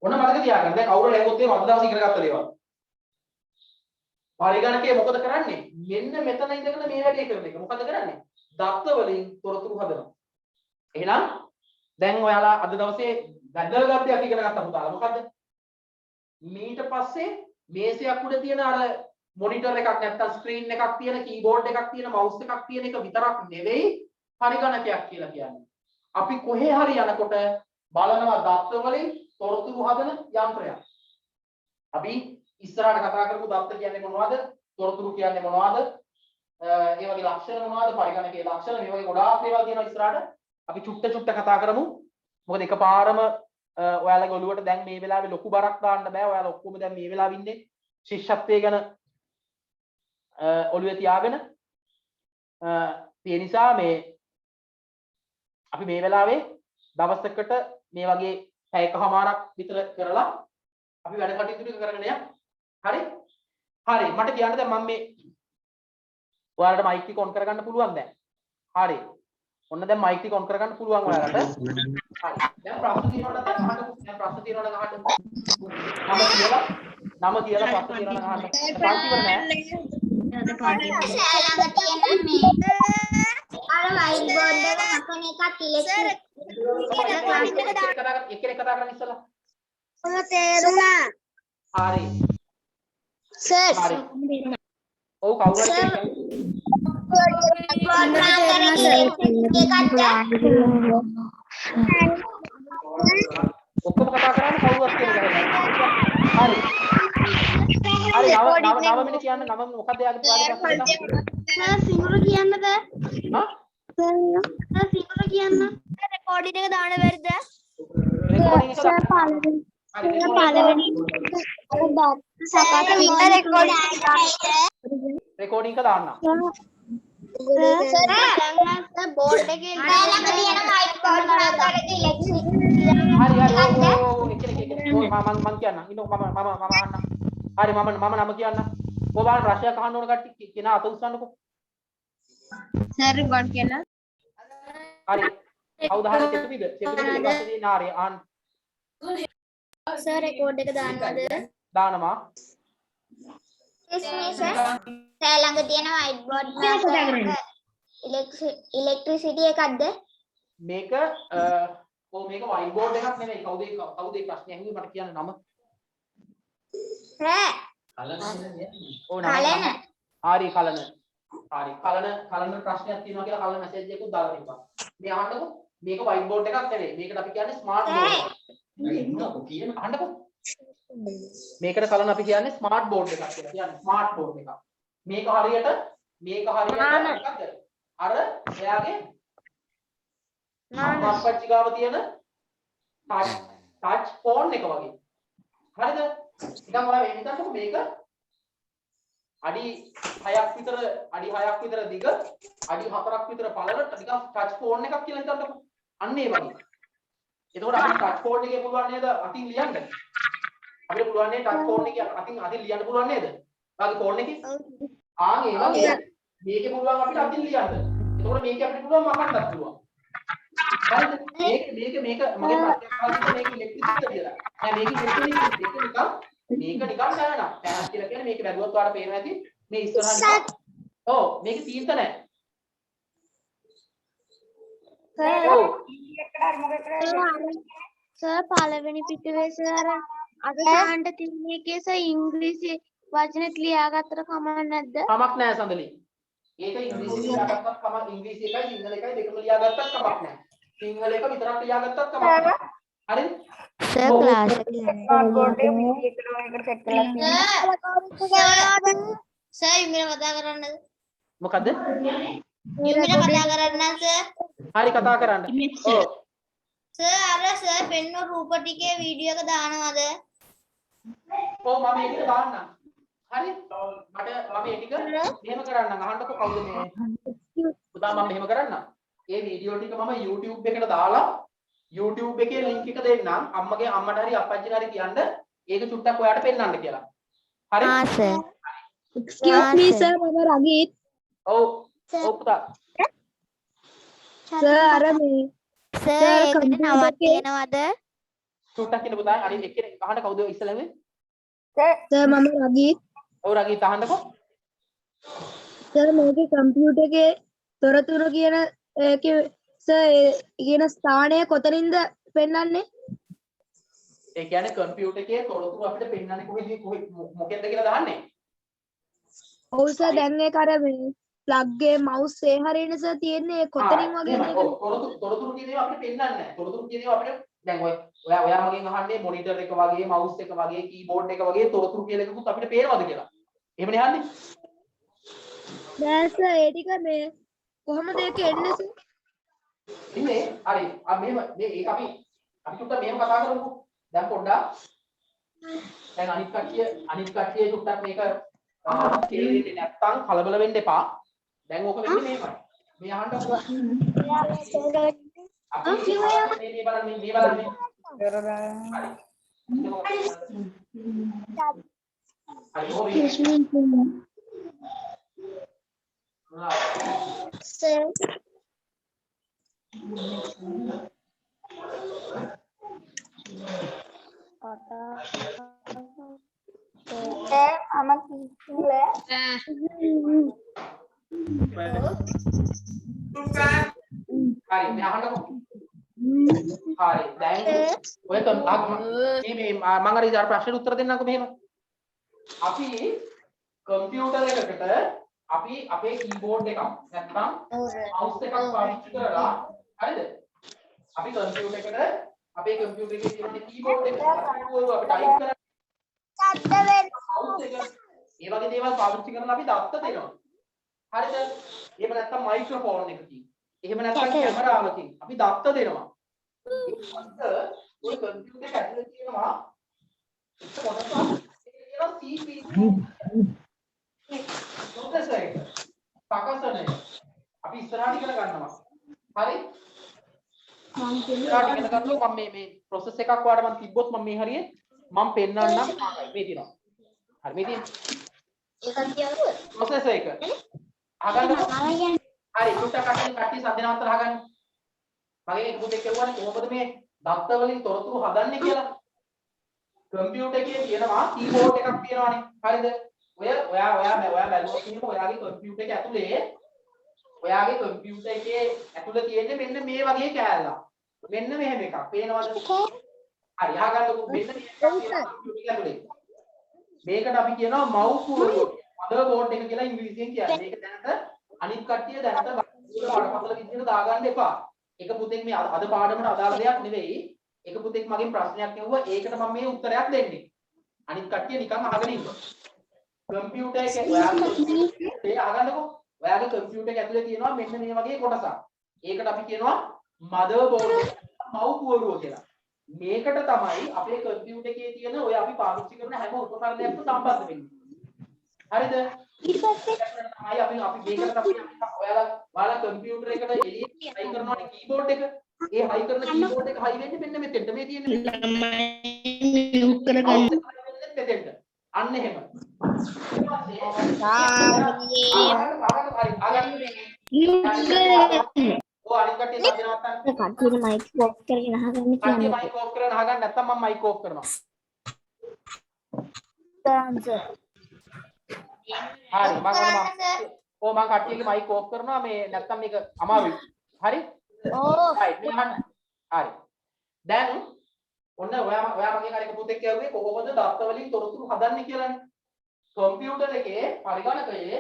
ඔන්න මතක තියාගන්න දැන් කවුරු ලැබුවොත් මේ අද දවසේ ඉගෙන ගත්ත දේවල් පරිගණකයේ මොකද කරන්නේ මෙන්න මෙතන ඉඳගෙන මේ වැඩේ කරන එක මොකද කරන්නේ දත්ත වලින් තොරතුරු හදනවා එහෙනම් දැන් ඔයාලා අද දවසේ වැදගත් දෙයක් ඉගෙන ගත්තා පුතාලා මොකද්ද ඊට පස්සේ මේසයක් උඩ තියෙන අර මොනිටර් එකක් නැත්තම් ස්ක්‍රීන් එකක් තියෙන කීබෝඩ් එකක් තියෙන මවුස් එකක් තියෙන එක විතරක් නෙවෙයි පරිගණකයක් කියලා කියන්නේ අපි කොහේ හරි යනකොට බලනවා දත්ත වලින් තොරතුරු හදන යන්ත්‍රයක් අපි ඉස්සරහට කතා කරමු දත්ත කියන්නේ මොනවද තොරතුරු කියන්නේ මොනවද ඒ වගේ ලක්ෂණ මොනවද පරිගණකයේ ලක්ෂණ මේ වගේ ගොඩාක් දේවල් තියෙනවා ඉස්සරහට අපි චුට්ට කතා කරමු මොකද එකපාරම ඔයාලගේ ඔළුවට දැන් මේ වෙලාවේ ලොකු බරක් දාන්න බෑ ඔයාලා ඔක්කොම දැන් මේ වෙලාවෙ ඉන්නේ ශිෂ්‍යත්වයේ ගැන ඔළුවේ තියාගෙන ඒ නිසා මේ අපි මේ වෙලාවේ දවසකට මේ වගේ පැයකමාරක් විතර කරලා අපි වැඩ කටයුතු ටික කරගෙන යමු හරි මට කියන්න දැන් මම මේ ඔයාලට මයික් එක ඔන් කරගන්න පුළුවන් දැන් හරි ඔන්න දැන් මයික් එක ඔන් කරගන්න පුළුවන් ඔයාලට. හරි. දැන් ප්‍රශ්න තියෙනවද දැන් අහන්න. දැන් ප්‍රශ්න තියෙනවද අහන්න. නම කියලා ප්‍රශ්න තියෙනවද අහන්න. පන්ති වල නෑ. ළඟ තියෙන මේ අර වයිට් බෝඩ් එක හපන එකක් ඉලෙක්ට්‍රික් එක්කෙනෙක් කතා කරන්න ඉස්සලා. ඔය තේරුණා. හරි. සර්. ඔව් කවුරු හරි ඔක්කොම කතා කරන්නේ කවුරුත් කියන එක. හරි. හරි නම මිනිහ කියන්න නම මොකක්ද යාගේ ප්‍රශ්න? සර් සිංහල කියන්නද? හා? සර් සිංහල කියන්න. රෙකෝඩින් එක දාන්න බැරිද? රෙකෝඩින් එක සර් පළවෙනි රෙකෝඩින් රෙකෝඩින් එක දාන්න. බෝඩ් එකේ ළඟ තියෙන white board නතරද ඉලෙක්ට්‍රික් හරි එක මම කියන්න ඉන්නකො මම අහන්න හරි මම නම කියන්න ඔයාලා ප්‍රශ්නයක් අහන්න ඕන කට්ටිය කෙනා අත උස්සන්නකෝ සර් රිපෝට් කියලා හරි කවුද අහන්නේ චෙතුපිද පස්සේ නාරේ අහන්න සර් රෙකෝඩ් එක දාන්නවද දානවා ළඟ තියෙන white board ඉලෙක්ට්‍රිසිටි එකක්ද මේක මේක white board එකක් නෙමෙයි කවුද ප්‍රශ්නේ ඇහුවේ මට කියන්න නම රෑ කලන හරි කලන ප්‍රශ්නයක් තියෙනවා කියලා කලන මැසේජ් එකකුත් දාලා තිබ්බා මේ අහන්නකො මේක white board එකක් නෙමෙයි මේකට අපි කියන්නේ smart board එකක් ඉන්නකො කියන අහන්නකො මේකට කලන අපි කියන්නේ smart board එකක් කියලා කියන්නේ smart board එකක් මේක හරියට මොකක්ද අර එයාගේ අප්පච්චි ගාව තියෙන ටච් ෆෝන් එක වගේ හරිද නිකන් ඔයාලා හිතන්නකො මේක අඩි 6ක් විතර දිග අඩි 4ක් විතර පළල නිකන් ටච් ෆෝන් එකක් කියලා හිතන්නකො අන්න ඒ වගේ එතකොට අපිට ටච් ෆෝන් එකේ පුළුවන් නේද අතින් ලියන්න අපිට පුළුවන් නේ ටච් ෆෝන් එකේ අතින් ලියන්න පුළුවන් නේද ඔයාගේ ෆෝන් එකේ ආන් ඒ වගේ මේකේ පුළුවන් අපිට අතින් ලියන්න එතකොට මේකේ අපිට පුළුවන් මකන්නත් පුළුවන් හරිද මේක මගේ ප්‍රශ්නයක් අහලා මේක ඉලෙක්ට්‍රිසිටි කියලා නෑ මේක ඉලෙක්ට්‍රිසිටි මේක නිකන් දැනනවා පැහැස් කියලා කියන්නේ මේක බැලුවත් ඔයාලට පේනවා ඇති මේ ඉස්සරහා නිකන් ඔව් මේක තීන්ත නෑ සර් පළවෙනි පිටුවේ සර් අද සාහන්ට තියෙන එකේ සර් ඉංග්‍රීසි වචන ලියාගත්තට කමක් නැද්ද? කමක් නෑ සඳලි. ඒක ඉංග්‍රීසි ලියාගත්තත් කමක් ඉංග්‍රීසි එකයි සිංහල එකයි දෙකම ලියාගත්තත් කමක් නෑ. සිංහල එක විතරක් ලියාගත්තත් කමක් නෑ. හරිද? සර් ක්ලාස් එකේ බෝඩ් එක එකට සෙට් කරලා තියෙනවා සර් ඉමිර කතා කරන්නද මොකද්ද? ඉමිර කතා කරන්න සර් හරි කතා කරන්න. ඔව්. සර් සර් පෙන්න රූප ටිකේ වීඩියෝ එක දානවද? ඔව් මම ඒක දාන්නම්. හරි? මම ඒ ටික මෙහෙම කරන්නම්. අහන්නකො කවුද මේ? පුතා මම මෙහෙම කරන්නම්. ඒ වීඩියෝ ටික මම YouTube එකට දාලා YouTube එකේ link එක දෙන්නම්. අම්මට හරි අප්පච්චිට හරි කියන්න ඒක චුට්ටක් ඔයාලට පෙන්නන්න කියලා. හරි? ආ සර්. Excuse me sir මම රගීත්. ඔව්. ඔව් පුතා. සර් අර මේ සර් ඒකට නමක් තියෙනවද? චුට්ටක් ඉන්න පුතා. අනිත් එක්කෙනෙක් අහන්න කවුද ඉස්සෙල්ලාම? සර් මම රගීත්. ඔව් රගීත් අහන්නකො. සර් මේකේ කම්පියුටර් එකේ තොරතුරු කියන ඒකේ සර් කියන ස්ථානය කොතනින්ද පෙන්වන්නේ? ඒ කියන්නේ කම්පියුටර් එකේ තොරතුරු අපිට පෙන්වන්නේ මොකෙන්ද කියලා දාන්නේ? ඔව් සර් දැන් ඒක අර මේ ප්ලග් එක මවුස් ඒ හරියනේ සර් තියෙන්නේ කොතනින් වගේ මේක? තොරතුරු කියන ඒවා අපිට පෙන්වන්නේ නැහැ. තොරතුරු කියන ඒවා අපිට දැන් ඔයා මගෙන් අහන්නේ මොනිටර් එක වගේ මවුස් එක වගේ කීබෝඩ් එක වගේ තොරතුරු කියලා එකකුත් අපිට පේනවද කියලා. එහෙමනේ අහන්නේ. නෑ සර් ඒ ටික මේ කොහොමද ඒක එන්නේ සර්? ඉන්නේ හරි. මෙහෙම මේ ඒක අපි චුට්ටක් මෙහෙම කතා කරමුකෝ. දැන් පොඩ්ඩක් දැන් අනිත් කට්ටිය චුට්ටක් මේක තේරෙන්නේ නැත්තම් කලබල වෙන්න එපා. දැන් ඕක වෙන්නේ මේකයි. මේ අහන්න අපි මේ බලන්න සර් මම කිව්වේ හරි මේ අහන්නකො. හරි දැන් ඔය මේ මම අර ඉතින් ප්‍රශ්නෙට උත්තර දෙන්නම්කො මෙහෙම. අපි කම්පියුටර් එකකට අපි අපේ කීබෝඩ් එකක් නැත්නම් මවුස් එකක් පාවිච්චි කරලා හරිද? අපි කම්පියුටර් එකට අපේ කම්පියුටර් එකේ තියෙන කීබෝඩ් එක අපි ටයිප් කරලා මවුස් එක ඒ වගේ දේවල් පාවිච්චි කරලා අපි දත්ත දෙනවා. හරිද? එහෙම නැත්නම් මයික්‍රොෆෝන් එකකින්. එහෙම නැත්නම් කැමරාවකින් අපි දත්ත දෙනවා. ඔය කම්පියුටර් එක ඇතුලේ තියෙනවා කොටසක් ඒක කියනවා CPU. ප්‍රොසෙසර් එක. සකසන එක. අපි ඉස්සරහට ඉගෙන ගන්නවා. හරි? මම ඉස්සරහට ඉගෙන ගන්නවා. මම මේ process එකක් ඔයාලට මම තිබ්බොත් මම මේ හරියේ මම පෙන්නන්නම් මේ තියෙනවා. හරි මේ තියෙන්නේ. ඒකත් කියවුවා. process එක. අහගන්න. හරි චුට්ටක් කට්ටිය සද්ද නවත්තලා අහගන්න. මගේ පුතේ කියවන්නේ කොහොමද මේ දත්ත වලින් තොරතුරු හදන්නේ කියලා. කම්පියුටර් එකේ තියෙනවා කීබෝඩ් එකක් තියෙනවානේ. හරිද? ඔයා බැලුවොත් එහෙම ඔයාගේ කම්පියුටර් එක ඇතුලේ තියෙන්නේ මෙන්න මේ වගේ කෑල්ලක්. මෙන්න මෙහෙම එකක්. පේනවද? හරි අහගන්නකො මෙන්න මේ එකක් තියෙනවා කම්පියුටර් එක ඇතුලේ. මේකට අපි කියනවා mouse board. motherboard එක කියලා ඉංග්‍රීසියෙන් කියන්නේ. මේක දැනට අනිත් කට්ටිය දැනට වඩපතල විදිහට දාගන්න එපා. එක පුතෙක් මේ අද පාඩමට අදාළ දෙයක් නෙවෙයි. එක පුතෙක් මගෙන් ප්‍රශ්නයක් ඇහුවා. ඒකට මම මේ උත්තරයක් දෙන්නේ. අනිත් කට්ටිය නිකන් අහගෙන ඉන්න. කම්පියුටර් එකේ ඔයාගේ අහගන්නකො. ඔයාගේ කම්පියුටර් එක ඇතුලේ තියෙනවා මෙන්න මේ වගේ කොටසක්. ඒකට අපි කියනවා motherboard mouse board කියලා. මේකට තමයි අපේ කම්පියුටර් එකේ තියෙන ඔය අපි පාවිච්චි කරන හැම උපකරණයක්ම සම්බන්ධ වෙන්නේ. හරිද? ඊට පස්සේ තමයි අපි මේකට තමයි ඔයාලා කම්පියුටර් එකට එළියේ හයි කරනවානේ කීබෝඩ් එක. ඒ හයි කරන කීබෝඩ් එක හයි වෙන්නේ මෙන්න මෙතෙන්ට. මේ තියෙන්නේ මියුට් කරගන්න. මෙතෙන්ට. අන්න එහෙම. අනිත් කට්ටිය සද්ද නවත්තන්න. කට්ටියට මයික් ඔෆ් කරගෙන අහගන්න කට්ටිය කියන්නේ. මයික් ඕෆ් කරගෙන අහගන්න නැත්නම් මම මයික් ඕෆ් කරනවා. ආන්සර්. හරි මම කට්ටියගේ මයික් ඕෆ් කරනවා මේ නැත්නම් මේක අමාරුයි. හරි? ඕ. රයිට් මේ අහන්න. හරි. දැන් ඔන්න ඔයා මගේ කාර්යක පුතෙක් කියුවේ කොහොමද දත්ත වලින් තොරතුරු හදන්නේ කියලානේ. කම්පියුටර් එකේ පරිගණකයේ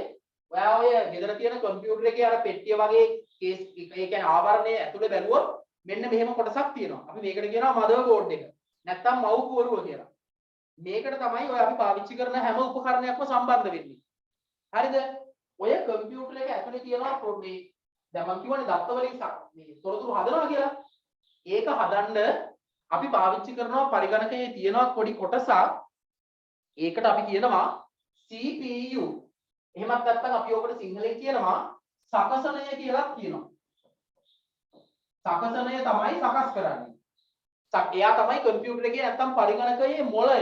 ඔයා ඔය ගෙදර තියෙන කම්පියුටර් එකේ අර පෙට්ටිය වගේ කේස් ඒ කියන්නේ ආවරණය ඇතුලේ බැලුවොත් මෙන්න මෙහෙම කොටසක් තියෙනවා. අපි මේකට කියනවා motherboard එක. නැත්නම් mouse board කියලා. මේකට තමයි ඔය අපි පාවිච්චි කරන හැම උපකරණයක්ම සම්බන්ධ වෙන්නේ. හරිද? ඔය කම්පියුටර් එක ඇතුලේ තියෙනවා මේ දැන් මම කියවනේ දත්ත වලින් මේ තොරතුරු හදනවා කියලා. ඒක හදන්න අපි පාවිච්චි කරනවා පරිගණකයේ තියෙනවා පොඩි කොටසක්. ඒකට අපි කියනවා CPU. එහෙමත් නැත්නම් අපි ඔකට සිංහලෙන් කියනවා සකසනය කියලා කියනවා. සකසනය තමයි සකස් කරන්නේ. එයා තමයි කම්පියුටර් එකේ නැත්නම් පරිගණකයේ මොළය.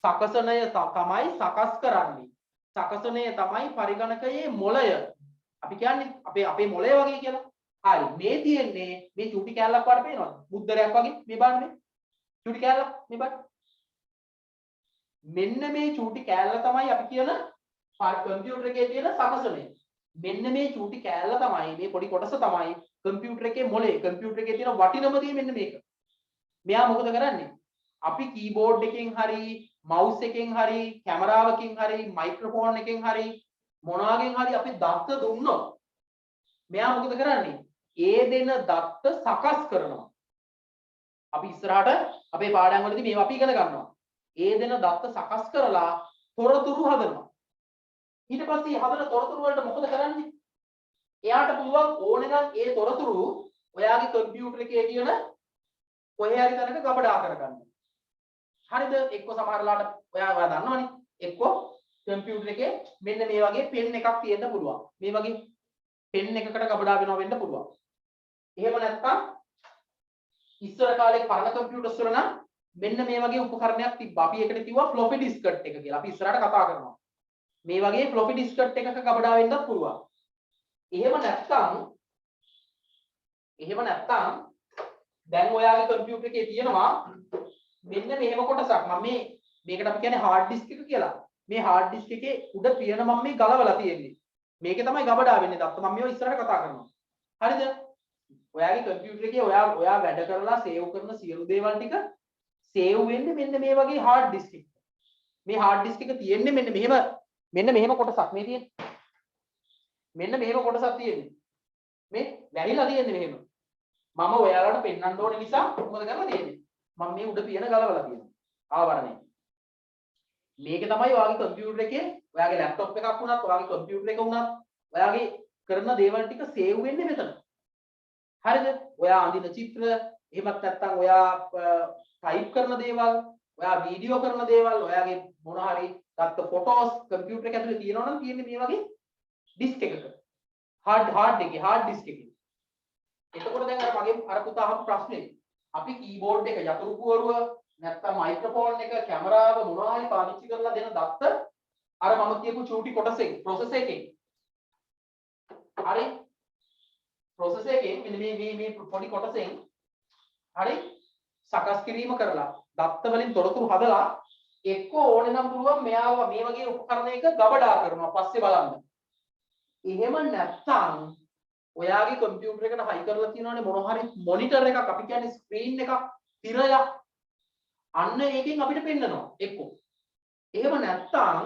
සකසනය තමයි සකස් කරන්නේ. සකසනය තමයි පරිගණකයේ මොළය. අපි කියන්නේ අපේ මොළය වගේ කියලා. හරි මේ තියෙන්නේ මේ චූටි කැලලක් වඩ පේනවද? මුද්දරයක් වගේ මේ බලන්න මේ. චූටි කැලලක් මේ බලන්න. මෙන්න මේ චූටි කැලල තමයි අපි කියන කම්පියුටර් එකේ තියෙන සකසනය. මෙන්න මේ චූටි කැලල තමයි මේ පොඩි කොටස තමයි කම්පියුටර් එකේ මොළේ. කම්පියුටර් එකේ තියෙන වටිනම දේ මෙන්න මේක. මෙයා මොකද කරන්නේ? අපි කීබෝඩ් එකෙන් හරි mouse එකෙන් හරි කැමරාවකින් හරි මයික්‍රොෆෝන් එකෙන් හරි මොනවාගෙන් හරි අපි දත්ත දුන්නොත් මෙයා මොකද කරන්නේ? ඒ දෙන දත්ත සකස් කරනවා. අපි ඉස්සරහට අපේ පාඩම් වලදී මේවා අපි ඉගෙන ගන්නවා. ඒ දෙන දත්ත සකස් කරලා තොරතුරු හදනවා. ඊට පස්සේ හදන තොරතුරු වලට මොකද කරන්නේ? එයාට පුළුවන් ඕනේ නම් ඒ තොරතුරු ඔයාගේ කම්පියුටර් එකේ තියෙන කොහේ හරි තැනක ගබඩා කරගන්න. හරිද? එක්ක සමහරලාට ඔයා දන්නවනේ. එක්ක කම්පියුටර් එකේ මෙන්න මේ වගේ පෙන් එකක් තියෙන්න පුළුවන්. මේ වගේ පෙන් එකකට ගබඩා වෙනවා වෙන්න පුළුවන්. එහෙම නැත්නම් ඉස්සර කාලේ පරණ කම්පියුටර්ස් වල නම් මෙන්න මේ වගේ උපකරණයක් තිබ්බා. අපි ඒකට කිව්වා ෆ්ලොපි ඩිස්කට් එක කියලා. අපි ඉස්සරහට කතා කරනවා. මේ වගේ ෆ්ලොපි ඩිස්කට් එකක ගබඩා වෙන්නත් පුළුවන්. එහෙම නැත්නම් දැන් ඔයාගේ කම්පියුටර් එකේ තියෙනවා මෙන්න මෙහෙම කොටසක්. මම මේකට අපි කියන්නේ hard disk එක කියලා. මේ hard disk එකේ උඩ තියෙන මම මේ ගලවලා තියෙන්නේ. මේකේ තමයි ගබඩා වෙන්නේ. දත්ත මම මේව ඉස්සරහට කතා කරනවා. හරිද? ඔයාගේ කම්පියුටර් එකේ ඔයා වැඩ කරලා සේව් කරන සියලු දේවල් ටික සේව් වෙන්නේ මෙන්න මේ වගේ hard disk එකක. මේ hard disk එක තියෙන්නේ මෙන්න මෙහෙම කොටසක් මේ තියෙන්නේ. මෙන්න මෙහෙම කොටසක් තියෙන්නේ. මේ වැහිලා තියෙන්නේ මෙහෙම. මම ඔයාලට පෙන්වන්න ඕනේ නිසා මොකද කරලා තියෙන්නේ? මම මේ උඩ පියන ගලවලා තියෙනවා. ආවරණය. මේක තමයි ඔයාගේ කම්පියුටර් එකේ ඔයාගේ ලැප්ටොප් එකක් වුණත් ඔයාගේ කම්පියුටර් එක වුණත් ඔයාගේ කරන දේවල් ටික සේව් වෙන්නේ මෙතන. හරිද? ඔයා අඳින චිත්‍ර, එහෙමත් නැත්නම් ඔයා ටයිප් කරන දේවල්, ඔයා වීඩියෝ කරන දේවල්, ඔයාගේ මොන හරි ගත්ත ෆොටෝස් කම්පියුටර් එක ඇතුලේ තියෙනවා නම් තියෙන්නේ මේ වගේ ඩිස්ක් එකක. hard disk එකේ. එතකොට දැන් අර මගේ අර පුතා අහපු ප්‍රශ්නේ අපි කීබෝඩ් එක යතුරු පුවරුව නැත්නම් මයික්‍රොෆෝන් එක කැමරාව මොනවා හරි පාවිච්චි කරලා දෙන දත්ත අර මම කියපු චූටි කොටසෙන් process එකෙන් හරි process එකෙන් මෙන්න මේ පොඩි කොටසෙන් හරි සකස් කිරීම කරලා දත්ත වලින් තොරතුරු හදලා එක්ක ඕනේ නම් පුළුවන් මෙයාව මේ වගේ උපකරණයක ගබඩා කරනවා පස්සේ බලන්න. එහෙම නැත්නම් ඔයාගේ කම්පියුටර් එකට හයි කරලා තියෙනවානේ මොන හරි මොනිටර් එකක් අපි කියන්නේ ස්ක්‍රීන් එකක් තිරයක් අන්න ඒකෙන් අපිට පෙන්නනවා එක්කෝ. එහෙම නැත්නම්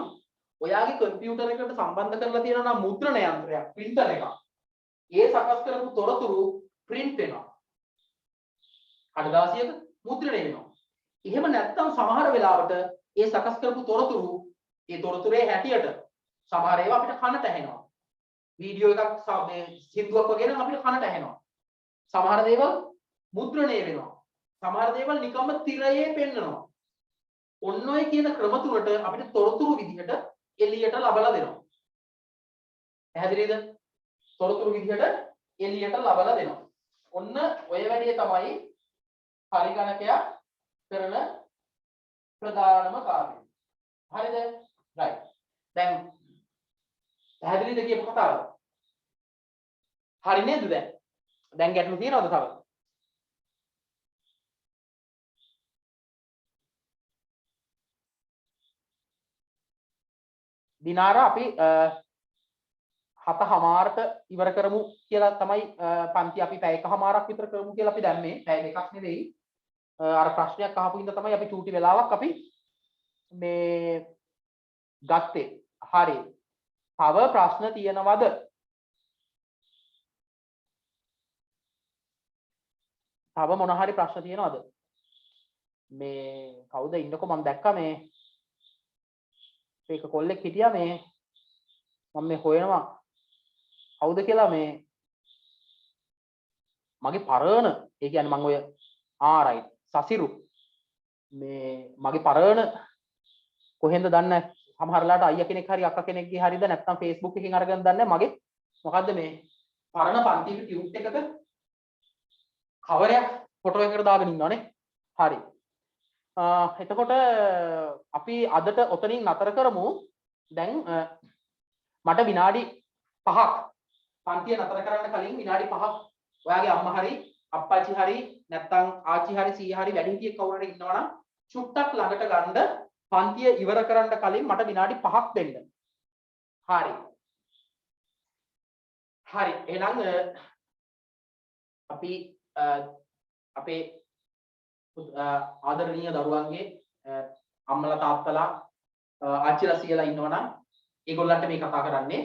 ඔයාගේ කම්පියුටර් එකට සම්බන්ධ කරලා තියෙනවා නම් මුද්‍රණ යන්ත්‍රයක් printer එකක්. ඒ සකස් කරපු තොරතුරු print වෙනවා. කඩදාසියක මුද්‍රණය වෙනවා. එහෙම නැත්නම් සමහර වෙලාවට ඒ සකස් කරපු තොරතුරු ඒ තොරතුරේ හැටියට සමහර ඒවා අපිට කනට ඇහෙනවා. වීඩියෝ එකක් මේ සින්දුවක් වගේ නම් අපිට කනට ඇහෙනවා. සමහර දේවල් මුද්‍රණය වෙනවා. සමහර දේවල් නිකම්ම තිරයේ පෙන්නනවා. ඔන්න ඔය කියන ක්‍රම තුනට අපිට තොරතුරු විදිහට එළියට ලබලා දෙනවා. පැහැදිලිද? තොරතුරු විදිහට එළියට ලබලා දෙනවා. ඔන්න ඔය වැඩේ තමයි පරිගණකයක් කරන ප්‍රධානම කාර්යය. හරිද? right. දැන් පැහැදිලිද කියපු කතාව? හරි නේද දැන්? දැන් ගැටලු තියෙනවද තව? දිනාර අපි 7:00ට ඉවර කරමු කියලා තමයි පන්ති අපි පැය එකමාරක් විතර කරමු කියලා අපි දැම්මේ. පැය දෙකක් නෙවෙයි. අර ප්‍රශ්නයක් අහපු හින්දා තමයි අපි චූටි වෙලාවක් අපි මේ ගත්තේ. හරි. තව ප්‍රශ්න තියෙනවද? තව මොන හරි ප්‍රශ්න තියෙනවද? මේ කවුද ඉන්නකෝ මම දැක්කා මේ ඒක කොල්ලෙක් හිටියා මේ මම මේ හොයනවා කවුද කියලා මේ මගේ පරණ ඒ කියන්නේ මම ඔය right සසිරු මේ මගේ පරණ කොහෙන්ද දන්නේ සමහරලාට අයියා කෙනෙක් හරි අක්කා කෙනෙක්ගේ හරිද නැත්නම් Facebook එකකින් අරගෙන දන්නේ මගේ මොකද්ද මේ පරණ පන්තියේ ටියුට් එකක කවරයක් ෆොටෝ එකකට දාගෙන ඉන්නවනේ හරි එතකොට අපි අදට ඔතනින් නතර කරමු දැන් මට විනාඩි 5ක් පන්තිය නතර කරන්න කලින් විනාඩි 5ක් ඔයාගේ අම්මා හරි අප්පච්චි හරි නැත්නම් ආච්චි හරි සීයා හරි වැඩිහිටියෙක් කවුරු හරි ඉන්නවනම් චුට්ටක් ළඟට ගන්න පන්තිය ඉවර කරන්න කලින් මට විනාඩි 5ක් දෙන්න. හරි. හරි. එහෙනම් අපි අපේ ආදරණීය දරුවන්ගේ අම්මලා තාත්තලා ආච්චිලා සීයලා ඉන්නවනම් ඒගොල්ලන්ට මේ කතා කරන්නේ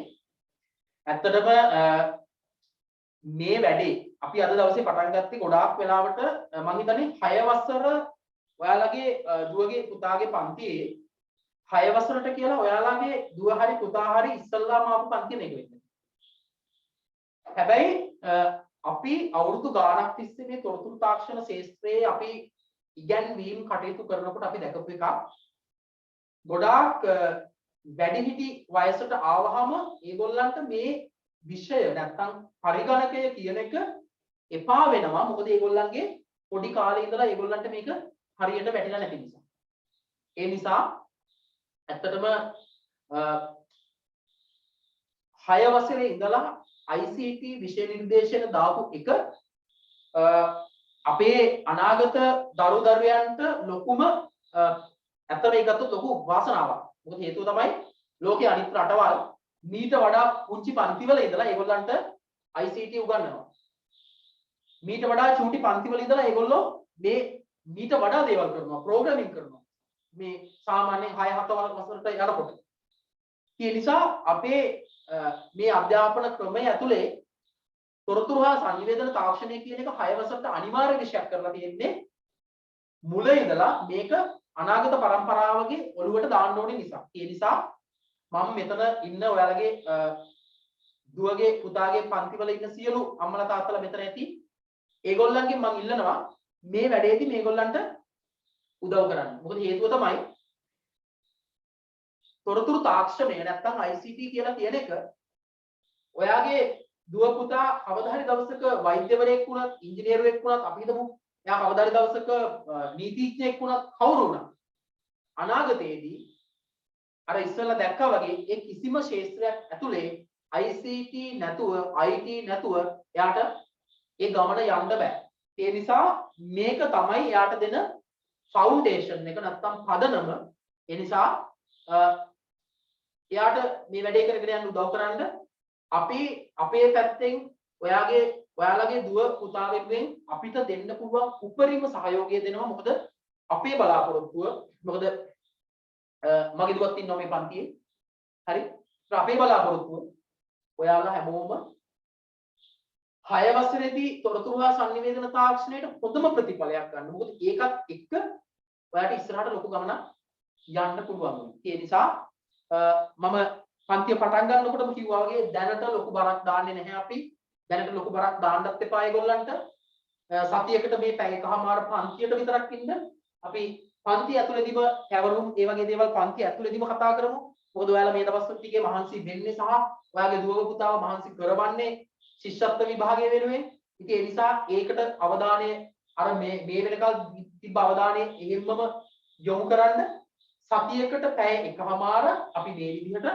ඇත්තටම මේ වැඩේ අපි අද දවසේ පටන් ගත්තේ ගොඩාක් වෙලාවට මම හිතන්නේ 6 වසර ඔයාලගේ දුවගේ පුතාගේ පන්තියේ 6 වසරට කියලා ඔයාලගේ දුව හරි පුතා හරි ඉස්සල්ලාම ආපු පන්තිය මේක වෙන්නේ. හැබැයි අපි අවුරුදු ගාණක් තිස්සේ මේ තොරතුරු තාක්ෂණ ශාස්ත්‍රයේ අපි ඉගැන්වීම් කටයුතු කරනකොට අපි දැකපු එකක් ගොඩාක් වැඩිහිටි වයසට ආවහම ඒගොල්ලන්ට මේ විෂය නැත්තම් පරිගණකය කියන එක එපා වෙනවා. මොකද ඒගොල්ලන්ගේ පොඩි කාලේ ඉඳලා ඒගොල්ලන්ට මේක හරියට වැටිලා නැති නිසා. ඒ නිසා ඇත්තටම 6 වසරේ ඉඳලා ICT විෂය නිර්දේශන දාපු එක අපේ අනාගත දරු දරුවන්ට ලොකුම ඇත්තට ඒක ගත්තොත් ලොකු වාසනාවක්. මොකද හේතුව තමයි ලෝකයේ අනිත් රටවල් මීට වඩා පුංචි පන්තිවල ඉඳලා ඒගොල්ලන්ට ICT උගන්වනවා. මීට වඩා චූටි පන්තිවල ඉඳලා ඒගොල්ලෝ මේ මීට වඩා දේවල් කරනවා, ප්‍රෝග්‍රෑමින් කරනවා. මේ සාමාන්‍යයෙන් 6-7 වසරට යනකොට. ඒ නිසා අපේ මේ අධ්‍යාපන ක්‍රමය ඇතුලේ තොරතුරු හා සංවේදන තාක්ෂණය කියන එක 6 වසරට අනිවාර්ය විෂයක් කරලා තියෙන්නේ. මුල ඉඳලා මේක අනාගත පරම්පරාවගේ ඔළුවට දාන්න ඕනේ නිසා. ඒ නිසා මම මෙතන ඉන්න ඔයාලගේ දුවගේ පුතාගේ පන්තිවල ඉන්න සියලු අම්මලා තාත්තලා මෙතන ඇති. ඒගොල්ලන්ගෙන් මම ඉල්ලනවා මේ වැඩේදී මේගොල්ලන්ට උදව් කරන්න. මොකද හේතුව තමයි තොරතුරු තාක්ෂණය නැත්නම් ICT කියලා කියන එක ඔයාගේ දුව පුතා කවදා හරි දවසක වෛද්‍යවරයෙක් වුණත් ඉංජිනේරුවෙක් වුණත් අපි හිතමු එයා කවදා හරි දවසක නීතිඥයෙක් වුණත් කවුරු වුණත් අනාගතයේදී අර ඉස්සෙල්ලා දැක්කා වගේ ඒ කිසිම ශාස්ත්‍රයක් ඇතුලේ ICT නැතුව IT නැතුව එයාට ඒ ගමන යන්න බෑ. ඒ නිසා මේක තමයි එයාට දෙන ෆවුන්ඩේෂන් එක නැත්තම් පදනම. ඒ නිසා එයාට මේ වැඩේ කරගෙන යන්න උදව් කරන්න අපි අපේ පැත්තෙන් ඔයාලගේ දුව පුතා වෙනුවෙන් අපිට දෙන්න පුළුවන් උපරිම සහයෝගය දෙනවා. මොකද අපේ බලාපොරොත්තුව මොකද මගේ දුවත් ඉන්නවා මේ පන්තියේ. හරි. අපේ බලාපොරොත්තුව ඔයාලා හැමෝම 6 වසරේදී තොරතුරු හා sannivedana තාක්ෂණයට හොඳම ප්‍රතිඵලයක් ගන්න. මොකද ඒකත් එක්ක ඔයාලට ඉස්සරහට ලොකු ගමනක් යන්න පුළුවන්. ඒ නිසා මම පන්තිය පටන් ගන්නකොටම කිව්වා වගේ දැනට ලොකු බරක් දාන්නේ නැහැ අපි. දැනට ලොකු බරක් දාන්නත් එපා ඒගොල්ලන්ට. සතියකට මේ පැය එකමාර පන්තියට විතරක් ඉන්න. අපි පන්ති ඇතුළේදීම කැවරුම් ඒ වගේ දේවල් පන්ති ඇතුළේදීම කතා කරමු. මොකද ඔයාලා මේ දවස්වල ටිකේ මහන්සි වෙන්නේ සහ ඔයාගේ දුව පුතාව මහන්සි කරවන්නේ ශිෂ්‍යත්ව විභාගය වෙනුවෙන්. ඉතින් ඒ නිසා ඒකට අවධානය අර මේ වෙනකල් තිබ්බ අවධානය එහෙම්මම යොමු කරන්න. සතියකට පැය එකමාර අපි මේ විදිහට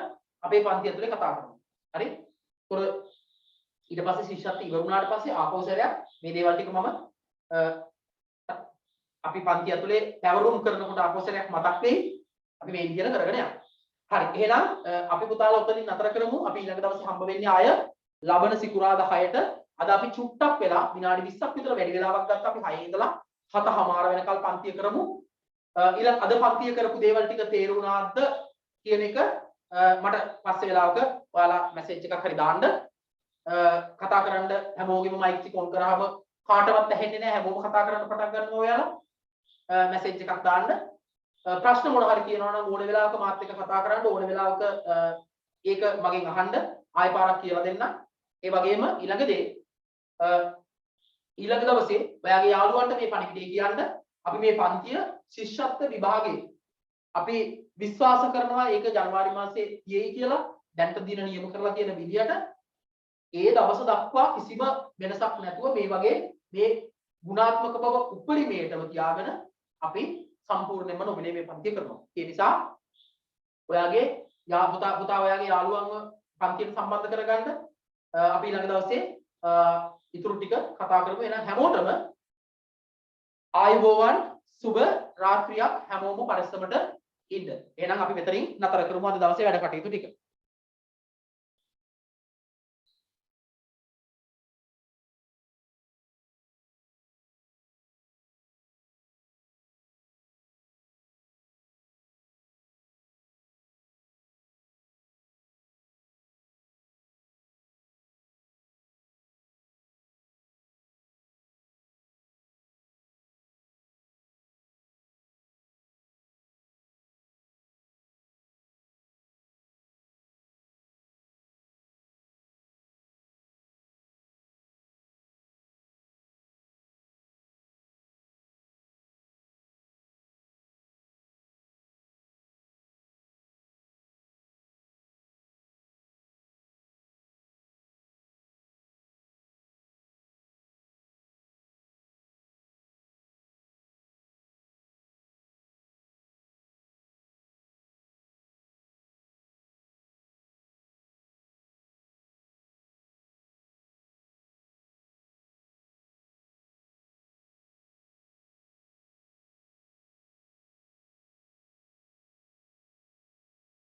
අපේ පන්ති ඇතුලේ කතා කරමු. හරි? ඒතොර ඊට පස්සේ ශිෂ්‍යත්ව ඉවර වුණාට පස්සේ ආපහු සැරයක් මේ දේවල් ටික මම අපි පන්ති ඇතුලේ පැවරුම් කරනකොට ආපහු සැරයක් මතක් වෙයි. අපි මේ විදිහට කරගෙන යමු. හරි. එහෙනම් අපි පුතාලා ඔතනින් නතර කරමු. අපි ඊළඟ දවසේ හම්බ වෙන්නේ ආය ලබන සිකුරාදා 6ට. අද අපි චුට්ටක් වෙලා විනාඩි 20ක් විතර වැඩි වෙලාවක් ගත්තා. අපි 6 ඉඳලා 7:00 වෙනකල් පන්තිය කරමු. ඊළඟ අද පන්තිය කරපු දේවල් ටික තේරුණාද කියන එක මට පස්සේ වෙලාවක ඔයාලා මැසේජ් එකක් හරි දාන්න. කතා කරන්න හැමෝගෙම මයික් එක ඔන් කරාම කාටවත් ඇහෙන්නේ නැහැ. හැමෝම කතා කරන්න පටන් ගන්නවා ඔයාලා. මැසේජ් එකක් දාන්න. ප්‍රශ්න මොන හරි තියෙනවා නම් ඕන වෙලාවක මාත් එක්ක කතා කරන්න. ඕන වෙලාවක ඒක මගෙන් අහන්න. ආයෙ පාරක් කියලා දෙන්න. ඒ වගේම ඊළඟ දවසේ ඔයාගේ යාළුවන්ට මේ පණිවිඩය කියන්න. අපි මේ පන්තිය ශිෂ්‍යත්ව විභාගයේ අපි විශ්වාස කරනවා ඒක ජනවාරි මාසයේ තියෙයි කියලා. දැන්ට දින නියම කරලා තියෙන විදියට ඒ දවස දක්වා කිසිම වෙනසක් නැතුව මේ වගේ මේ ගුණාත්මක බව උපරිමයටම තියාගෙන අපි සම්පූර්ණයෙන්ම නොමිලේ මේ පන්තිය කරනවා. ඒ නිසා ඔයාගේ පුතා ඔයාගේ යාළුවන්ව පන්තියට සම්බන්ධ කරගන්න. අපි ඊළඟ දවසේ ඉතුරු ටික කතා කරමු. එහෙනම් හැමෝටම ආයුබෝවන් සුබ රාත්‍රියක් හැමෝම පරිස්සමට ඉන්න. එහෙනම් අපි මෙතනින් නතර කරමු අද දවසේ වැඩ කටයුතු ටික.